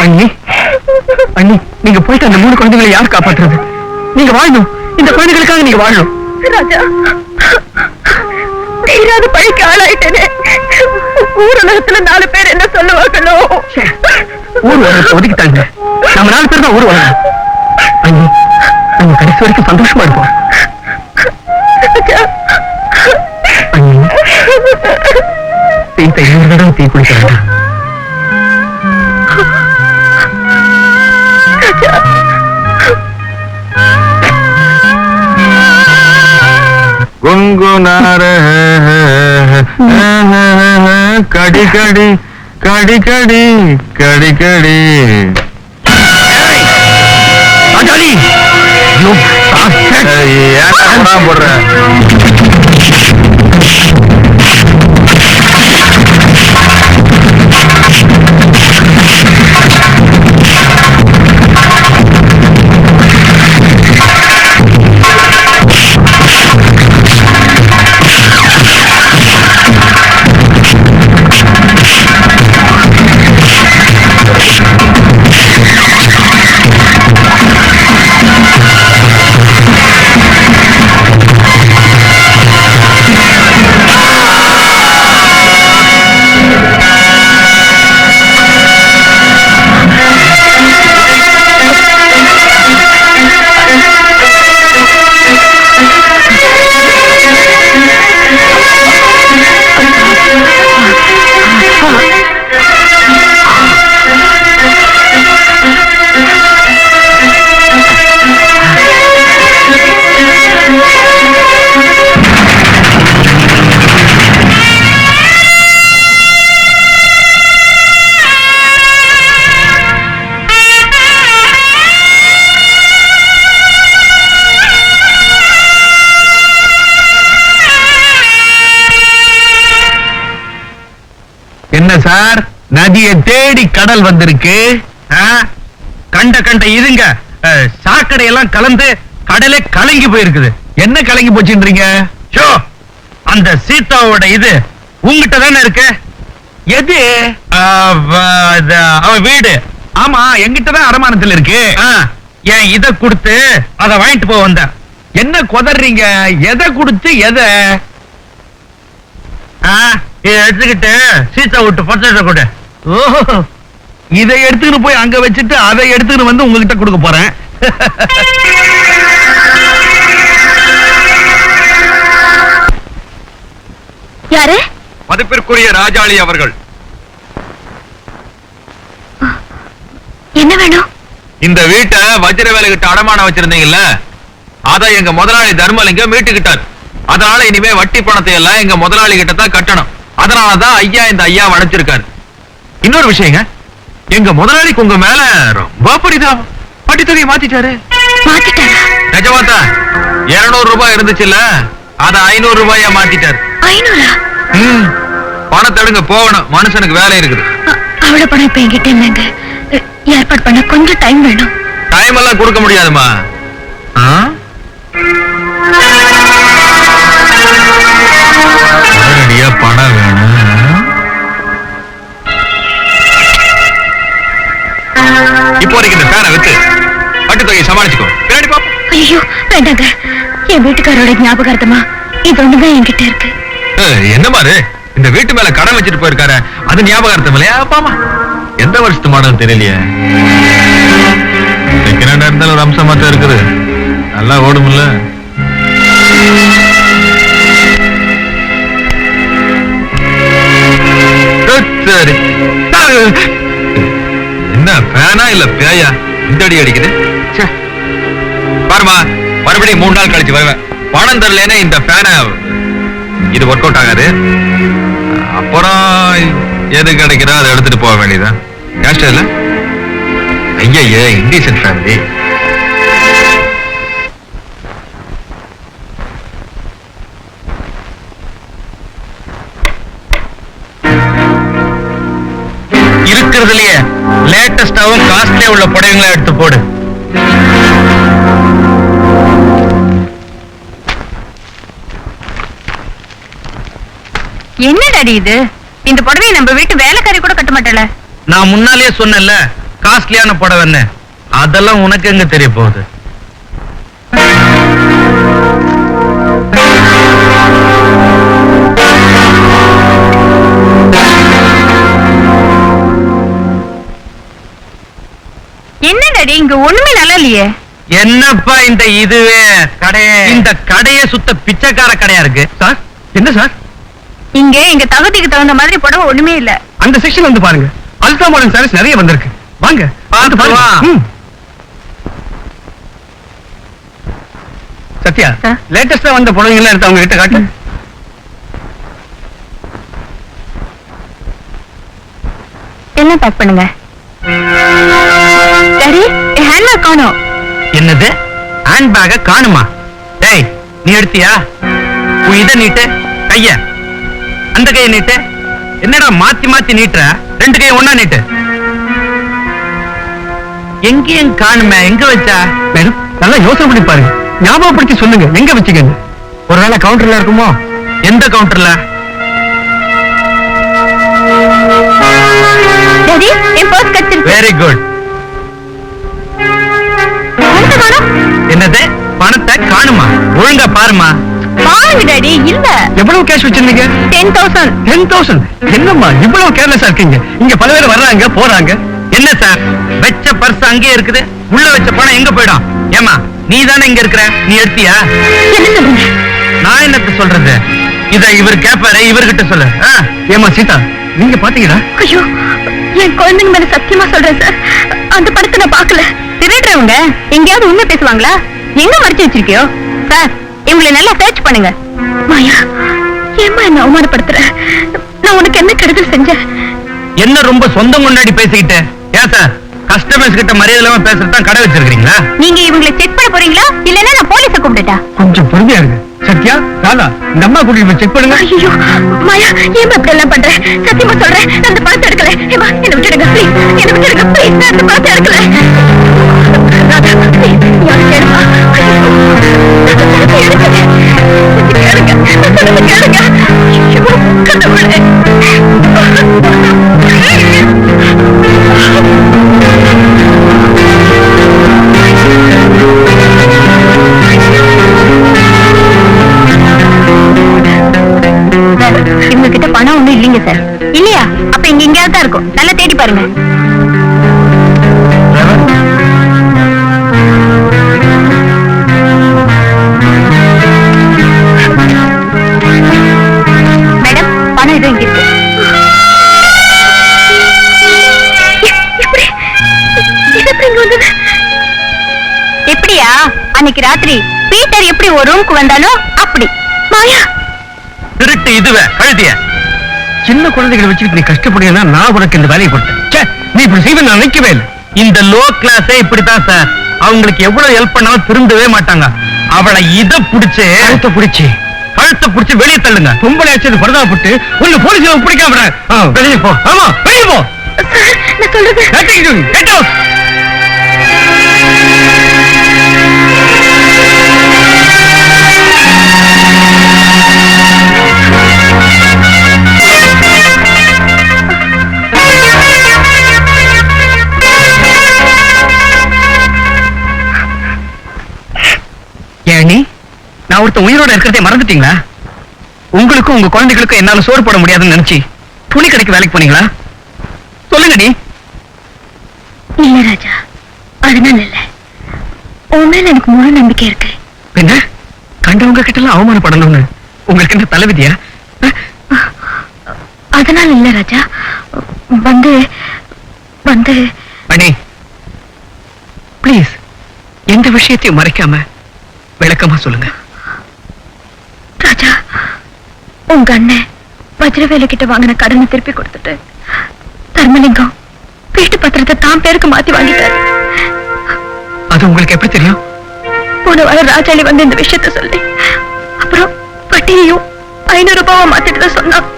அண்ணி அண்ணி, நீங்க போயிட்டு அந்த 3 குழந்தைகளை யார் காப்பாற்றுறது? நீங்க வாழணும், இந்த குழந்தைகளுக்காக நீங்க வாழணும். ராஜா, தீராத பழிக்கு ஆளாயிட்டேனே. ஊருலகத்துல 4 பேர் என்ன சொல்லுவாங்களோ? ஊர் உலகத்தை ஒதுக்கிட்டாங்க, நம்ம 4 பேர் தான் ஊர் உலகம். அண்ணி, நம்ம கடைசி வரைக்கும் சந்தோஷமா இருப்போம். அண்ணி, சீத்தை 2 தடவை தீ குளிக்க வேண்டாம். குங்குனார கடி கடி கடி கடி கடி கடி. போடுற என்ன சார், நதியை தேடி கடல் வந்திருக்கு. கண்ட கண்ட இதுங்க சாக்கடை எல்லாம் கலந்து கடலே கலங்கி போயிருக்குது. என்ன கலங்கி போச்சுன்றீங்க? அந்த சீதாவோட இது உங்ககிட்ட தானே இருக்கு. எது? அவன் வீடு. ஆமா, எங்கிட்ட தான் அரமானத்தில் இருக்கு. ஏன் இத கொடுத்து அத வாங்கிட்டு போக வந்த. என்ன கொதறீங்க? எதை கொடுத்து எதை? இதை எடுத்துக்கிட்டு சீதா விட்டு பச்சை கொடு. ஓஹோ, இதை எடுத்துக்கிட்டு போய் அங்க வச்சுட்டு அதை எடுத்துக்கிட்டு வந்து உங்ககிட்ட கொடுக்க போறேன். யாரு? மதிப்பிற்குரிய ராஜாளி அவர்கள். என்ன வேணும்? இந்த வீட்டை வஜ்ர வேலைகிட்ட அடமானம் வச்சிருந்தீங்கல்ல, அத எங்க முதலாளி தர்மலிங்கம் மீட்டுக்கிட்டார். அதனால இனிமே வட்டி பணத்தை எல்லாம் எங்க முதலாளி கிட்ட தான் கட்டணும். அதனாலதான் ஐயா இந்த ஐயா அடைச்சிருக்காரு. இன்னொரு விஷயங்க, எங்க முதலாளிக்கு உங்க மேல ரொம்ப பரிதாபம். வட்டி தொகையை மாத்திட்டாரு. நிஜமாதான் 200 ரூபாய் இருந்துச்சுல்ல, அத 500 ரூபாயா மாத்திட்டாரு. 500? பணத்தை எடுங்க, போகணும். மனுஷனுக்கு வேலை இருக்குது. அவ்வளவு பணம் இப்ப என்கிட்ட இல்லைங்க. ஏற்பாடு பண்ண கொஞ்சம் டைம் வேணும். டைம் எல்லாம் கொடுக்க முடியாதுமா. பணம் வேணும். இப்போதைக்கு இந்த பேனை வித்து வட்டி தொகையை சமாளிச்சுக்கோ. பின்னாடி பாப்போம். ஐயோ வேண்டாங்க, என் வீட்டுக்காரோட ஞாபகார்த்தமா இது ஒண்ணுதான் என்கிட்ட இருக்கு. என்ன மாதிரி இந்த வீட்டு மேல கடன் வச்சுட்டு போயிருக்காரு, அது ஞாபகார்த்தம் இல்லையா? பாமா, எந்த வருஷத்து மாடல் தெரியலையே. செகண்ட் இருந்தாலும் ஒரு அம்சமா தான் இருக்குது. நல்லா ஓடும்ல. சரி, என்ன பேனா இல்ல பேயா இந்த அடி அடிக்குது? பாருமா, மறுபடியும் 3 நாள் கழிச்சு வருவேன். பணம் தரலன்னா இந்த பேனை இது ஒர்க் அவுட் ஆகாது. அப்புறம் எது கிடைக்கிறோ அதை எடுத்துட்டு போக வேண்டியதான். கேஸ்ட் இல்ல ஐயா, இண்டீசன்ட் ஃபேமிலி. இருக்கிறதுலயே லேட்டஸ்டாவும் காஸ்ட்லியா உள்ள புடவைங்களை எடுத்து போடு. என்ன டாடி இது? இந்த புடவையை நம்ம வீட்டு வேலைக்காரி கூட கட்ட மாட்டல. நான் முன்னாலேயே சொன்னேன்ல, காஸ்ட்லியான புடவைன்னு அதெல்லாம் உனக்கு எங்க தெரிய போகுது? என்ன டாடி இங்க ஒண்ணுமே நல்லா இல்லையே. என்னப்பா இந்த இதுவே கடையே, இந்த கடையே சுத்த பிச்சைக்கார கடையா இருக்கு. சார் என்ன சார்? இங்க எங்க தகுதிக்கு தகுந்த மாதிரி புடவை ஒண்ணுமே இல்ல. அந்த செக்ஷன் வந்து பாருங்க, அல்ட்ரா மாடர்ன் சாரீஸ் நிறைய வந்திருக்கு. வாங்க பார்த்து பாருங்க. வா. சத்யா, சார். லேட்டஸ்டா வந்த புடவைகள் எடுத்து அவங்க கிட்ட காட்டு. எல்லாம் பேக் பண்ணுங்க. டாடி ஹேண்ட்பேக் காணோம். என்னது ஹேண்ட் பேக்க காணுமா? டேய் நீ எடுத்தியா? உன் இதை நீட்டு, கைய அந்த கையை நீட்டு. என்னடா மாத்தி மாத்தி நீட்டுற? ரெண்டு கையை ஒண்ணா நீட்டு. எங்கேயும் காணுமே, எங்க வச்சா? மேடம் நல்லா யோசனை பண்ணி பாருங்க, ஞாபகப்படுத்தி சொல்லுங்க எங்க வச்சுக்கங்க. ஒருவேளை கவுண்டர்ல இருக்குமோ? எந்த கவுண்டர்ல? டாடி என் பர்ஸ் கட்டிருக்கு. Very good. என்னது பணத்தை காணுமா? ஒழுங்கா பாருமா. பாருங்க டாடி இல்ல. எவ்வளவு கேஷ் வச்சிருந்தீங்க? 10,000. 10,000. என்னம்மா இவ்வளவு கேர்லெஸ்ஸா இருக்கீங்க? இங்க பல பேர் வர்றாங்க போறாங்க. என்ன சார் வெச்ச பர்ஸ் அங்கேயே இருக்குது, உள்ள வச்ச பணம் எங்க போயிடும்? ஏமா நீ தானே இங்க இருக்கிற, நீ எடுத்தியா? என்ன சொல்றீங்க? நான் என்னத்த சொல்றது? இத இவர் கேப்பாரு, இவர்கிட்ட சொல்லு. ஏமா சீதா, நீங்க பாத்தீங்களா? ஐயோ என் குழந்தைங்க மேல சத்தியமா சொல்றேன் சார், அந்த படத்தை நான் பார்க்கல. திருடுறவங்க எங்கேயாவது உண்மை பேசுவாங்களா? எங்க மறைச்சு வச்சிருக்கியோ? சார் இவங்களை நல்லா சர்ச் பண்ணுங்க. மாயா ஏமா என்ன அவமானப்படுத்துற? நான் உனக்கு என்ன கெடுதல் செஞ்சேன்? என்ன ரொம்ப சொந்தம் கொண்டாடி பேசிக்கிட்டு? ஏன் சார் கஸ்டமர்ஸ் கிட்ட மரியாதை இல்லாம பேசுறதுதான் கடை வச்சிருக்கீங்களா? நீங்க இவங்களை செக் பண்ண போறீங்களா இல்லன்னா நான் போலீஸ கூப்பிட்டுட்டா? கொஞ்சம் பொறுமையா இருங்க. சத்யா, ராதா, இந்த அம்மா கூட்டிட்டு போய் செக் பண்ணுங்க. ஐயோ மாயா ஏமா இப்படி எல்லாம் பண்ற? சத்தியமா சொல்றேன் நான் அந்த பணத்தை எடுக்கல. ஏமா என்ன விட்டுடுங்க ப்ளீஸ், என்ன விட்டுடுங்க ப்ளீஸ், நான் அந்த பணத்தை எடுக்கல. ராதா ப்ளீஸ் யாரு கேளுமா? கேளுங்க ஐயோ கடவுளே. இவங்க கிட்ட பணம் ஒண்ணும் இல்லைங்க சார். இல்லையா? அப்ப இங்க எங்கேயாவது தான் இருக்கும், நல்லா தேடி பாருங்க. மேடம் பணம் எதுவும் இங்க இருக்கு. எப்படி இது எப்படி இங்க வந்தது? எப்படியா அன்னைக்கு ராத்திரி பீட்டர் எப்படி ஒரு ரூமுக்கு வந்தானோ அப்படி. மாயா திருட்டு இதுவே கழுதிய. சின்ன குழந்தைகளை வச்சுட்டு நீ கஷ்டப்படுறா, நான் உனக்கு இந்த வேலையை கொடுத்தேன். நீ இப்படி செய்வேன் நான் நினைக்கவே இல்லை. இந்த லோ கிளாஸே இப்படித்தான் சார். அவங்களுக்கு எவ்வளவு ஹெல்ப் பண்ணாலும் திருந்தவே மாட்டாங்க. அவளை இத புடிச்சு கழுத்தை புடிச்சு வெளியே தள்ளுங்க. பொம்பளை அடிச்சது பரதாப்பட்டு உன்னை போலீஸ் பிடிக்காம வெளியே போ. ஆமா வெளியே போ. நான் சொல்றது Get out. ஏனி, நான் ஒருத்தன் உயிரோட இருக்கிறதே மறந்துட்டீங்களா? உங்களுக்கும் உங்க குழந்தைகளுக்கும் என்னால சோறு போட முடியாதுன்னு நினைச்சு துணி கடைக்கு வேலைக்கு போனீங்களா? சொல்லுங்க நீ. இல்ல ராஜா, அதனால இல்ல. உன் மேல எனக்கு முழு நம்பிக்கை இருக்கு. பின்ன கண்டவங்க கிட்ட எல்லாம் அவமானப்படணும்னு உங்களுக்கு என்ன தலைவிதியா? அதனால இல்ல ராஜா. வந்து வந்து அண்ணே ப்ளீஸ் எந்த விஷயத்தையும் மறைக்காம விளக்கமா சொல்லுங்க. ராஜா, உங்க அண்ணன் வஜ்ரவேலு கிட்ட வாங்கின கடனை திருப்பி கொடுத்துட்டு தர்மலிங்கம் வீட்டு பத்திரத்தை தான் பேருக்கு மாத்தி வாங்கிட்டாரு. அது உங்களுக்கு எப்படி தெரியும்? போன வாரம் ராஜாளி வந்து இந்த விஷயத்த சொல்லி அப்புறம் வட்டியையும் 500 ரூபாவை மாத்திட்டு தான் சொன்னான்.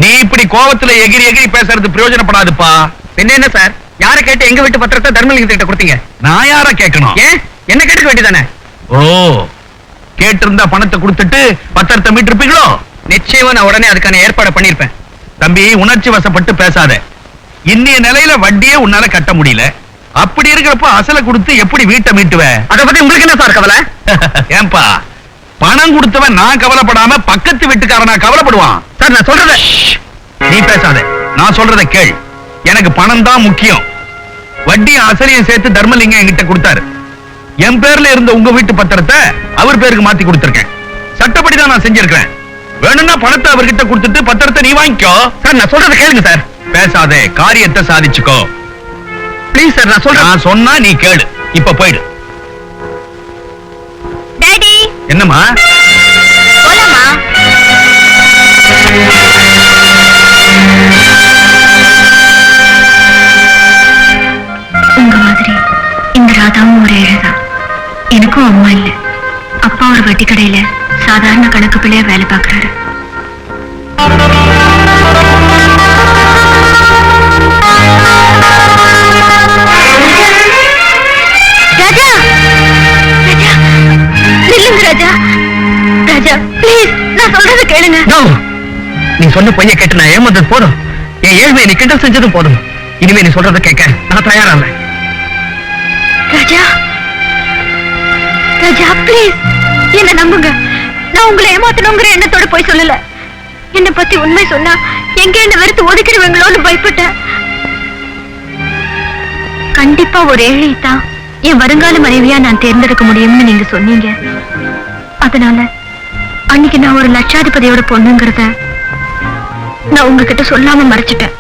நீ இப்படி கோவத்துல எகிரி எகிரி பேசுறது பிரயோஜனப்படாதுப்பா. என்ன சார், யாரை கேட்டு எங்க வீட்டு பத்திரத்தை தர்மலிங்கத்திட்ட கொடுத்தீங்க? நான் யார கேட்கணும்? ஏன் என்ன கேட்டுக்க வேண்டியதானே? ஓ, கேட்டிருந்தா பணத்தை கொடுத்துட்டு பத்திரத்தை மீட்டிருப்பீங்களோ? நிச்சயமா நான் உடனே அதுக்கான ஏற்பாடு பண்ணிருப்பேன். தம்பி, உணர்ச்சி வசப்பட்டு பேசாத. இன்னைய நிலையில வட்டியே உன்னால கட்ட முடியல. அப்படி இருக்கிறப்ப அசலை கொடுத்து எப்படி வீட்டை மீட்டுவ? அத பத்தி உங்களுக்கு என்ன சார் கவலை? ஏன்பா, பணம் கொடுத்தவன் நான் கவலைப்படாம பக்கத்து வீட்டுக்காரனா கவலைப்படுவான். சார் நான் சொல்றத நீ பேசாத, நான் சொல்றத கேள். எனக்கு பணம் தான் முக்கியம். வட்டியும் அசலையும் சேர்த்து தர்மலிங்கம் என்கிட்ட கொடுத்தாரு. என் பேர்ல இருந்த உங்க வீட்டு பத்திரத்தை அவர் பேருக்கு மாத்தி கொடுத்திருக்கேன். சட்டப்படி தான் நான் செஞ்சிருக்கேன். வேணும்னா பணத்தை அவர்கிட்ட கொடுத்துட்டு பத்திரத்தை நீ வாங்கிக்கோ. சார் நான் சொல்றத கேளுங்க சார். பேசாதே, காரியத்தை சாதிச்சுக்கோ. ப்ளீஸ் சார், நான் சொல்றேன். நான் சொன்னா நீ கேளு. இப்ப போயிடு. டாடி என்னம்மா? போலாமா? உங்க மாதிரி இந்த ராதாவும் ஒரு ஏழைதான். எனக்கும் அம்மா இல்ல. அப்பா ஒரு வட்டி கடையில சாதாரண கணக்கு பிள்ளையா வேலை பார்க்கறாரு. ராஜா, ராஜா, நில்லுங்க ராஜா. ராஜா ப்ளீஸ், நான் சொல்றத கேளுங்க. No. நீ சொன்ன பொய்ய கேட்டு நான் ஏமாந்தது போதும். என் ஏழ்மையை நீ கிண்டல் செஞ்சதும் போதும். இனிமே நீ சொல்றத கேட்க நான் தயாரா இல்ல. ராஜா, ராஜா ப்ளீஸ் என்ன நம்புங்க. நான் உங்களை ஏமாத்தணுங்கிற எண்ணத்தோட போய் சொல்லல. என்னை பத்தி உண்மை சொன்னா எங்க என்ன வெறுத்து ஒதுக்கிடுவீங்களோன்னு பயப்பட்டேன். கண்டிப்பா ஒரு ஏழைத்தான் என் வருங்கால மனைவியா நான் தேர்ந்தெடுக்க முடியும்னு நீங்க சொன்னீங்க. அதனால அன்னைக்கு நான் ஒரு லட்சாதிபதியோட பொண்ணுங்கிறத நான் உங்ககிட்ட சொல்லாம மறைச்சிட்டேன்.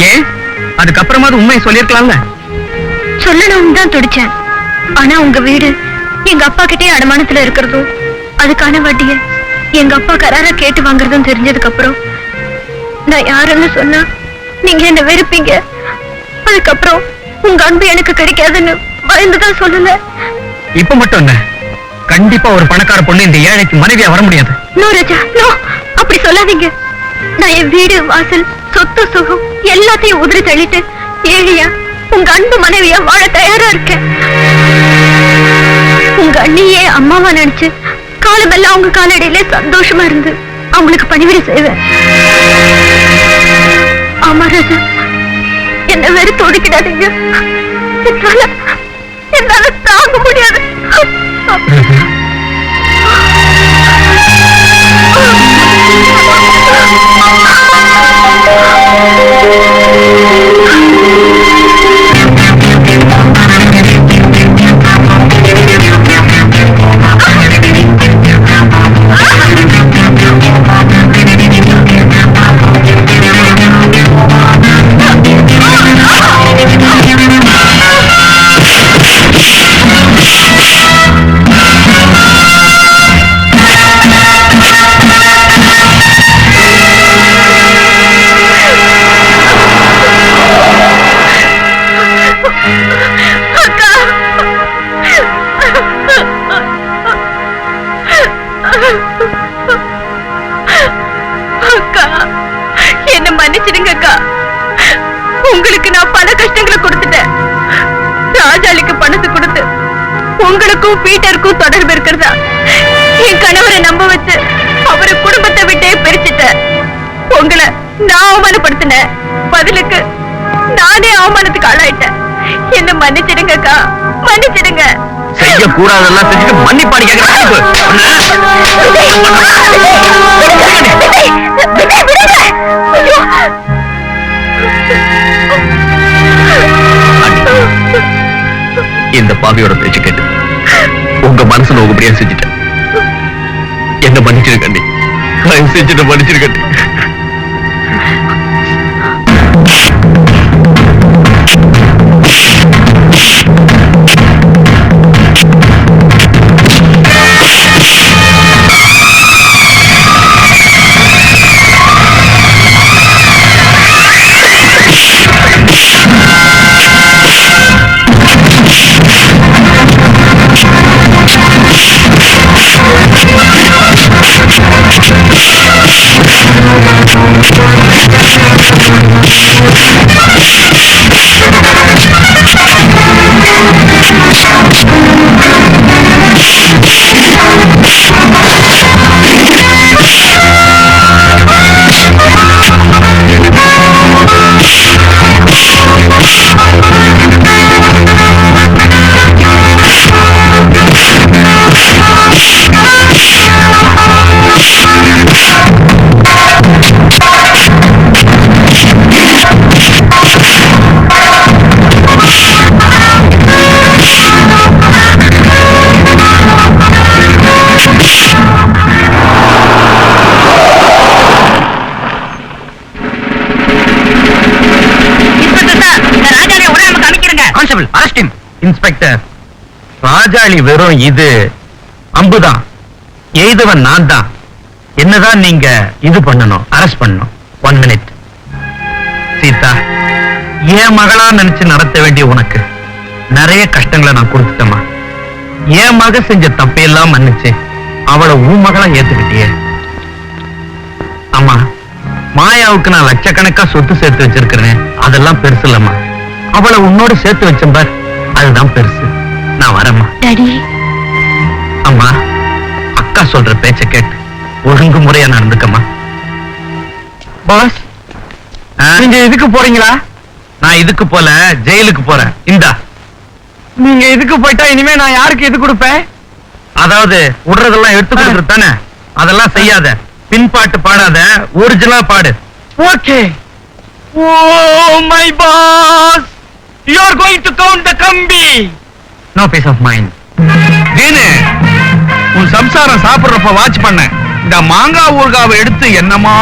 ஏன்? அதுக்கப்புறமா உண்மையை சொல்லிருக்கலாம்ல. சொல்லணும்னு தான் துடிச்சேன். ஆனா உங்க வீடு எங்க அப்பா கிட்டே அடமானத்துல இருக்கிறதும் அதுக்கான வட்டிய எங்க அப்பா கராரா கேட்டு வாங்குறதும் தெரிஞ்சதுக்கு அப்புறம் நான் யாருன்னு சொன்னா நீங்க என்ன வெறுப்பீங்க. அதுக்கப்புறம் உங்க அன்பு எனக்கு கிடைக்காதுன்னு பயந்துதான் சொல்லல. இப்ப மட்டும் என்ன, கண்டிப்பா ஒரு பணக்கார பொண்ணு இந்த ஏழைக்கு மனைவியா வர முடியாது. நோ ராஜா, நோ, அப்படி சொல்லாதீங்க. நான் என் வீடு வாசல் சொத்து சுகம் எல்லாத்தையும் உதிரி தள்ளிட்டு ஏழையா உங்க அன்பு மனைவியா வாழ தயாரா இருக்கேன். உங்க அண்ணியே அம்மாவா நினைச்சு காலமெல்லாம் அவங்க காலடியிலே சந்தோஷமா இருந்து அவங்களுக்கு பணிவிடை செய்வேன். ஆமா ராஜா, என்ன வெறுத்து ஒடுக்கிடாதீங்க. என்னால தாங்க முடியாது. என்ன மன்னிச்சிடுங்க அக்கா. உங்களுக்கு நான் பல கஷ்டங்களை கொடுத்துட்டேன். ராஜாளிக்கு பணத்தை கொடுத்து உங்களுக்கும் பீட்டருக்கும் தொடர்பு இருக்கிறதா என் கணவரை நம்ப வச்சு அவரை குடும்பத்தை விட்டே பிரிச்சுட்டேன். உங்களை நான் அவமானப்படுத்தினேன். பதிலுக்கு நானே அவமானத்துக்கு ஆளாயிட்டேன். என்ன மன்னிச்சிடுங்க அக்கா, மன்னிச்சிடுங்க. செய்யக்கூடாதெல்லாம் செஞ்சுட்டு மன்னிப்பாடி இந்த பாவியோட பேச்சு கேட்டு உங்க மனசுல உங்க செஞ்சுட்டேன். என்ன மன்னிச்சிருக்கண்டி, செஞ்சுட்டு மன்னிச்சிருக்கண்டி. இன்ஸ்பெக்டர், ராஜாளி வெறும் இது அம்புதான், எய்தவன் நான் தான். என்னதான் நீங்க இது பண்ணணும், அரெஸ்ட் பண்ணணும். 1 மினிட். சீதா, என் மகளா நினைச்சு நடத்த வேண்டிய உனக்கு நிறைய கஷ்டங்களை நான் கொடுத்துட்டேமா. என் மக செஞ்ச தப்பையெல்லாம் மன்னிச்சு அவளை உன் மகளா ஏத்துக்கிட்டியே. அம்மா, மாயாவுக்கு நான் லட்சக்கணக்கா சொத்து சேர்த்து வச்சிருக்கிறேன், அதெல்லாம் பெருசு இல்லம்மா. அவளை உன்னோட சேர்த்து வச்சேன் பார், அதுதான் பெருசு. நான் வரேம்மா. டாடி, அம்மா, அக்கா சொல்ற பேச்ச கேட்டு ஒழுங்கு முறையா நடந்துக்கம்மா. பாஸ், நீங்க இதுக்கு போறீங்களா? நான் இதுக்கு போல, ஜெயிலுக்கு போறேன். இந்தா. நீங்க இதுக்கு போயிட்டா இனிமே நான் யாருக்கு இது கொடுப்பேன்? அதாவது விடுறதெல்லாம் எடுத்து கொடுத்துட்டு தானே, அதெல்லாம் செய்யாத. பின்பாட்டு பாடாத, ஒரிஜினலா பாடு. Okay. Oh my boss, you are going to count the கம்பி. No peace of mind. Deenu, உன் சம்சாரம் சாப்பிடுறப்ப வாட்ச் பண்ண. இந்த மாங்காய் ஊறுகாவை எடுத்து என்னமா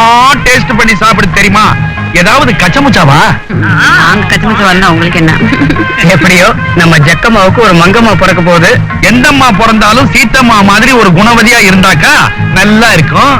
டேஸ்ட் பண்ணி சாப்பிடு தெரியுமா? ஏதாவது கச்சமுச்சாவா? நாங்க கச்சமச்ச வரணும், உங்களுக்கு என்ன? எப்படியோ நம்ம ஜக்கம்மாவுக்கு ஒரு மங்கம்மா பிறக்க போகுது. எந்தம்மா பிறந்தாலும் சீத்தம்மா மாதிரி ஒரு குணவதியா இருந்தாக்கா நல்லா இருக்கும்.